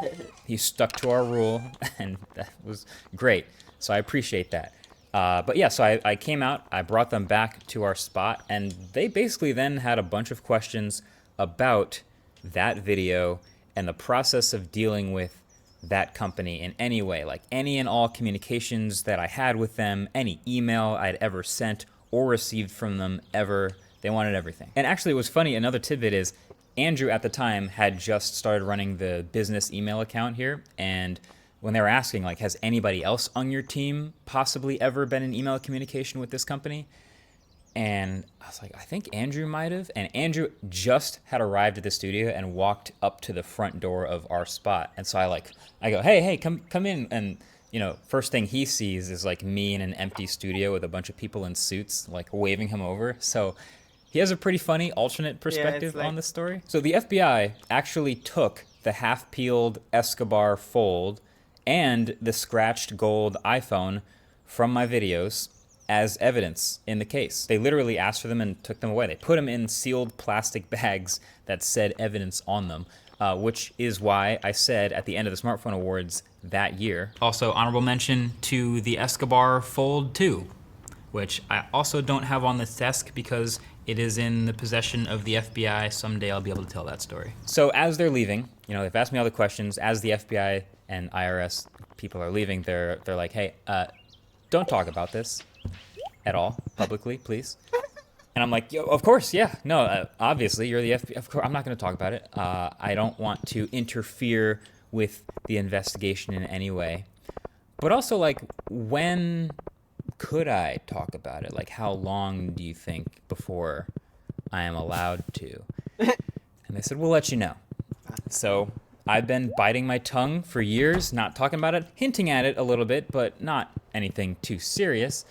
he stuck to our rule, and that was great. So I appreciate that. But yeah, so I came out, I brought them back to our spot, and they basically then had a bunch of questions about that video and the process of dealing with that company in any way, like any and all communications that I had with them, any email I'd ever sent or received from them ever. They wanted everything. And actually, it was funny, another tidbit is Andrew at the time had just started running the business email account here, and when they were asking, like, has anybody else on your team possibly ever been in email communication with this company? And I was like, I think Andrew might have. And Andrew just had arrived at the studio and walked up to the front door of our spot. And so I go, hey, come in. And you know, first thing he sees is like me in an empty studio with a bunch of people in suits, like waving him over. So he has a pretty funny alternate perspective on this story. So the FBI actually took the half-peeled Escobar Fold and the scratched gold iPhone from my videos as evidence in the case. They literally asked for them and took them away. They put them in sealed plastic bags that said evidence on them, which is why I said at the end of the Smartphone Awards that year. Also, honorable mention to the Escobar Fold 2, which I also don't have on this desk because it is in the possession of the FBI. Someday I'll be able to tell that story. So as they're leaving, you know, they've asked me all the questions. As the FBI and IRS people are leaving, they're like, hey, don't talk about this at all publicly, please. And I'm like, yo, of course, yeah. No, obviously, you're the FBI. Of course, I'm not going to talk about it. I don't want to interfere with the investigation in any way. But also, like, when could I talk about it? Like, how long do you think before I am allowed to? And And they said, we'll let you know. So I've been biting my tongue for years, not talking about it, hinting at it a little bit, but not anything too serious.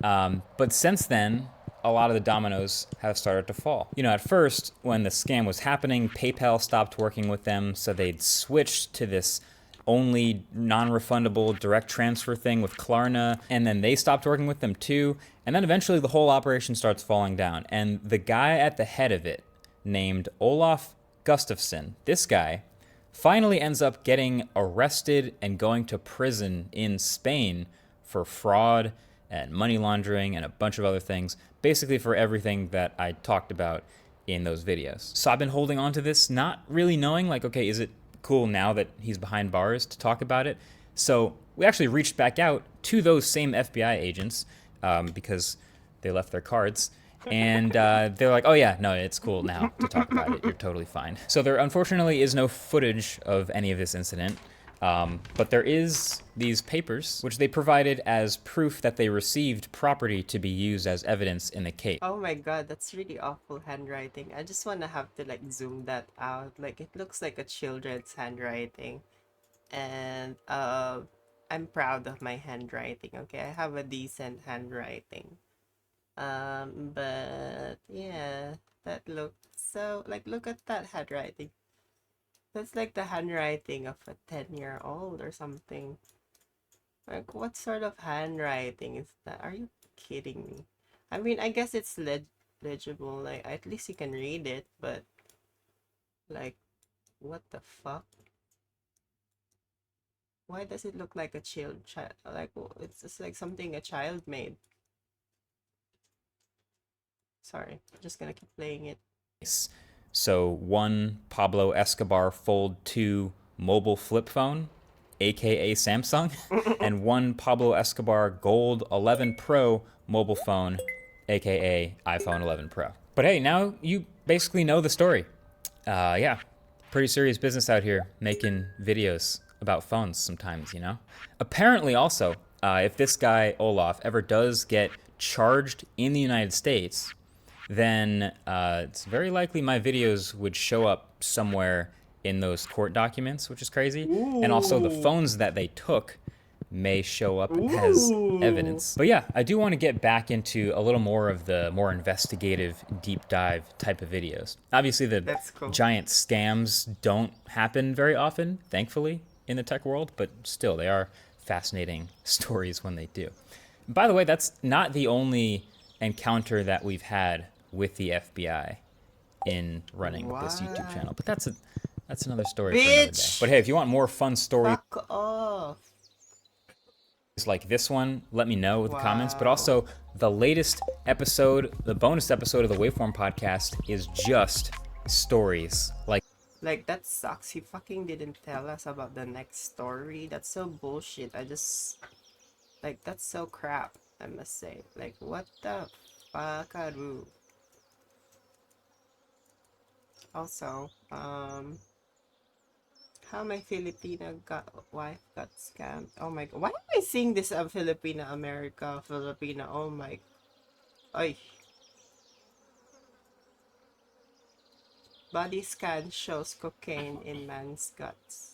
But since then, a lot of the dominoes have started to fall. You know, at first, when the scam was happening, PayPal stopped working with them, so they'd switched to this only non-refundable direct transfer thing with Klarna, and then they stopped working with them too, and then eventually the whole operation starts falling down. And the guy at the head of it, named Olaf Gustafsson, this guy finally ends up getting arrested and going to prison in Spain for fraud and money laundering and a bunch of other things, basically for everything that I talked about in those videos. So I've been holding on to this, not really knowing, like, okay, is it cool now that he's behind bars to talk about it? So we actually reached back out to those same FBI agents because they left their cards. And they're like, oh yeah, no, it's cool now to talk about it. You're totally fine. So there unfortunately is no footage of any of this incident. But there is these papers, which they provided as proof that they received property to be used as evidence in the case. Oh my god, that's really awful handwriting. I just want to have to like zoom that out. Like it looks like a children's handwriting. And I'm proud of my handwriting, okay? I have a decent handwriting. But yeah, that looks so like look at that handwriting. That's like the handwriting of a 10-year-old or something. Like, what sort of handwriting is that? Are you kidding me? I mean, I guess it's legible. Like, at least you can read it, but like, what the fuck? Why does it look like a child? Like, it's just like something a child made. Sorry, I'm just gonna keep playing it. So one Pablo Escobar Fold 2 mobile flip phone, aka Samsung, and one Pablo Escobar Gold 11 Pro mobile phone, aka iPhone 11 Pro. But hey, now you basically know the story. Yeah, pretty serious business out here making videos about phones sometimes, you know? Apparently also, if this guy Olaf ever does get charged in the United States, then it's very likely my videos would show up somewhere in those court documents, which is crazy. Ooh. And also the phones that they took may show up as evidence. But yeah, I do want to get back into a little more of the more investigative, deep dive type of videos. Obviously the giant scams don't happen very often, thankfully, in the tech world, but still they are fascinating stories when they do. And by the way, that's not the only encounter that we've had with the FBI in running this YouTube channel, but that's another story for another day. But hey, if you want more fun stories like this one, let me know with the comments. But also the latest episode, the bonus episode of the Waveform podcast is just stories like that sucks. He fucking didn't tell us about the next story. That's so bullshit. I just like that's so crap, I must say. Like what the fuckaroo. Also, how my Filipina wife got scammed. Oh my god, why am I seeing this Filipina America, Filipina? Oh my, ay. Body scan shows cocaine in man's guts.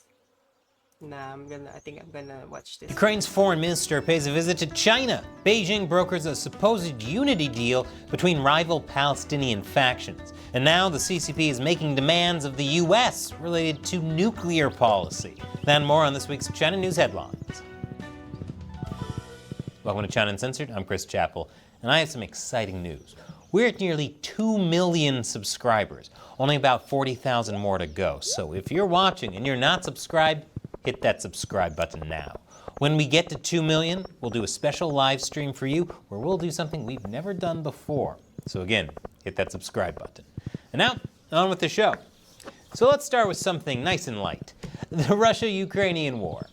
Nah, I think I'm gonna watch this. Ukraine's foreign minister pays a visit to China. Beijing brokers a supposed unity deal between rival Palestinian factions. And now the CCP is making demands of the US related to nuclear policy. That and more on this week's China News Headlines. Welcome to China Uncensored. I'm Chris Chappell, and I have some exciting news. We're at nearly 2 million subscribers, only about 40,000 more to go. So if you're watching and you're not subscribed, hit that subscribe button now. When we get to 2 million, we'll do a special live stream for you where we'll do something we've never done before. So again, hit that subscribe button. And now, on with the show. So let's start with something nice and light. The Russia-Ukrainian war.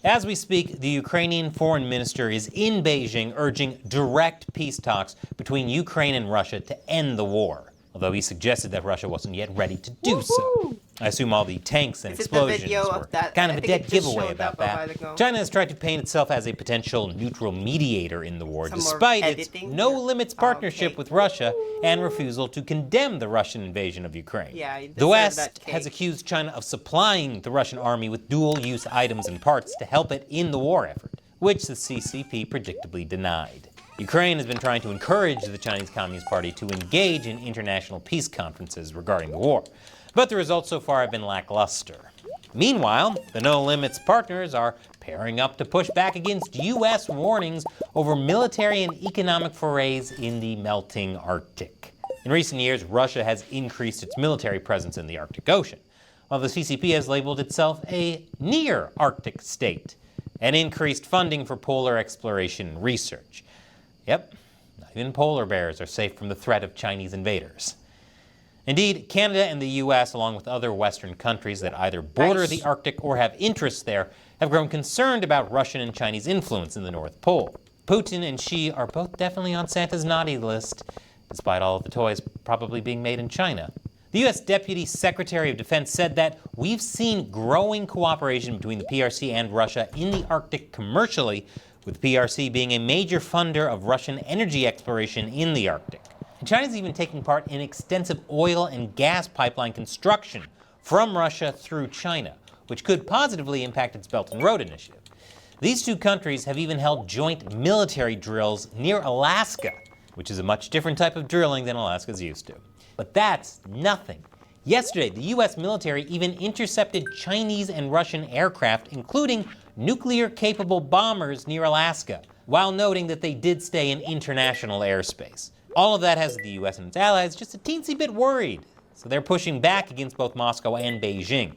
As we speak, the Ukrainian foreign minister is in Beijing urging direct peace talks between Ukraine and Russia to end the war, although he suggested that Russia wasn't yet ready to do so. I assume all the tanks and Is it the explosions video were of that? kind of I a think it dead just giveaway showed about up a while that. ago. China has tried to paint itself as a potential neutral mediator in the war, Some more despite its editing? no-limits partnership Okay. with Russia and refusal to condemn the Russian invasion of Ukraine. Yeah, you The deserve West that has cake. accused China of supplying the Russian army with dual-use items and parts to help it in the war effort, which the CCP predictably denied. Ukraine has been trying to encourage the Chinese Communist Party to engage in international peace conferences regarding the war, but the results so far have been lackluster. Meanwhile, the No Limits partners are pairing up to push back against U.S. warnings over military and economic forays in the melting Arctic. In recent years, Russia has increased its military presence in the Arctic Ocean, while the CCP has labeled itself a near-Arctic state and increased funding for polar exploration and research. Yep, not even polar bears are safe from the threat of Chinese invaders. Indeed, Canada and the U.S., along with other Western countries that either border the Arctic or have interests there, have grown concerned about Russian and Chinese influence in the North Pole. Putin and Xi are both definitely on Santa's naughty list, despite all of the toys probably being made in China. The U.S. Deputy Secretary of Defense said that we've seen growing cooperation between the PRC and Russia in the Arctic commercially, with PRC being a major funder of Russian energy exploration in the Arctic. And China's even taking part in extensive oil and gas pipeline construction from Russia through China, which could positively impact its Belt and Road Initiative. These two countries have even held joint military drills near Alaska, which is a much different type of drilling than Alaska's used to. But that's nothing. Yesterday, the U.S. military even intercepted Chinese and Russian aircraft, including nuclear-capable bombers near Alaska, while noting that they did stay in international airspace. All of that has the U.S. and its allies just a teensy bit worried, so they're pushing back against both Moscow and Beijing.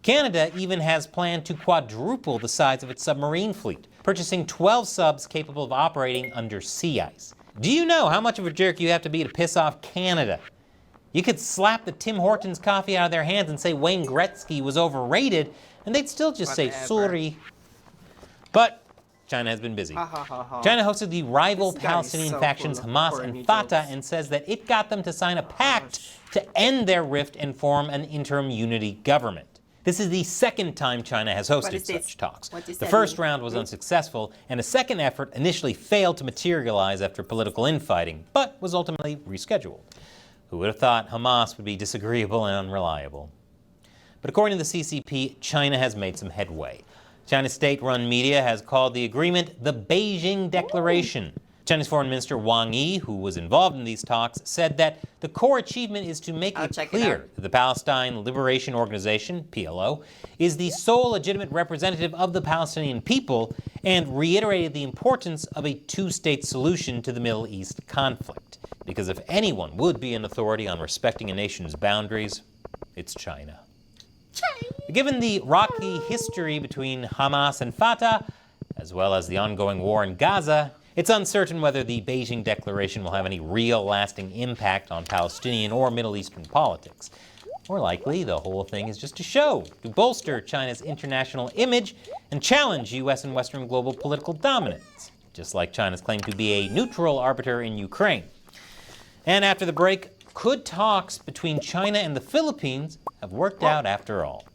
Canada even has planned to quadruple the size of its submarine fleet, purchasing 12 subs capable of operating under sea ice. Do you know how much of a jerk you have to be to piss off Canada? You could slap the Tim Hortons coffee out of their hands and say Wayne Gretzky was overrated, and they'd still just say sorry. But China has been busy. China hosted the rival Palestinian factions Hamas and Fatah and says that it got them to sign a pact to end their rift and form an interim unity government. This is the second time China has hosted such talks. The first round was unsuccessful, and a second effort initially failed to materialize after political infighting, but was ultimately rescheduled. Who would have thought Hamas would be disagreeable and unreliable? But according to the CCP, China has made some headway. China's state-run media has called the agreement the Beijing Declaration. China's Foreign Minister Wang Yi, who was involved in these talks, said that the core achievement is to make it clear that the Palestine Liberation Organization, PLO, is the sole legitimate representative of the Palestinian people, and reiterated the importance of a two-state solution to the Middle East conflict. Because if anyone would be an authority on respecting a nation's boundaries, it's China. Given the rocky history between Hamas and Fatah, as well as the ongoing war in Gaza, it's uncertain whether the Beijing Declaration will have any real lasting impact on Palestinian or Middle Eastern politics. More likely, the whole thing is just a show to bolster China's international image and challenge U.S. and Western global political dominance, just like China's claim to be a neutral arbiter in Ukraine. And after the break, could talks between China and the Philippines have worked out after all?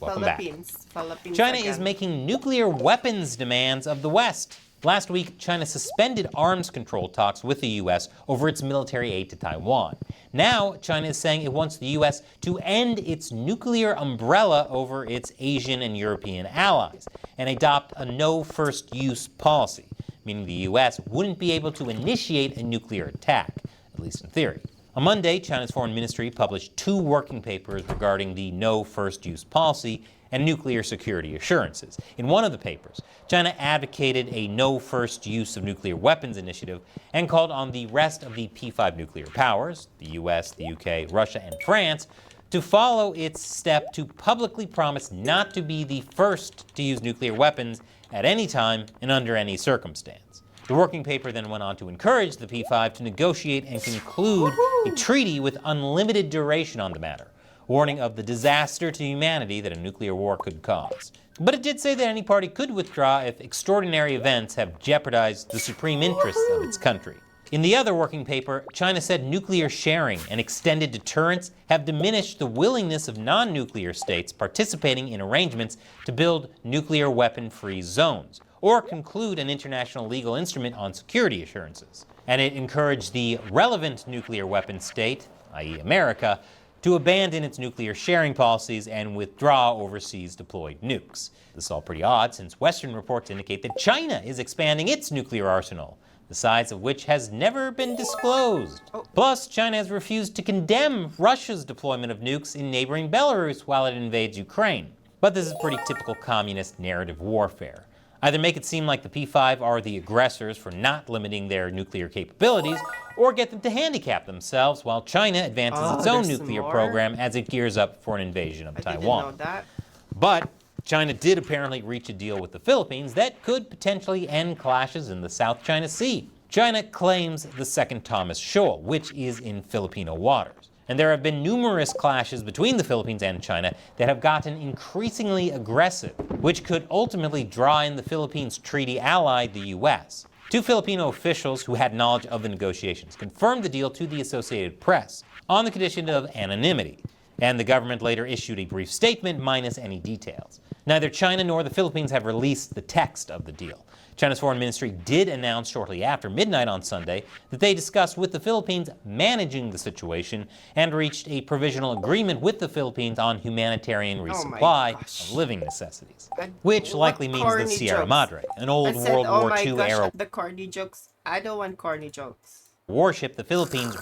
Welcome back. Philippines China again. is making nuclear weapons demands of the West. Last week, China suspended arms control talks with the U.S. over its military aid to Taiwan. Now, China is saying it wants the U.S. to end its nuclear umbrella over its Asian and European allies and adopt a no-first-use policy, meaning the U.S. wouldn't be able to initiate a nuclear attack, at least in theory. On Monday, China's foreign ministry published 2 working papers regarding the no-first-use policy and nuclear security assurances. In one of the papers, China advocated a no-first-use of nuclear weapons initiative and called on the rest of the P5 nuclear powers, the US, the UK, Russia, and France, to follow its step to publicly promise not to be the first to use nuclear weapons at any time and under any circumstance. The working paper then went on to encourage the P5 to negotiate and conclude a treaty with unlimited duration on the matter, warning of the disaster to humanity that a nuclear war could cause. But it did say that any party could withdraw if extraordinary events have jeopardized the supreme interests of its country. In the other working paper, China said nuclear sharing and extended deterrence have diminished the willingness of non-nuclear states participating in arrangements to build nuclear weapon-free zones or conclude an international legal instrument on security assurances. And it encouraged the relevant nuclear weapon state, i.e. America, to abandon its nuclear sharing policies and withdraw overseas deployed nukes. This is all pretty odd since Western reports indicate that China is expanding its nuclear arsenal, the size of which has never been disclosed. Plus, China has refused to condemn Russia's deployment of nukes in neighboring Belarus while it invades Ukraine. But this is pretty typical communist narrative warfare. Either make it seem like the P5 are the aggressors for not limiting their nuclear capabilities, or get them to handicap themselves while China advances its own nuclear program as it gears up for an invasion of Taiwan. Didn't know that. But China did apparently reach a deal with the Philippines that could potentially end clashes in the South China Sea. China claims the second Thomas Shoal, which is in Filipino waters. And there have been numerous clashes between the Philippines and China that have gotten increasingly aggressive, which could ultimately draw in the Philippines' treaty ally, the U.S. Two Filipino officials who had knowledge of the negotiations confirmed the deal to the Associated Press on the condition of anonymity, and the government later issued a brief statement minus any details. Neither China nor the Philippines have released the text of the deal. China's foreign ministry did announce shortly after midnight on Sunday that they discussed with the Philippines managing the situation and reached a provisional agreement with the Philippines on humanitarian resupply of living necessities, which likely means the Sierra Madre, an old World War II era the corny jokes. I don't want corny jokes. warship the Philippines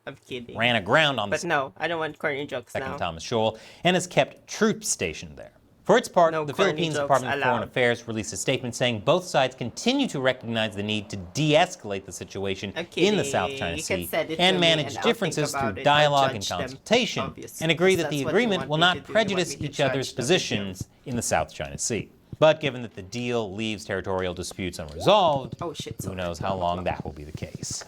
I'm kidding. ran aground on But the no, I don't want corny jokes second now. Thomas Shoal and has kept troops stationed there. For its part, No the corny Philippines jokes Department of Foreign allowed. Affairs released a statement saying both sides continue to recognize the need to de-escalate the situation in the South China You can Sea send it to and me manage and I'll differences think through about it. I'll dialogue and judge them, consultation, obviously, and agree because that the that's what you agreement want will me not to do. You prejudice want me to each other's judge the positions in the South China Sea. But given that the deal leaves territorial disputes unresolved, who knows how long that will be the case.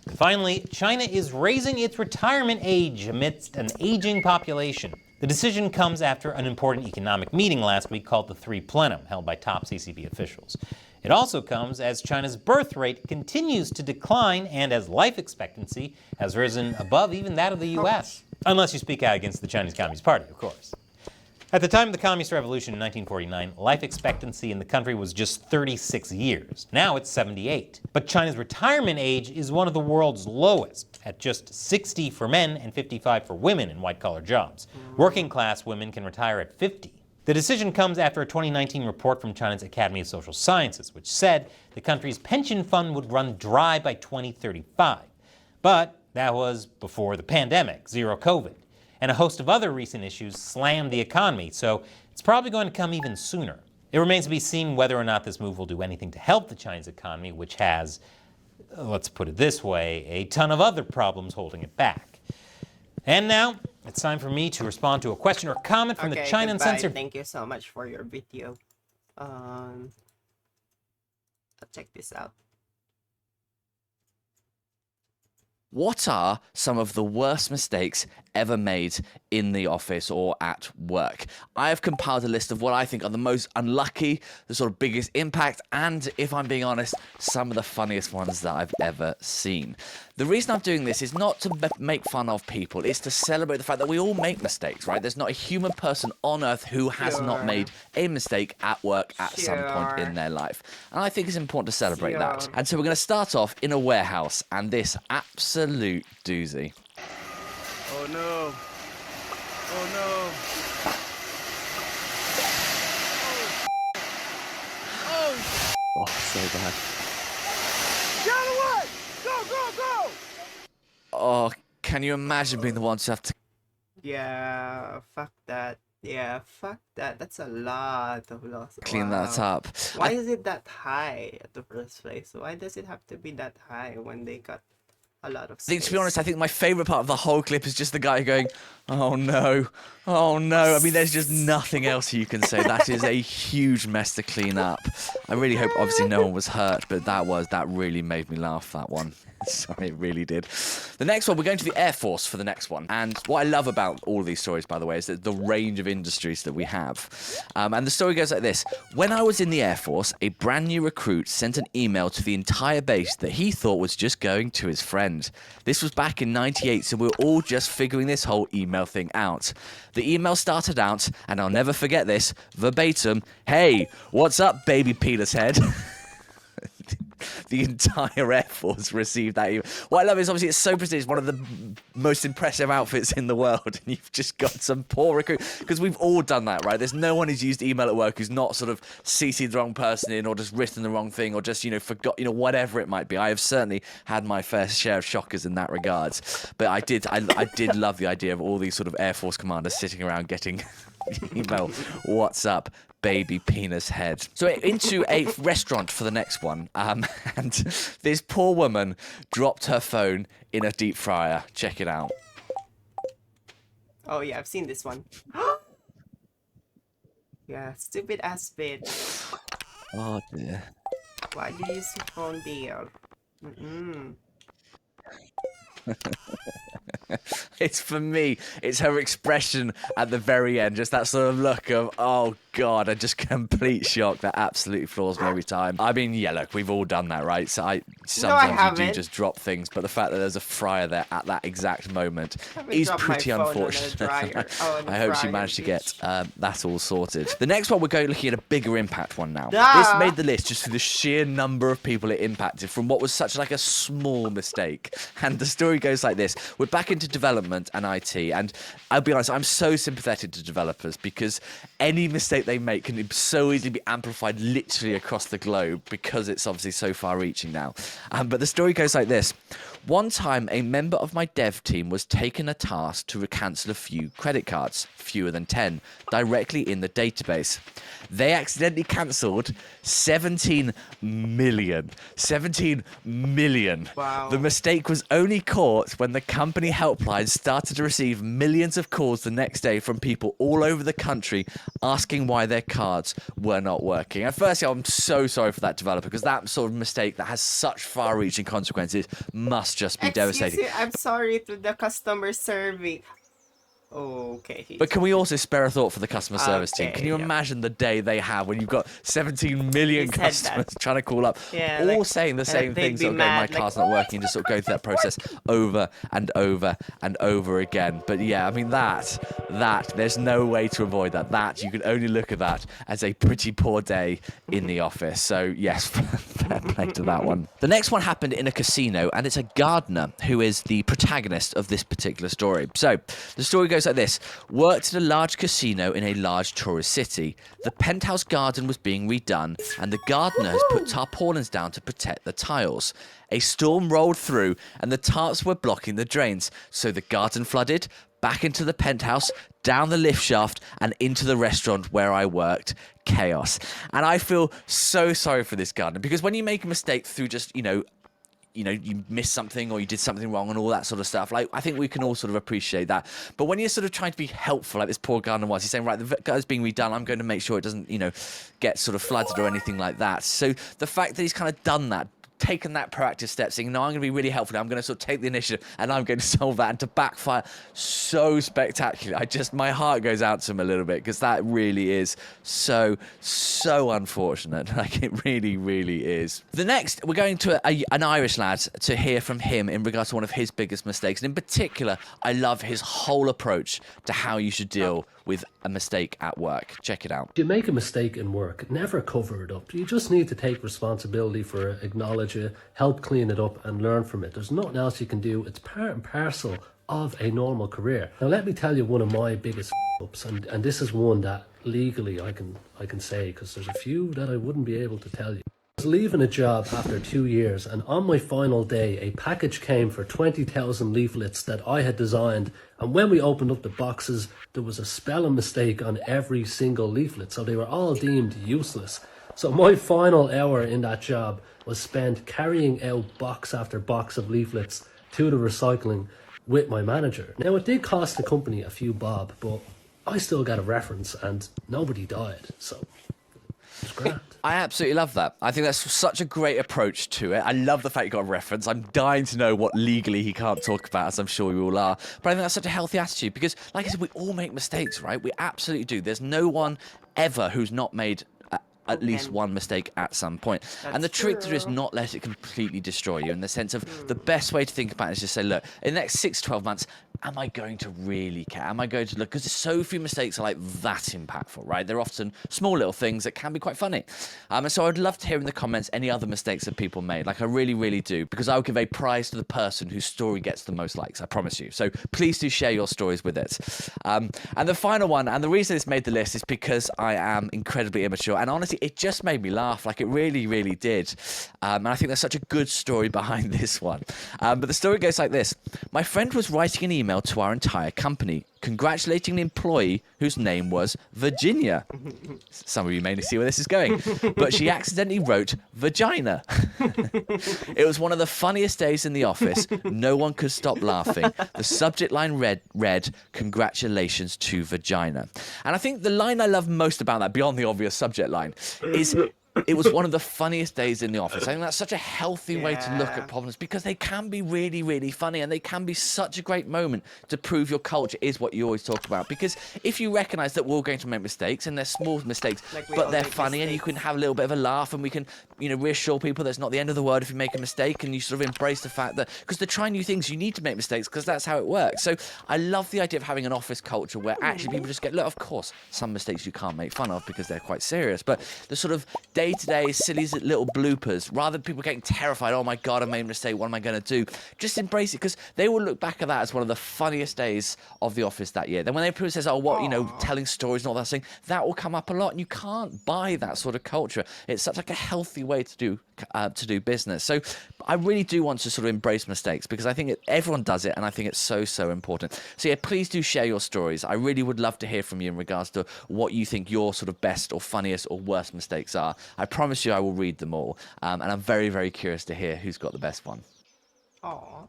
And finally, China is raising its retirement age amidst an aging population. The decision comes after an important economic meeting last week called the Three Plenum, held by top CCP officials. It also comes as China's birth rate continues to decline and as life expectancy has risen above even that of the US. Unless you speak out against the Chinese Communist Party, of course. At the time of the Communist Revolution in 1949, life expectancy in the country was just 36 years. Now it's 78. But China's retirement age is one of the world's lowest, at just 60 for men and 55 for women in white-collar jobs. Working-class women can retire at 50. The decision comes after a 2019 report from China's Academy of Social Sciences, which said the country's pension fund would run dry by 2035. But that was before the pandemic, zero COVID. And a host of other recent issues slammed the economy, so it's probably going to come even sooner. It remains to be seen whether or not this move will do anything to help the Chinese economy, which has, let's put it this way, a ton of other problems holding it back. And now, it's time for me to respond to a question or comment from the China goodbye. Uncensored. Thank you so much for your video. I'll check this out. What are some of the worst mistakes ever made in the office or at work? I have compiled a list of what I think are the most unlucky, the sort of biggest impact, and if I'm being honest, some of the funniest ones that I've ever seen. The reason I'm doing this is not to make fun of people, it's to celebrate the fact that we all make mistakes, right? There's not a human person on earth who has not made a mistake at work at some point in their life. And I think it's important to celebrate that. And so we're going to start off in a warehouse and this absolute doozy. Oh no. Oh no. Oh, so bad. Get away! Go, go, go! Oh, can you imagine being the one to have to Yeah, fuck that. Yeah, fuck that. That's a lot of loss. clean that up? Why is it that high at the first place? Why does it have to be that high when they got a lot of I think, space. to be honest, I think my favourite part of the whole clip is just the guy going, "Oh no, oh no." I mean, there's just nothing else you can say. That is a huge mess to clean up. I really hope, obviously, no one was hurt, but that really made me laugh, that one. Sorry, it really did. The next one, we're going to the Air Force for the next one. And what I love about all of these stories, by the way, is that the range of industries that we have. And the story goes like this. When I was in the Air Force, a brand new recruit sent an email to the entire base that he thought was just going to his friend. This was back in '98, so we were all just figuring this whole email thing out. The email started out, and I'll never forget this, verbatim, "Hey, what's up, baby penis head?" The entire Air Force received that email. What I love is, obviously, it's so prestigious, one of the most impressive outfits in the world, and you've just got some poor recruit, because we've all done that, right? There's no one who's used email at work who's not sort of CC'd the wrong person in, or just written the wrong thing, or just, forgot, whatever it might be. I have certainly had my fair share of shockers in that regards, but I did love the idea of all these sort of Air Force commanders sitting around getting email, "What's up, baby penis head?" So into a restaurant for the next one, and this poor woman dropped her phone in a deep fryer. Check it out. Oh yeah, I've seen this one. Yeah, stupid ass bitch. Oh dear. Why do you use your phone, deal? It's, for me, it's her expression at the very end, just that sort of look of, oh god, a just complete shock that absolutely floors me every time. I mean, yeah, look, we've all done that, right? So sometimes you do haven't. just drop things, but the fact that there's a fryer there at that exact moment haven't is dropped my pretty phone on a unfortunate. dryer. Oh, on a I hope she fryer, managed to get bitch. that all sorted. The next one, we're looking at a bigger impact one now. Ah! This made the list just for the sheer number of people it impacted from what was such like a small mistake. And the story goes like this. We're back into development and IT, and I'll be honest, I'm so sympathetic to developers, because any mistake they make can so easily be amplified literally across the globe, because it's obviously so far-reaching now. But the story goes like this. One time, a member of my dev team was taken a task to cancel a few credit cards, fewer than 10, directly in the database. They accidentally cancelled 17 million. 17 million. Wow. The mistake was only caught when the company helpline started to receive millions of calls the next day from people all over the country asking why their cards were not working. And firstly, I'm so sorry for that developer, because that sort of mistake that has such far-reaching consequences must just be devastating. Excuse me, I'm sorry to the customer serving. Okay. But can we also spare a thought for the customer service team? Okay, Can you yeah. imagine the day they have when you've got 17 million He said customers that. trying to call up, Yeah, all like, saying the same they'd things, be sort of going, my mad, like, car's not working, and just sort of go through that process over and over and over again. But yeah, I mean, that, there's no way to avoid that. That, you can only look at that as a pretty poor day in the office. So yes, fair play to that one. The next one happened in a casino, and it's a gardener who is the protagonist of this particular story. So the story goes like this. Worked at a large casino in a large tourist city. The penthouse garden was being redone, and the gardener has put tarpaulins down to protect the tiles. A storm rolled through, and the tarps were blocking the drains, so the garden flooded, back into the penthouse, down the lift shaft, and into the restaurant where I worked. Chaos. And I feel so sorry for this gardener, because when you make a mistake through just, you missed something, or you did something wrong, and all that sort of stuff. Like, I think we can all sort of appreciate that. But when you're sort of trying to be helpful, like this poor gardener was, he's saying, right, the guy's being redone, I'm going to make sure it doesn't, get sort of flooded or anything like that. So the fact that he's kind of done that, taken that proactive step, saying, no, I'm going to be really helpful, I'm going to sort of take the initiative, and I'm going to solve that, and to backfire so spectacularly. My heart goes out to him a little bit, because that really is so unfortunate. Like, it really, really is. The next, we're going to an Irish lad to hear from him in regards to one of his biggest mistakes. And in particular, I love his whole approach to how you should deal with a mistake at work. Check it out. If you make a mistake in work, never cover it up. You just need to take responsibility for it, acknowledge it, help clean it up, and learn from it. There's nothing else you can do. It's part and parcel of a normal career. Now, let me tell you one of my biggest ups, and this is one that legally I can say, because there's a few that I wouldn't be able to tell you. I was leaving a job after 2 years, and on my final day, a package came for 20,000 leaflets that I had designed, and when we opened up the boxes, there was a spelling mistake on every single leaflet, so they were all deemed useless. So my final hour in that job was spent carrying out box after box of leaflets to the recycling with my manager. Now, it did cost the company a few bob, but I still got a reference and nobody died, so it's great. I absolutely love that. I think that's such a great approach to it. I love the fact you got a reference. I'm dying to know what legally he can't talk about, as I'm sure we all are. But I think that's such a healthy attitude because, like I said, we all make mistakes, right? We absolutely do. There's no one ever who's not made at least one mistake at some point. And the trick to do is not let it completely destroy you, in the sense of the best way to think about it is just say, look, in the next 6 to 12 months, am I going to really care? Am I going to look? Because so few mistakes are like that impactful, right? They're often small little things that can be quite funny. And so I'd love to hear in the comments any other mistakes that people made. Like, I really, really do, because I'll give a prize to the person whose story gets the most likes, I promise you. So please do share your stories with it. And the final one, and the reason it's made the list is because I am incredibly immature. And honestly, it just made me laugh. Like, it really, really did. And I think there's such a good story behind this one. But the story goes like this. My friend was writing an email to our entire company, congratulating an employee whose name was Virginia. Some of you may see where this is going, but she accidentally wrote vagina. It was one of the funniest days in the office. No one could stop laughing. The subject line read congratulations to vagina. And I think the line I love most about that, beyond the obvious subject line, is it was one of the funniest days in the office. I think that's such a healthy way to look at problems, because they can be really, really funny, and they can be such a great moment to prove your culture is what you always talk about. Because if you recognise that we're all going to make mistakes, and they're small mistakes, but they're funny, and you can have a little bit of a laugh, and we can, reassure people that it's not the end of the world if you make a mistake, and you sort of embrace the fact that, because to try new things, you need to make mistakes, because that's how it works. So I love the idea of having an office culture where actually people just get, look, of course, some mistakes you can't make fun of because they're quite serious, but the sort of day-to-day silly little bloopers, rather than people getting terrified, oh my god, I made a mistake, what am I going to do? Just embrace it, because they will look back at that as one of the funniest days of the office that year. Then when people says, oh, what, telling stories and all that thing, that will come up a lot, and you can't buy that sort of culture. It's such like a healthy way to do business. So I really do want to sort of embrace mistakes, because I think everyone does it, and I think it's so, so important. So yeah, please do share your stories. I really would love to hear from you in regards to what you think your sort of best or funniest or worst mistakes are. I promise you I will read them all. And I'm very, very curious to hear who's got the best one. Aw,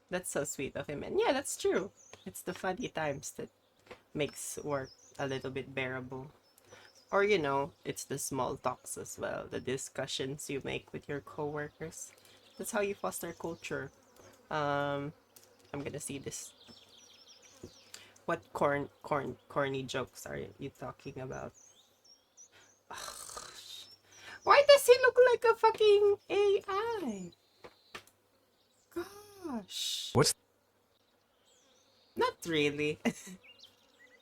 that's so sweet of him. And yeah, that's true. It's the funny times that makes work a little bit bearable. Or, it's the small talks as well, the discussions you make with your coworkers. That's how you foster culture. I'm gonna see this. What corny jokes are you talking about? Why does he look like a fucking AI? Gosh. What's... Not really.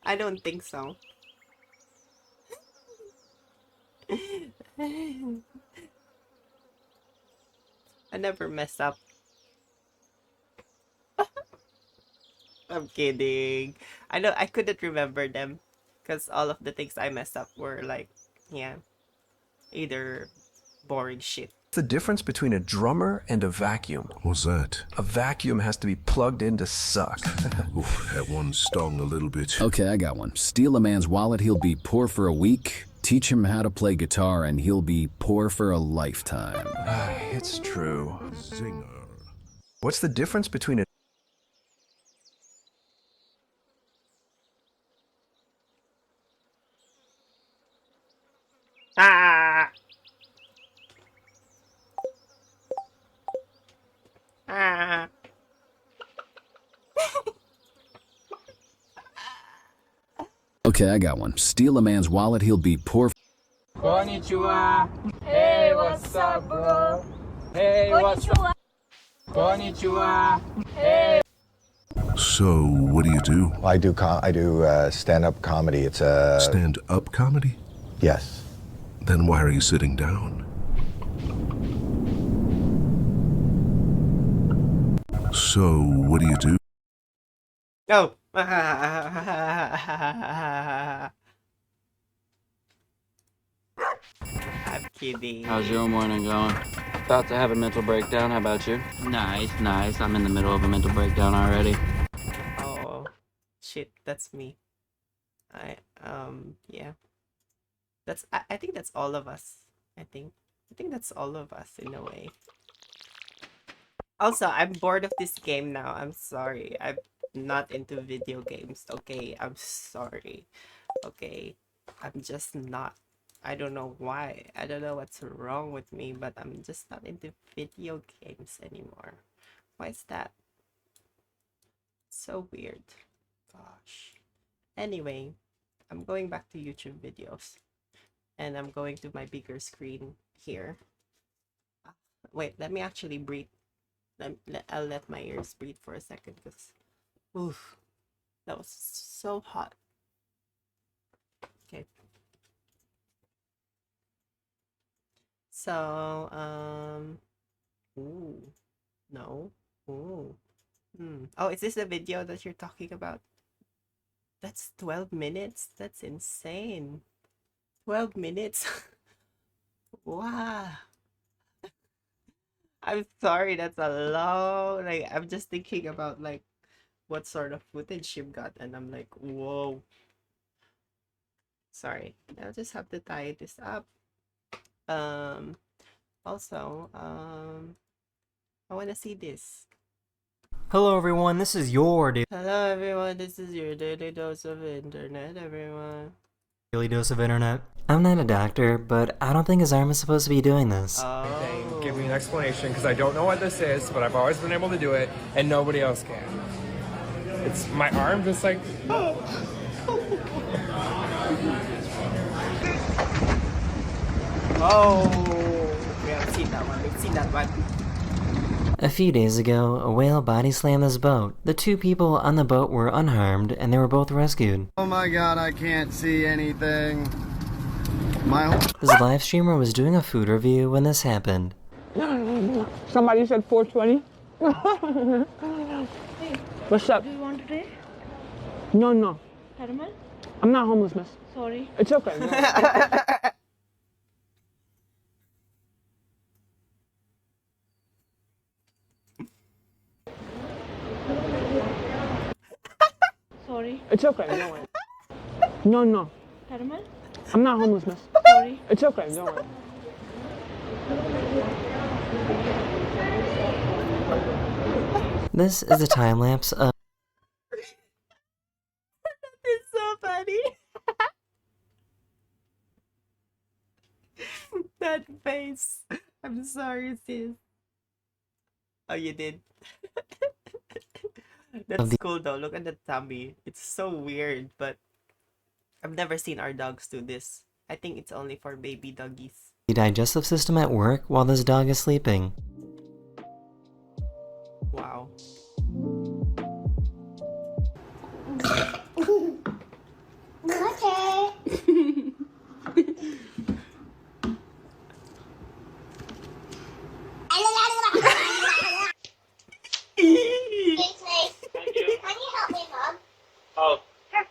I don't think so. I never mess up. I'm kidding. I know I couldn't remember them because all of the things I messed up were like, yeah, either boring shit. The difference between a drummer and a vacuum? What's that? A vacuum has to be plugged in to suck. Oof, that one stung a little bit. Okay, I got one. Steal a man's wallet, he'll be poor for a week. Teach him how to play guitar, and he'll be poor for a lifetime. It's true. Zinger. What's the difference between a... Ah! Ah! Okay, I got one. Steal a man's wallet, he'll be poor. Konnichiwa. Hey, what's up, bro? Hey, what's up? Konnichiwa. Hey. So, what do you do? I do stand-up comedy. It's a... Stand-up comedy? Yes. Then why are you sitting down? So, what do you do? Oh. I'm kidding. How's your morning going? About to have a mental breakdown. How about you? Nice, nice. I'm in the middle of a mental breakdown already. Oh, shit, that's me. Yeah. I think that's all of us. I think that's all of us in a way. Also, I'm bored of this game now. I'm sorry. I'm not into video games. Okay, I'm sorry. Okay, I'm just not. I don't know why. I don't know what's wrong with me, but I'm just not into video games anymore. Why is that? So weird. Gosh. Anyway, I'm going back to YouTube videos. And I'm going to my bigger screen here. Wait, let me actually breathe. I'll let my ears breathe for a second because, oof, that was so hot. Okay. So, ooh, no, ooh, Oh, is this the video that you're talking about? That's 12 minutes? That's insane. 12 minutes? Wow. I'm sorry, that's a long, like, I'm just thinking about, like, what sort of footage you've got, and I'm like, whoa. Sorry, I'll just have to tie this up. Also, I want to see this. Hello everyone, this is your Hello everyone, this is your daily dose of internet, everyone. daily dose of internet. I'm not a doctor, but I don't think his arm is supposed to be doing this. Thing. Give me an explanation, because I don't know what this is, but I've always been able to do it, and nobody else can. It's my arm just like... Oh, we have seen that one, we've seen that one. A few days ago, a whale body slammed this boat. The two people on the boat were unharmed, and they were both rescued. Oh my god, I can't see anything. This live streamer was doing a food review when this happened. Somebody said 420. What's up? Do you want to drink? No, no. Caramel? I'm not homeless, miss. Sorry. It's okay. No. Sorry. It's okay. No way. No, no. Caramel? I'm not homeless, miss. Sorry. It's okay. No way. This is a time lapse of It's so funny. That face. I'm sorry, sis. Oh, you did. That's cool though. Look at the tummy. It's so weird, but I've never seen our dogs do this. I think it's only for baby doggies. the digestive system at work while this dog is sleeping. Wow. Can you help me, Mom? Oh.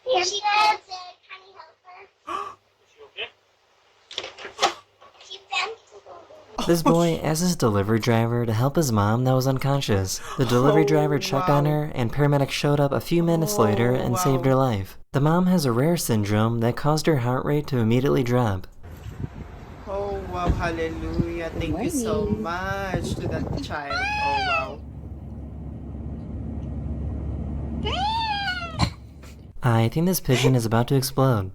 Here she goes. Can you help her? Is she okay? She bent. This boy asked his delivery driver to help his mom that was unconscious. The delivery driver checked on her, and paramedics showed up a few minutes later and saved her life. The mom has a rare syndrome that caused her heart rate to immediately drop. Oh wow, hallelujah. Thank you so much to that child. Oh wow. I think this pigeon is about to explode.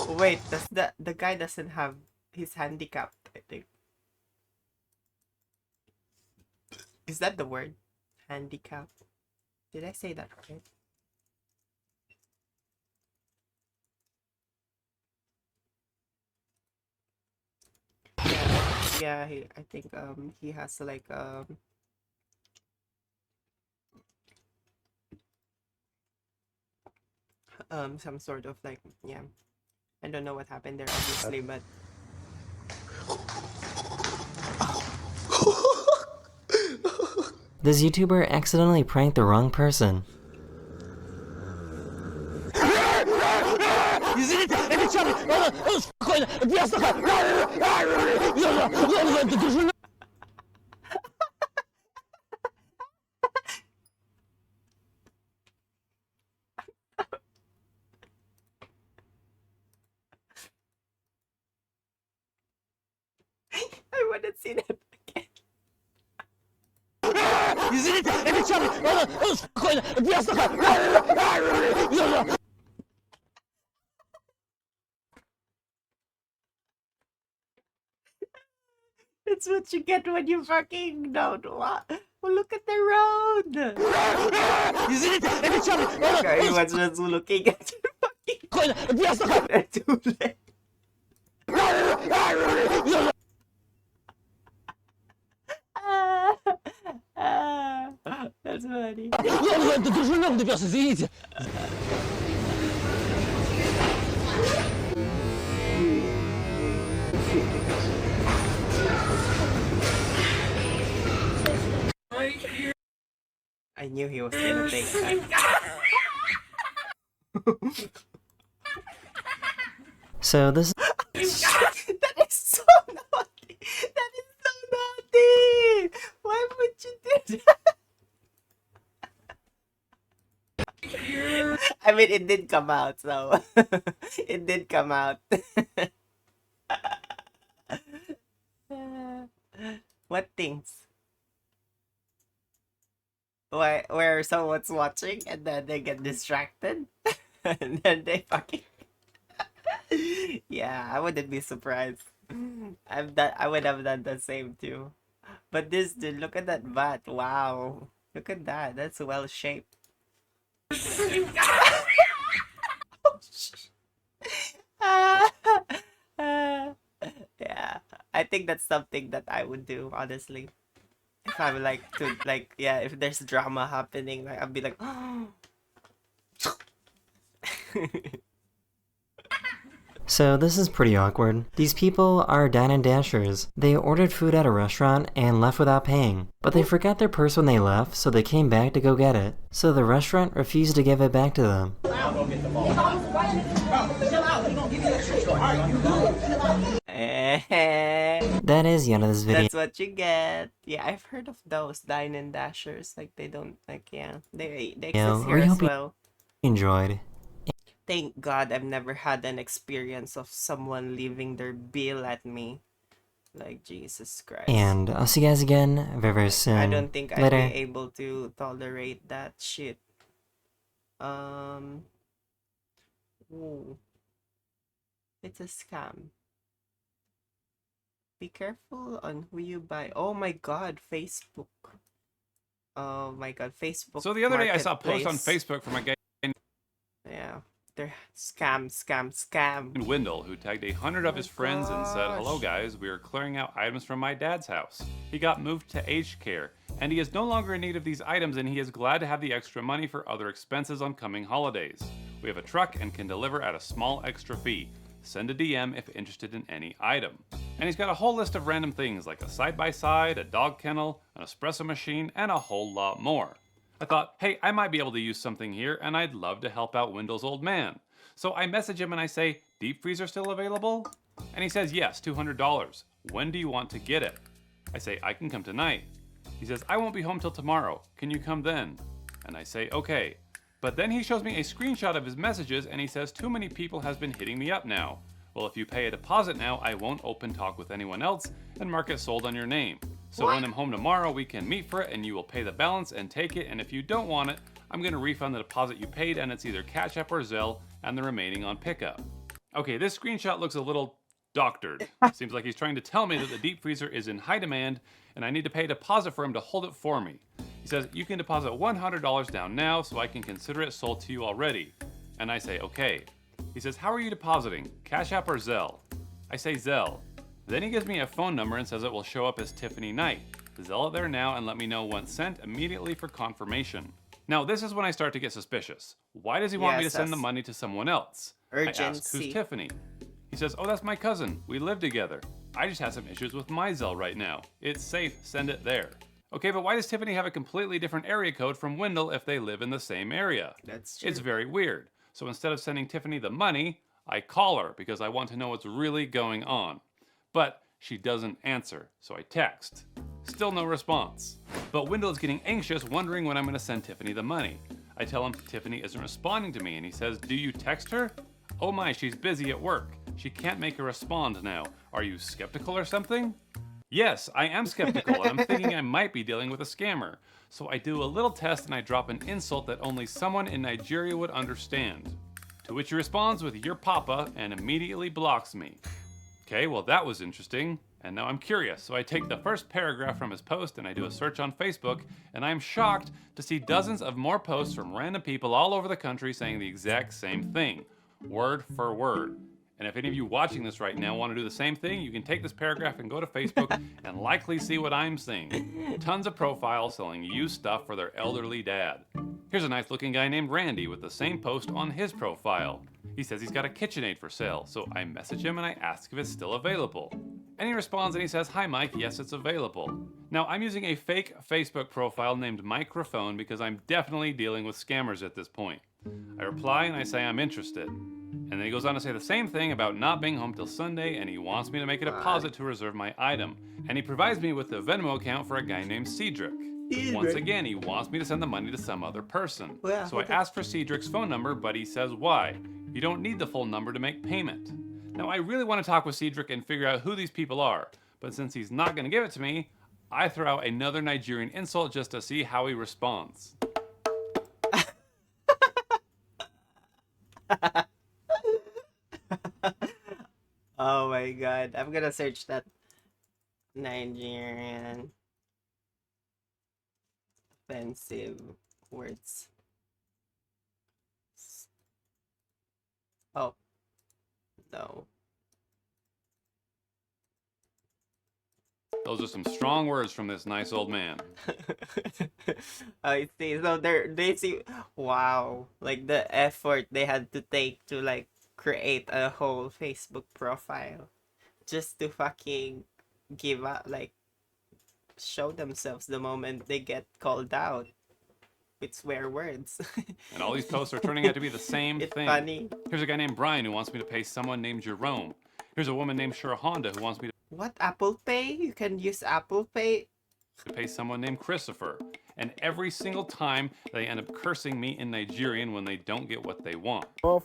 Wait, does the guy doesn't have his handicap, I think. Is that the word? Handicap? Did I say that right? Yeah, I think he has like some sort of like, yeah, I don't know what happened there obviously, but This YouTuber accidentally pranked the wrong person. It's what you get when you fucking don't want. Well, look at the road. Okay, he was just looking at the fucking too late. That's funny. I knew he was gonna take that. So this That is so naughty. That is so naughty. Why would you do that? I mean, it did come out, so it did come out. What things? Where someone's watching and then they get distracted and then they fucking yeah, I wouldn't be surprised. I would have done the same too. But this dude, look at that butt. Wow. Look at that. That's well shaped. Yeah. I think that's something that I would do, honestly. If I would like to, like, yeah, if there's drama happening, like, I'd be like, oh. So this is pretty awkward. These people are Dine and Dashers. They ordered food at a restaurant and left without paying. But they forgot their purse when they left, so they came back to go get it. So the restaurant refused to give it back to them. That is the end of this video. That's what you get. Yeah, I've heard of those Dine and Dashers. Like, they don't, like, yeah, they exist here We as hope you well. enjoyed. Thank God I've never had an experience of someone leaving their bill at me. Like, Jesus Christ. And I'll see you guys again very, very soon. I don't think I'd Later. be able to tolerate that shit. Ooh. It's a scam. Be careful on who you buy. Oh my God, Facebook. Oh my God, Facebook. So the other day I saw a post on Marketplace. Facebook from a guy Yeah, they're scam. in Wendell who tagged 100 of his friends and said, "Hello gosh. guys, we are clearing out items from my dad's house. He got moved to aged care, and he is no longer in need of these items, and he is glad to have the extra money for other expenses on coming holidays. We have a truck and can deliver at a small extra fee. Send a DM if interested in any item." And he's got a whole list of random things like a side-by-side, a dog kennel, an espresso machine, and a whole lot more. I thought, hey, I might be able to use something here, and I'd love to help out Wendell's old man. So I message him and I say, "Deep freezer still available?" And he says, "Yes, $200. When do you want to get it?" I say, "I can come tonight." He says, "I won't be home till tomorrow. Can you come then?" And I say, "Okay." But then he shows me a screenshot of his messages and he says, "Too many people has been hitting me up now. Well, if you pay a deposit now, I won't open talk with anyone else and mark it sold on your name. So when I'm home tomorrow, we can meet for it and you will pay the balance and take it. And if you don't want it, I'm going to refund the deposit you paid and it's either Cash App or Zelle and the remaining on pickup." Okay, this screenshot looks a little doctored. Seems like he's trying to tell me that the deep freezer is in high demand and I need to pay a deposit for him to hold it for me. He says, "You can deposit $100 down now so I can consider it sold to you already." And I say, "Okay." He says, "How are you depositing? Cash App or Zelle?" I say Zelle. Then he gives me a phone number and says it will show up as Tiffany Knight. Zelle it there now and let me know once sent immediately for confirmation. Now this is when I start to get suspicious. Why does he want me to send the money to someone else? I ask, Urgency. "Who's Tiffany?" He says, "Oh, that's my cousin. We live together. I just have some issues with my Zelle right now. It's safe, send it there." Okay, but why does Tiffany have a completely different area code from Wendell if they live in the same area? That's true. It's very weird. So instead of sending Tiffany the money, I call her because I want to know what's really going on. But she doesn't answer, so I text. Still no response. But Wendell is getting anxious, wondering when I'm going to send Tiffany the money. I tell him Tiffany isn't responding to me, and he says, "Do you text her?" "Oh my, she's busy at work. She can't make a respond now. Are you skeptical or something?" Yes, I am skeptical, and I'm thinking I might be dealing with a scammer. So I do a little test and I drop an insult that only someone in Nigeria would understand. To which he responds with "your papa" and immediately blocks me. Okay, well that was interesting, and now I'm curious. So I take the first paragraph from his post and I do a search on Facebook, and I'm shocked to see dozens of more posts from random people all over the country saying the exact same thing, word for word. And if any of you watching this right now want to do the same thing, you can take this paragraph and go to Facebook and likely see what I'm seeing. Tons of profiles selling used stuff for their elderly dad. Here's a nice looking guy named Randy with the same post on his profile. He says he's got a KitchenAid for sale, so I message him and I ask if it's still available. And he responds and he says, "Hi Mike, yes it's available." Now I'm using a fake Facebook profile named Microphone because I'm definitely dealing with scammers at this point. I reply and I say I'm interested. And then he goes on to say the same thing about not being home till Sunday, and he wants me to make a deposit to reserve my item. And he provides me with the Venmo account for a guy named Cedric. Once again, he wants me to send the money to some other person. Yeah, So I ask for Cedric's phone number, but he says why? You don't need the full number to make payment. Now I really want to talk with Cedric and figure out who these people are, but since he's not going to give it to me, I throw out another Nigerian insult just to see how he responds. Oh my god. I'm gonna search that Nigerian offensive words. Oh. No. Those are some strong words from this nice old man. I see. So they see, wow, like the effort they had to take to like create a whole Facebook profile just to fucking give up, like show themselves the moment they get called out with swear words. And all these posts are turning out to be the same It's thing. funny. Here's a guy named Brian who wants me to pay someone named Jerome. Here's a woman named Honda who wants me What, Apple Pay? You can use Apple Pay? to pay someone named Christopher. And every single time they end up cursing me in Nigerian when they don't get what they want. So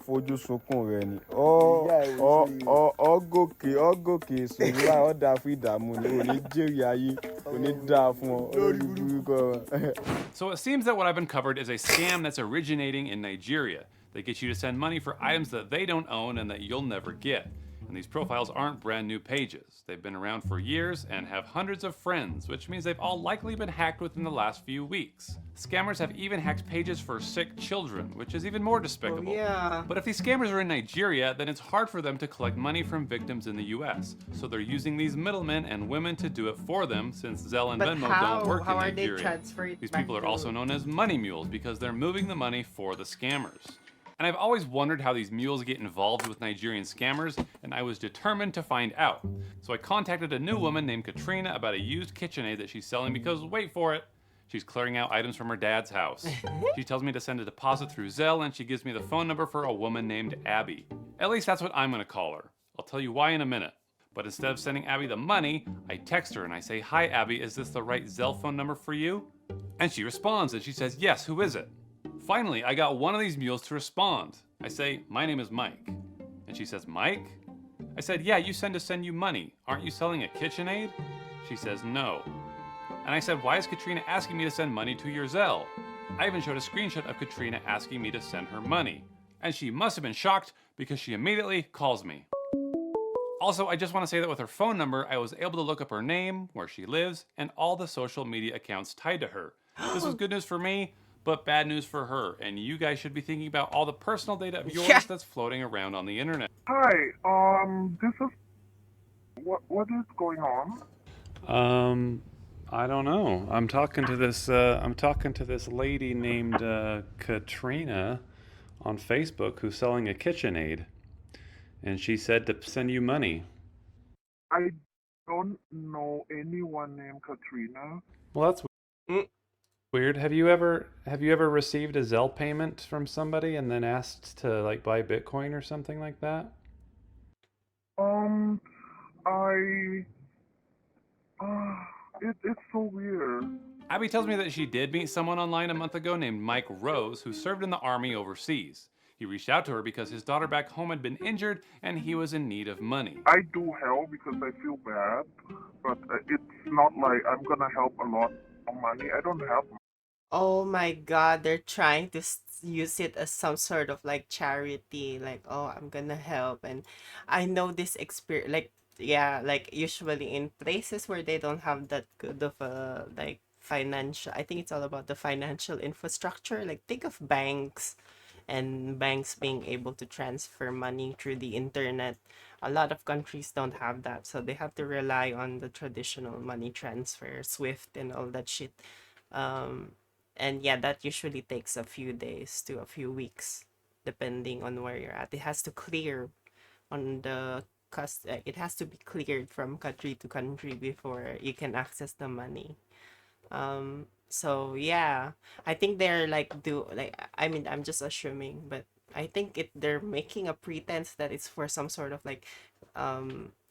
it seems that what I've uncovered is a scam that's originating in Nigeria. They get you to send money for items that they don't own and that you'll never get. And these profiles aren't brand new pages. They've been around for years and have hundreds of friends, which means they've all likely been hacked within the last few weeks. Scammers have even hacked pages for sick children, which is even more despicable. Oh, yeah. But if these scammers are in Nigeria, then it's hard for them to collect money from victims in the US. So they're using these middlemen and women to do it for them, since Zelle and But Venmo how? don't work How in are they Nigeria. transferring These back people are to- also known as money mules because they're moving the money for the scammers. And I've always wondered how these mules get involved with Nigerian scammers, and I was determined to find out. So I contacted a new woman named Katrina about a used KitchenAid that she's selling because, wait for it, she's clearing out items from her dad's house. She tells me to send a deposit through Zelle, and she gives me the phone number for a woman named Abby. At least that's what I'm gonna call her. I'll tell you why in a minute. But instead of sending Abby the money, I text her and I say, "Hi Abby, is this the right Zelle phone number for you?" And she responds and she says, "Yes, who is it?" Finally, I got one of these mules to respond. I say, "My name is Mike." And she says, "Mike?" I said, "Yeah, you send you money. Aren't you selling a KitchenAid?" She says, "No." And I said, "Why is Katrina asking me to send money to your Zelle?" I even showed a screenshot of Katrina asking me to send her money. And she must have been shocked because she immediately calls me. Also, I just want to say that with her phone number, I was able to look up her name, where she lives, and all the social media accounts tied to her. This was good news for me, but bad news for her, and you guys should be thinking about all the personal data of yours that's floating around on the internet. Hi, this is... What is going on? I don't know. I'm talking to this lady named Katrina on Facebook who's selling a KitchenAid, and she said to send you money. I don't know anyone named Katrina. Well, that's weird. Have you ever received a Zelle payment from somebody and then asked to like buy Bitcoin or something like that? It's so weird. Abby tells me that she did meet someone online a month ago named Mike Rose who served in the army overseas. He reached out to her because his daughter back home had been injured and he was in need of money. I do help because I feel bad, but it's not like I'm gonna help a lot of money. I don't have. Oh my God, they're trying to use it as some sort of like charity, like, oh, I'm gonna help. And I know this experience, like, yeah, like usually in places where they don't have that good of a like financial, I think it's all about the financial infrastructure. Like, think of banks and banks being able to transfer money through the internet. A lot of countries don't have that, so they have to rely on the traditional money transfer, Swift and all that shit. Um, and yeah, that usually takes a few days to a few weeks, depending on where you're at. It has to clear on the it has to be cleared from country to country before you can access the money. So yeah, I think they're like I mean, I'm just assuming, but I think they're making a pretense that it's for some sort of like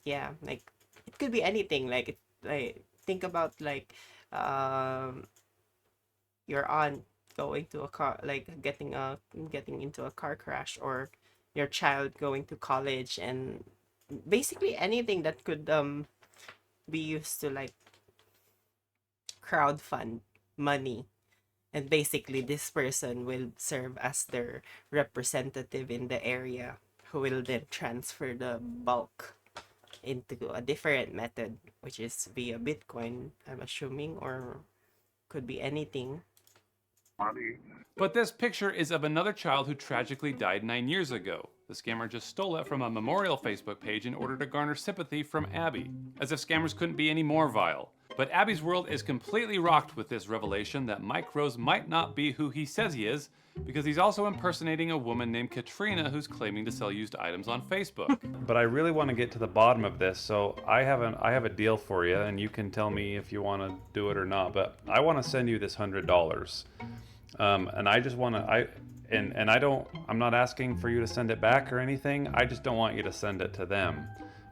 yeah, like it could be anything. Like think about like um your aunt going to a car, like getting into a car crash, or your child going to college, and basically anything that could be used to like crowdfund money. And basically this person will serve as their representative in the area, who will then transfer the bulk into a different method, which is via Bitcoin, I'm assuming, or could be anything. Money. But this picture is of another child who tragically died 9 years ago. The scammer just stole it from a memorial Facebook page in order to garner sympathy from Abby, as if scammers couldn't be any more vile. But Abby's world is completely rocked with this revelation that Mike Rose might not be who he says he is, because he's also impersonating a woman named Katrina who's claiming to sell used items on Facebook. But I really want to get to the bottom of this, so I have a deal for you, and you can tell me if you want to do it or not. But I want to send you this $100. And I just want to, I'm not asking for you to send it back or anything. I just don't want you to send it to them.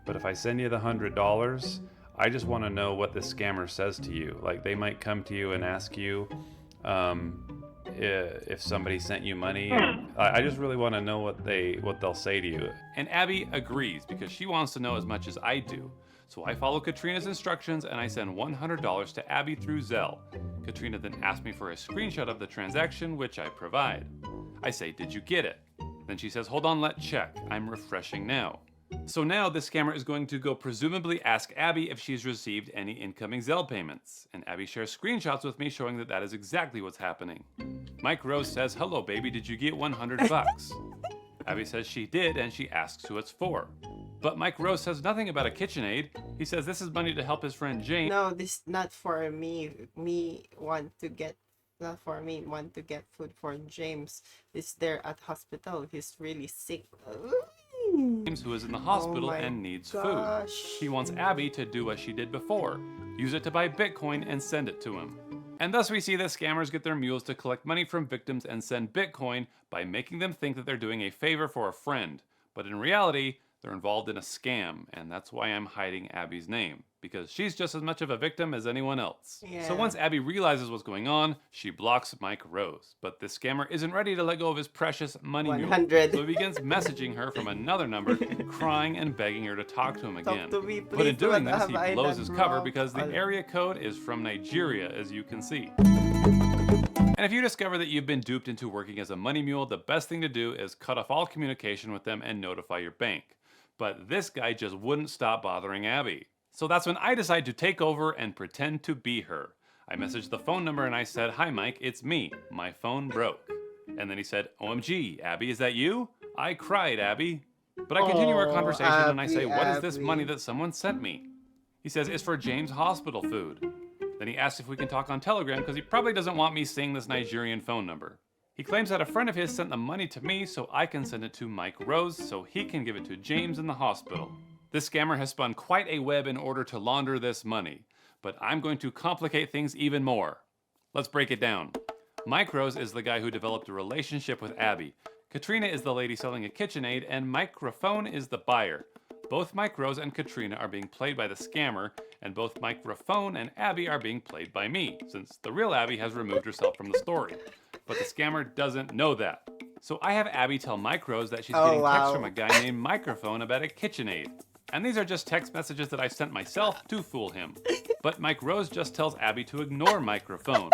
But if I send you the $100, I just want to know what this scammer says to you. Like, they might come to you and ask you if somebody sent you money. I just really want to know what they'll say to you. And Abby agrees because she wants to know as much as I do. So I follow Katrina's instructions and I send $100 to Abby through Zelle. Katrina then asks me for a screenshot of the transaction, which I provide. I say, "Did you get it?" Then she says, "Hold on, let's check. I'm refreshing now." So now the scammer is going to go presumably ask Abby if she's received any incoming Zelle payments. And Abby shares screenshots with me showing that is exactly what's happening. Mike Rose says, "Hello baby, did you get $100? Abby says she did, and she asks who it's for. But Mike Rose says nothing about a KitchenAid. He says this is money to help his friend Jane. No, this not for me. Not for me. Want to get food for James. He's there at hospital. He's really sick. James, who is in the hospital and needs food. He wants Abby to do what she did before. Use it to buy Bitcoin and send it to him. And thus we see that scammers get their mules to collect money from victims and send Bitcoin by making them think that they're doing a favor for a friend. But in reality, they're involved in a scam, and that's why I'm hiding Abby's name, because she's just as much of a victim as anyone else. Yeah. So once Abby realizes what's going on, she blocks Mike Rose. But this scammer isn't ready to let go of his precious money mule. 100. So he begins messaging her from another number, crying and begging her to talk to him again. To me, But in please, doing what this, he have I blows done his cover wrong? because the area code is from Nigeria, as you can see. And if you discover that you've been duped into working as a money mule, the best thing to do is cut off all communication with them and notify your bank. But this guy just wouldn't stop bothering Abby. So that's when I decide to take over and pretend to be her. I messaged the phone number and I said, "Hi Mike, it's me. My phone broke." And then he said, "OMG, Abby, is that you?" I cried, Abby. But I continue our conversation and I say, "What is this money that someone sent me?" He says, "It's for James' hospital food." Then he asks if we can talk on Telegram because he probably doesn't want me seeing this Nigerian phone number. He claims that a friend of his sent the money to me so I can send it to Mike Rose so he can give it to James in the hospital. This scammer has spun quite a web in order to launder this money, but I'm going to complicate things even more. Let's break it down. Mike Rose is the guy who developed a relationship with Abby. Katrina is the lady selling a KitchenAid, and Microphone is the buyer. Both Mike Rose and Katrina are being played by the scammer, and both Microphone and Abby are being played by me, since the real Abby has removed herself from the story. But the scammer doesn't know that. So I have Abby tell Mike Rose that she's Oh, getting texts wow. from a guy named Microphone about a KitchenAid. And these are just text messages that I sent myself to fool him. But Mike Rose just tells Abby to ignore Microphone.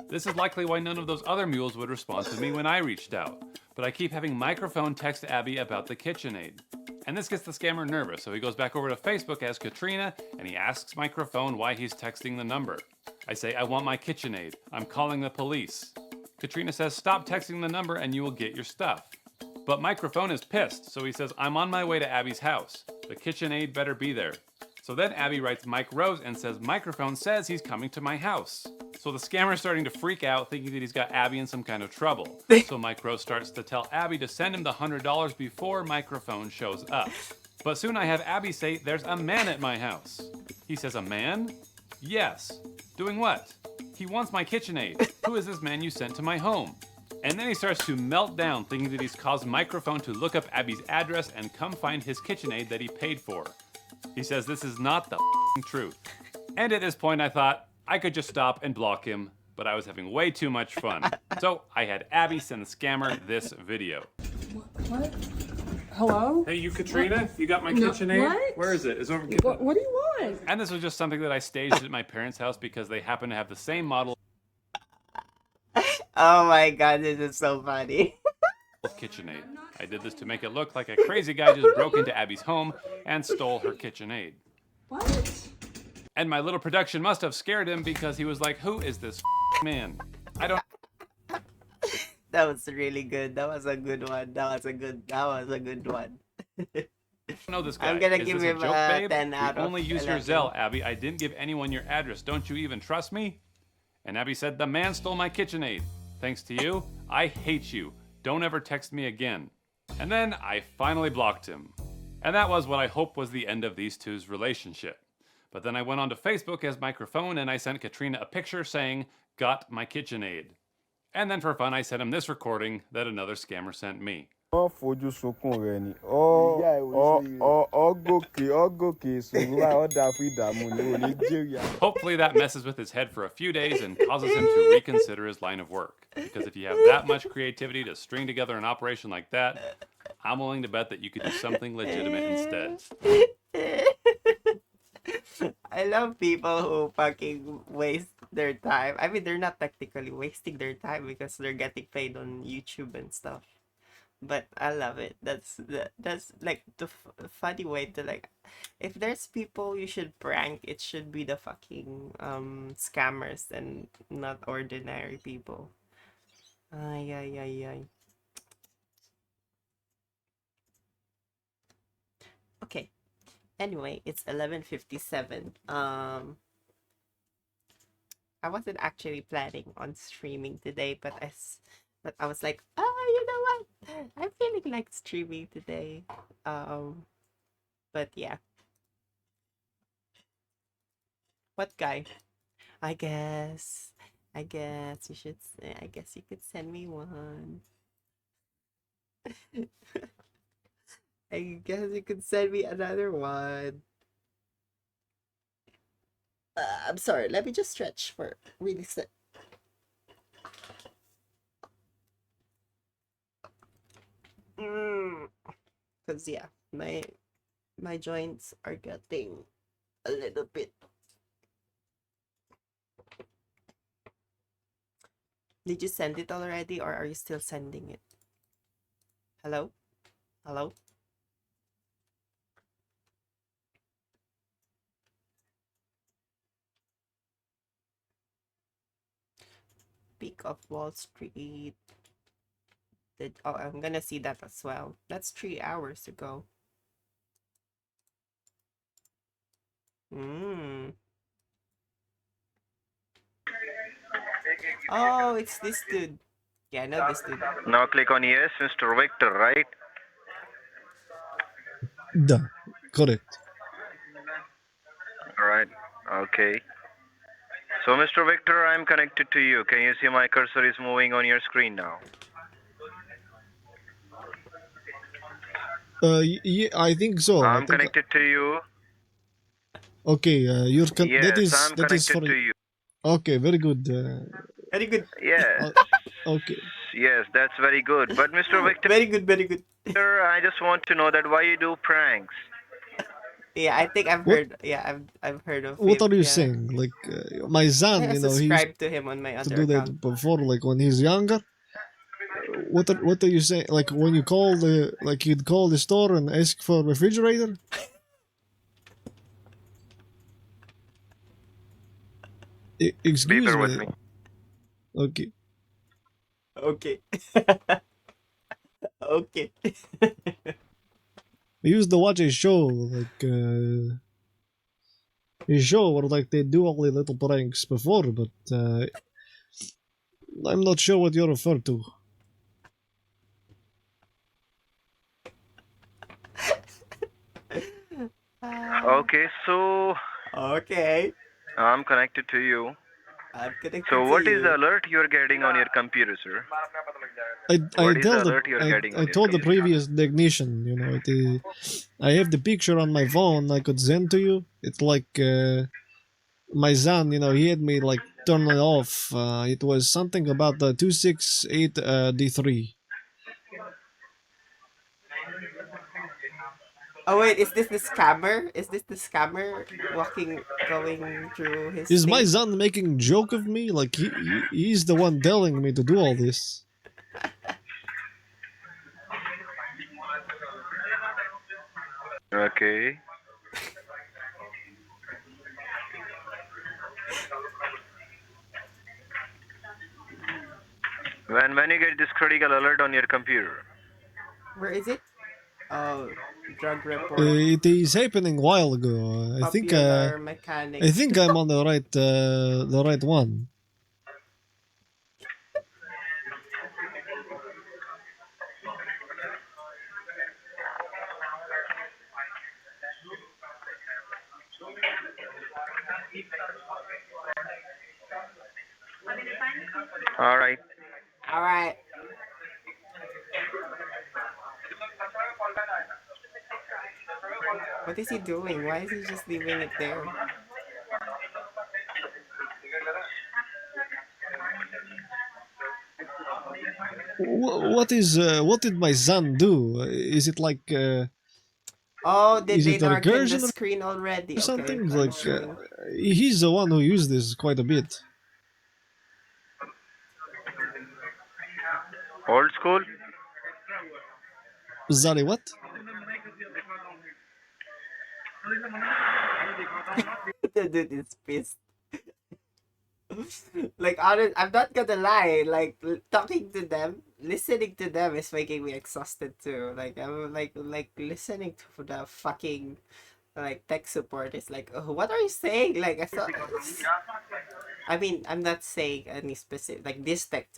This is likely why none of those other mules would respond to me when I reached out. But I keep having Microphone text Abby about the KitchenAid. And this gets the scammer nervous, so he goes back over to Facebook as Katrina, and he asks Microphone why he's texting the number. I say, I want my KitchenAid. I'm calling the police. Katrina says, stop texting the number and you will get your stuff. But Microphone is pissed, so he says, I'm on my way to Abby's house. The KitchenAid better be there. So then Abby writes Mike Rose and says, Microphone says he's coming to my house. So the scammer's starting to freak out, thinking that he's got Abby in some kind of trouble. So Mike Rose starts to tell Abby to send him the $100 before Microphone shows up. But soon I have Abby say, there's a man at my house. He says, a man? Yes. Doing what? He wants my KitchenAid. Who is this man you sent to my home? And then he starts to melt down, thinking that he's caused Microphone to look up Abby's address and come find his KitchenAid that he paid for. He says this is not the truth. And at this point I thought I could just stop and block him, but I was having way too much fun. So I had Abby send the scammer this video. What? Hello? Hey, you Katrina? You got my No, KitchenAid? what? Where is it? It's over. What do you want? And this was just something that I staged at my parents' house because they happen to have the same model Oh my god, this is so funny. of KitchenAid. I did this to make it look like a crazy guy just broke into Abby's home and stole her KitchenAid. What? And my little production must have scared him because he was like, who is this man? I don't That was really good. That was a good one. That was a good one. know this guy. I'm gonna Is give this him a joke, a babe? 10 out We of only use 11. your Zelle, Abby. I didn't give anyone your address. Don't you even trust me? And Abby said, the man stole my KitchenAid. Thanks to you, I hate you. Don't ever text me again. And then I finally blocked him. And that was what I hoped was the end of these two's relationship. But then I went onto Facebook as Microphone and I sent Katrina a picture saying, got my KitchenAid. And then for fun, I sent him this recording that another scammer sent me. Fojú sunkún rẹ ni. Gòkè sùúrù ó dà fún ìdààmú ni ò ní jèrè. Hopefully that messes with his head for a few days and causes him to reconsider his line of work. Because if you have that much creativity to string together an operation like that, I'm willing to bet that you could do something legitimate instead. I love people who fucking waste their time. I mean, they're not technically wasting their time because they're getting paid on YouTube and stuff. But I love it. That's like the funny way to like. If there's people you should prank, it should be the fucking scammers and not ordinary people. Ay ay ay ay. Okay. Anyway, it's 11:57. I wasn't actually planning on streaming today, but I was like, oh, you know what? I'm feeling like streaming today. But yeah. What guy? I guess you should. I guess you could send me one. I guess you could send me another one. I'm sorry. Let me just stretch for really set. Cause yeah, my joints are getting a little bit. Did you send it already, or are you still sending it? Hello? Hello? Peak of Wall Street. Oh, I'm gonna see that as well. That's 3 hours ago. Oh, it's this dude. Yeah, I know this dude. Now click on yes, Mr. Victor, right? Done. Correct. Alright, okay. So Mr. Victor, I'm connected to you. Can you see my cursor is moving on your screen now? Yeah, I think so. I'm connected to you. Okay, you're Yes, I'm that is connected for to you. Okay, very good. Very good. Yes. Okay. yes, that's very good. But Mr. Victor, Very good, very good. I just want to know that why you do pranks. Yeah, I think I've What? heard. Yeah, I've heard of What him. are you Yeah, saying? Like my son, I he used subscribed to him on my to other do that account. before, like when he's younger. What are you saying? Like when you call you'd call the store and ask for a refrigerator. Be Excuse there with me. me. Okay. Okay. Okay. I used to watch a show where like they do all the little pranks before, but I'm not sure what you refer to. Okay, so Okay. I'm connected to you. I'm connected So to what is the you. alert you're getting on your computer, sir? I What is the tell the alert you're getting I on your told the computer? previous technician, I have the picture on my phone. I could send to you. It's like my son, he had me like turn it off. It was something about the 268 D3. Oh wait, is this the scammer? Is this the scammer going through his Is my thing? son making joke of me? Like he's the one telling me to do all this. Okay. When you get this critical alert on your computer. Where is it? Oh, drug report. It is happening a while ago. Popular I mechanic. think I'm on the right one. All right. All right. What is he doing? Why is he just leaving it there? What did my son do? Is it like Oh, did is they it a darken the recursion screen already? or Okay, something? I'm Like assuming. he's the one who used this quite a bit. Old school? Sorry, what? The dude is pissed. Like, I'm not gonna lie. Like, talking to them, listening to them is making me exhausted too. Like, I'm like listening to the fucking like tech support is like, oh, what are you saying? Like, I thought. I mean, I'm not saying any specific like this tech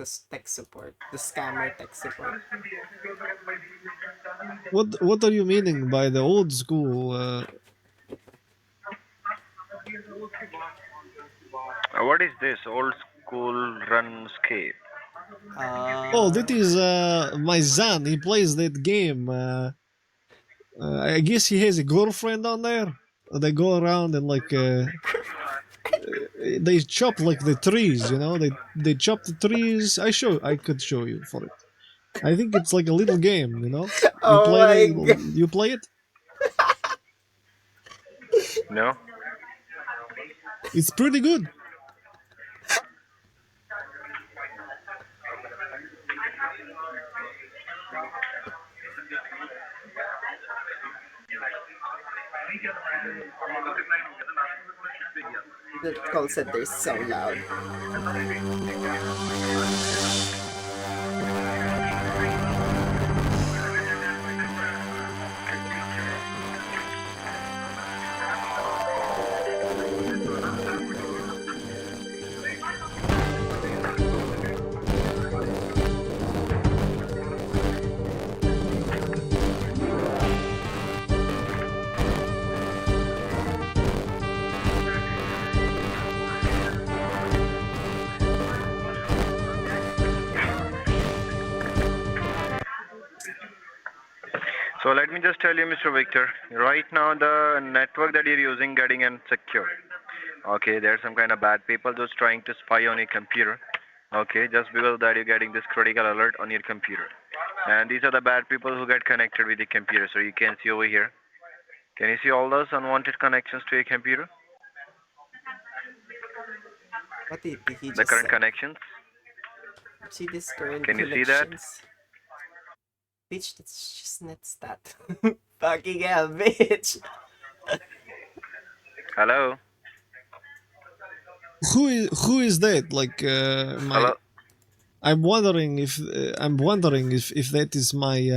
support, the scammer tech support. What are you meaning by the old school? What is this? Old school runscape. Oh, that is my son. He plays that game. I guess he has a girlfriend on there. They go around and like they chop like the trees. They chop the trees. I could show you for it. I think it's like a little game. You Oh play my it. god. You play it. No. It's pretty good. The call center is so loud. So let me just tell you, Mr. Victor, right now the network that you're using getting insecure. Okay, there's some kind of bad people just trying to spy on your computer. Okay, just because of that you're getting this critical alert on your computer. And these are the bad people who get connected with the computer. So you can see over here. Can you see all those unwanted connections to your computer? What did he The just current say? connections? See these current Can you see that? connections? Bitch, that's just not that. Fucking hell, bitch. Hello? Who is that? Like my. Hello? I'm wondering if if that is my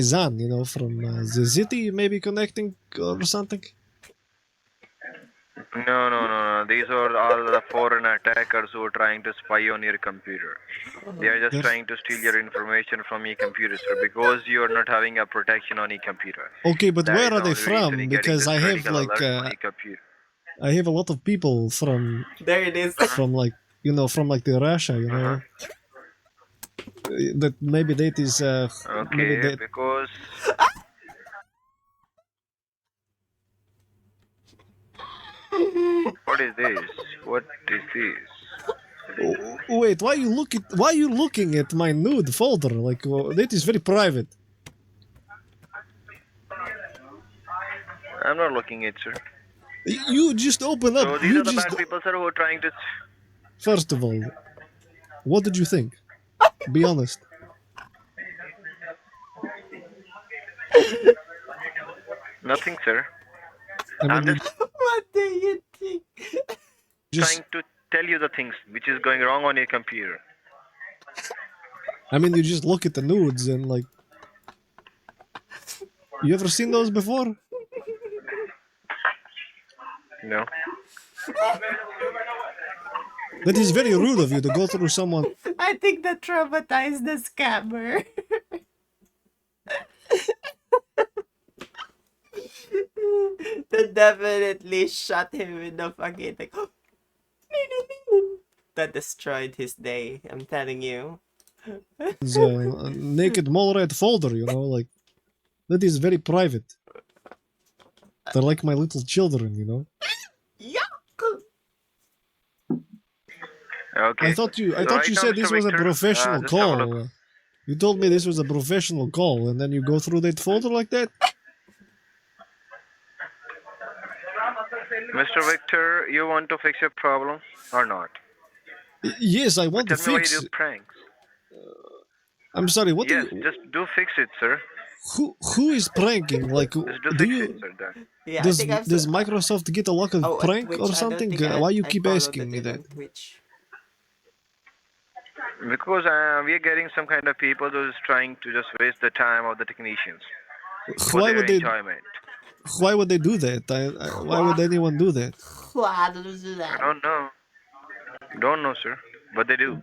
son, you know, from the city, maybe connecting or something. No. These are all the foreign attackers who are trying to spy on your computer. They are just trying to steal your information from your computer, sir, because you are not having a protection on your computer. Okay, but That where is are the they only reason from? you're getting Because this I have critical like alert on your computer. I have a lot of people from There it is. from like from like the Russia, you know. That maybe that is maybe Okay, that. because what is this? What is this? Wait, why you looking at my nude folder? Like that is very private. I'm not looking at, sir. You just open up. So these You are the just bad people, sir, who are trying to. first of all, what did you think? Be honest. Nothing, sir. I mean, I'm just What do you think? trying to tell you the things which is going wrong on your computer. I mean, you just look at the nudes and like. You ever seen those before? No. That is very rude of you to go through someone. I think that traumatized the scammer. That definitely shot him in the fucking like. That destroyed his day. I'm telling you. Naked mole rat folder, you know, like that is very private. They're like my little children, you know. Okay. I thought you Right now, said Mr. this was a Victor, professional just have a look. call. You told me this was a professional call, and then you go through that folder like that. Mr. Victor, you want to fix your problem or not? Yes, I want to Tell me why you fix. do pranks. I'm sorry. What Yes, do you? just do fix it, sir. Who is pranking? Like, Just do do fix you? it, sir. Then. Yeah, I Does think I've. does Microsoft get a lot of Oh, at prank or Twitch. I don't something? think Why you I keep followed asking me him that? on Twitch. Because we are getting some kind of people who is trying to just waste the time of the technicians for Why their would they? enjoyment. Why would they do that? Why would anyone do that? Why does that? I don't know. Don't know, sir. But they do.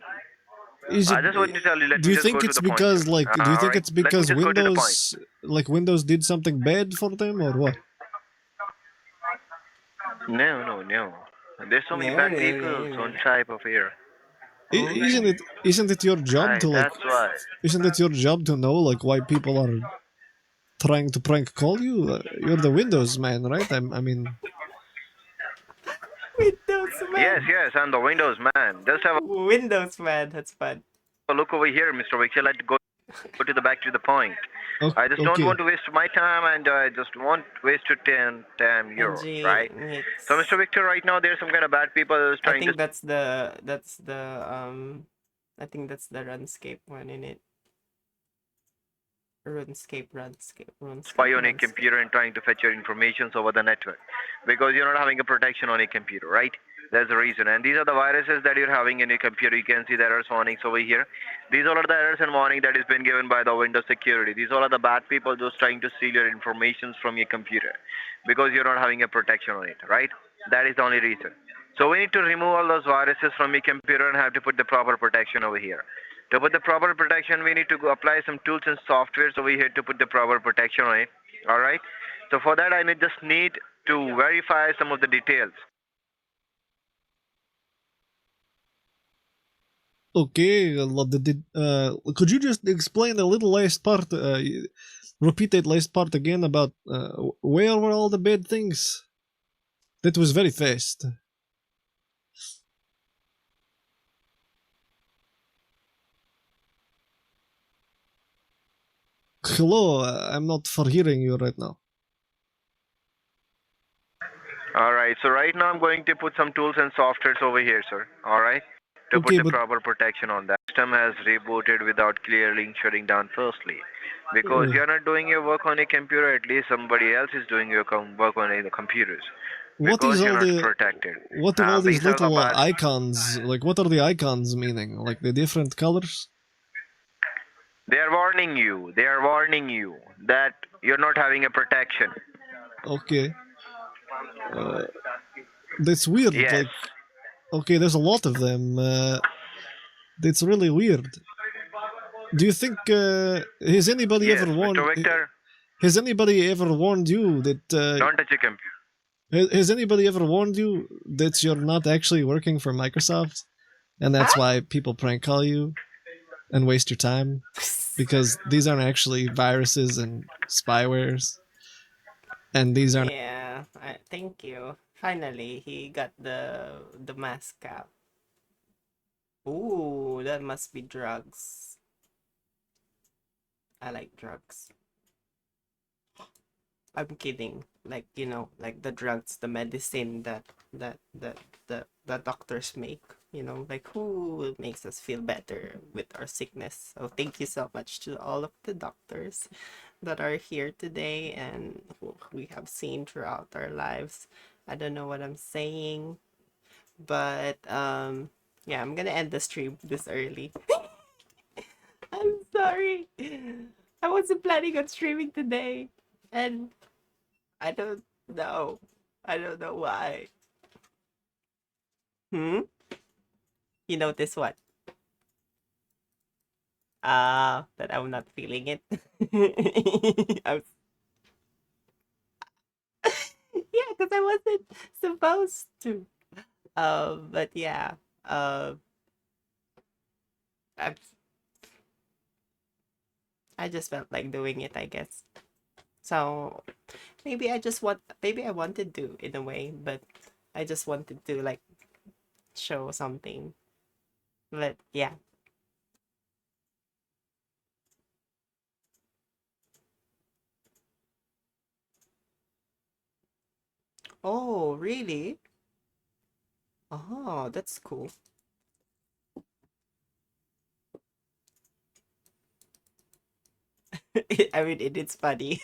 Is it? I just want to tell you. Let Do me you just go think to it's the point, because sir. like? Do you All think right. it's Let me because just go to the point. Windows did something bad for them or what? No. There's so many No, bad no, people no, on no. type of here. Isn't it your job Right, to like? that's why. Isn't it your job to know like why people are trying to prank call you? You're the Windows man, right? I mean. Windows man. Yes, I'm the Windows man. Just have Windows man. That's fun. a look over here, Mr. Victor. Let's go to the back to the point. I just don't Okay. want to waste my time, and I just want waste your time yours, right? So, Mr. Victor, right now there's some kind of bad people who's I trying think to that's the I think that's the Runscape one in it. Runscape. spy on your computer and trying to fetch your information over the network because you're not having a protection on your computer, right? That's the reason. And these are the viruses that you're having in your computer. You can see the errors warnings over here. These all are the errors and warning that has been given by the Windows security. These all are the bad people just trying to steal your information from your computer because you're not having a protection on it, right? That is the only reason. So we need to remove all those viruses from your computer and have to put the proper protection over here. To put the proper protection, we need to apply some tools and softwares over here to put the proper protection on it. All right. So for that, I just need to verify some of the details. Okay, could you just explain the little last part? Repeat that last part again about where were all the bad things? That was very fast. Hello, I'm not for hearing you right now. Alright, so right now I'm going to put some tools and softwares over here, sir. Alright? To Okay, put the but proper protection on that. System has rebooted without clearly shutting down firstly. Because you're not doing your work on a computer, at least somebody else is doing your work on the computers. what Because is you're all not the protected. what do all these These are the little bad. icons like? What are the icons meaning? Like the different colors? They are warning you. They are warning you that you're not having a protection. Okay. That's weird. Yes. Like, okay, there's a lot of them. That's really weird. Do you think has anybody Yes, ever warned? Mr. Victor, Has anybody ever warned you that? don't touch a computer. Has anybody ever warned you that you're not actually working for Microsoft, and that's why people prank call you and waste your time? Because these aren't actually viruses and spywares, and these aren't. Yeah, thank you. Finally, he got the mask out. Ooh, that must be drugs. I like drugs. I'm kidding. Like, you know, like the drugs, the medicine that doctors make, you know, like who makes us feel better with our sickness. So thank you so much to all of the doctors that are here today and who we have seen throughout our lives. I don't know what I'm saying, but yeah, I'm gonna end the stream this early. I'm sorry. I wasn't planning on streaming today. And I don't know. I don't know why. Hmm? You notice what? That I'm not feeling it. I'm... yeah, because I wasn't supposed to. But yeah. I I just felt like doing it, I guess. So maybe I wanted to in a way, but I just wanted to like show something. But yeah. Oh, really? Oh, that's cool. I mean, it is funny.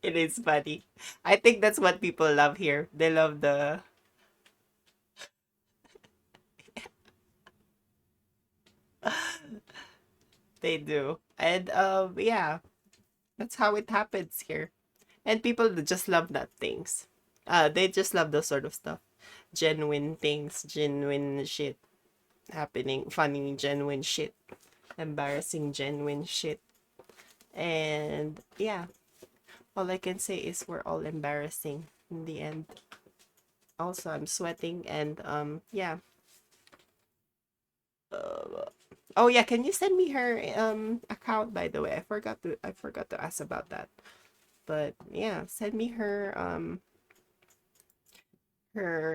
It is funny. I think that's what people love here. They love the they do. And yeah, that's how it happens here. And people just love that things. They just love those sort of stuff. Genuine things, genuine shit happening, funny, genuine shit, embarrassing, genuine shit. And yeah, all I can say is we're all embarrassing in the end. Also, I'm sweating and yeah. Oh yeah, can you send me her account by the way? I forgot to ask about that. But yeah, send me her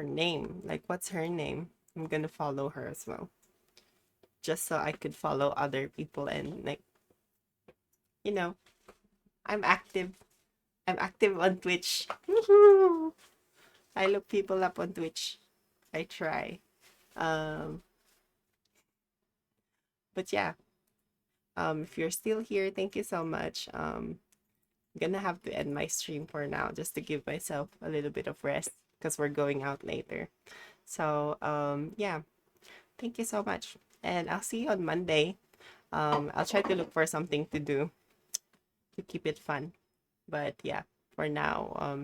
name. Like what's her name? I'm gonna follow her as well. Just so I could follow other people and like you know, I'm active. I'm active on Twitch. Woohoo! I look people up on Twitch. I try. Um but yeah. If you're still here, thank you so much. I'm gonna have to end my stream for now just to give myself a little bit of rest because we're going out later. So yeah, thank you so much. And I'll see you on Monday. I'll try to look for something to do to keep it fun. But yeah, for now,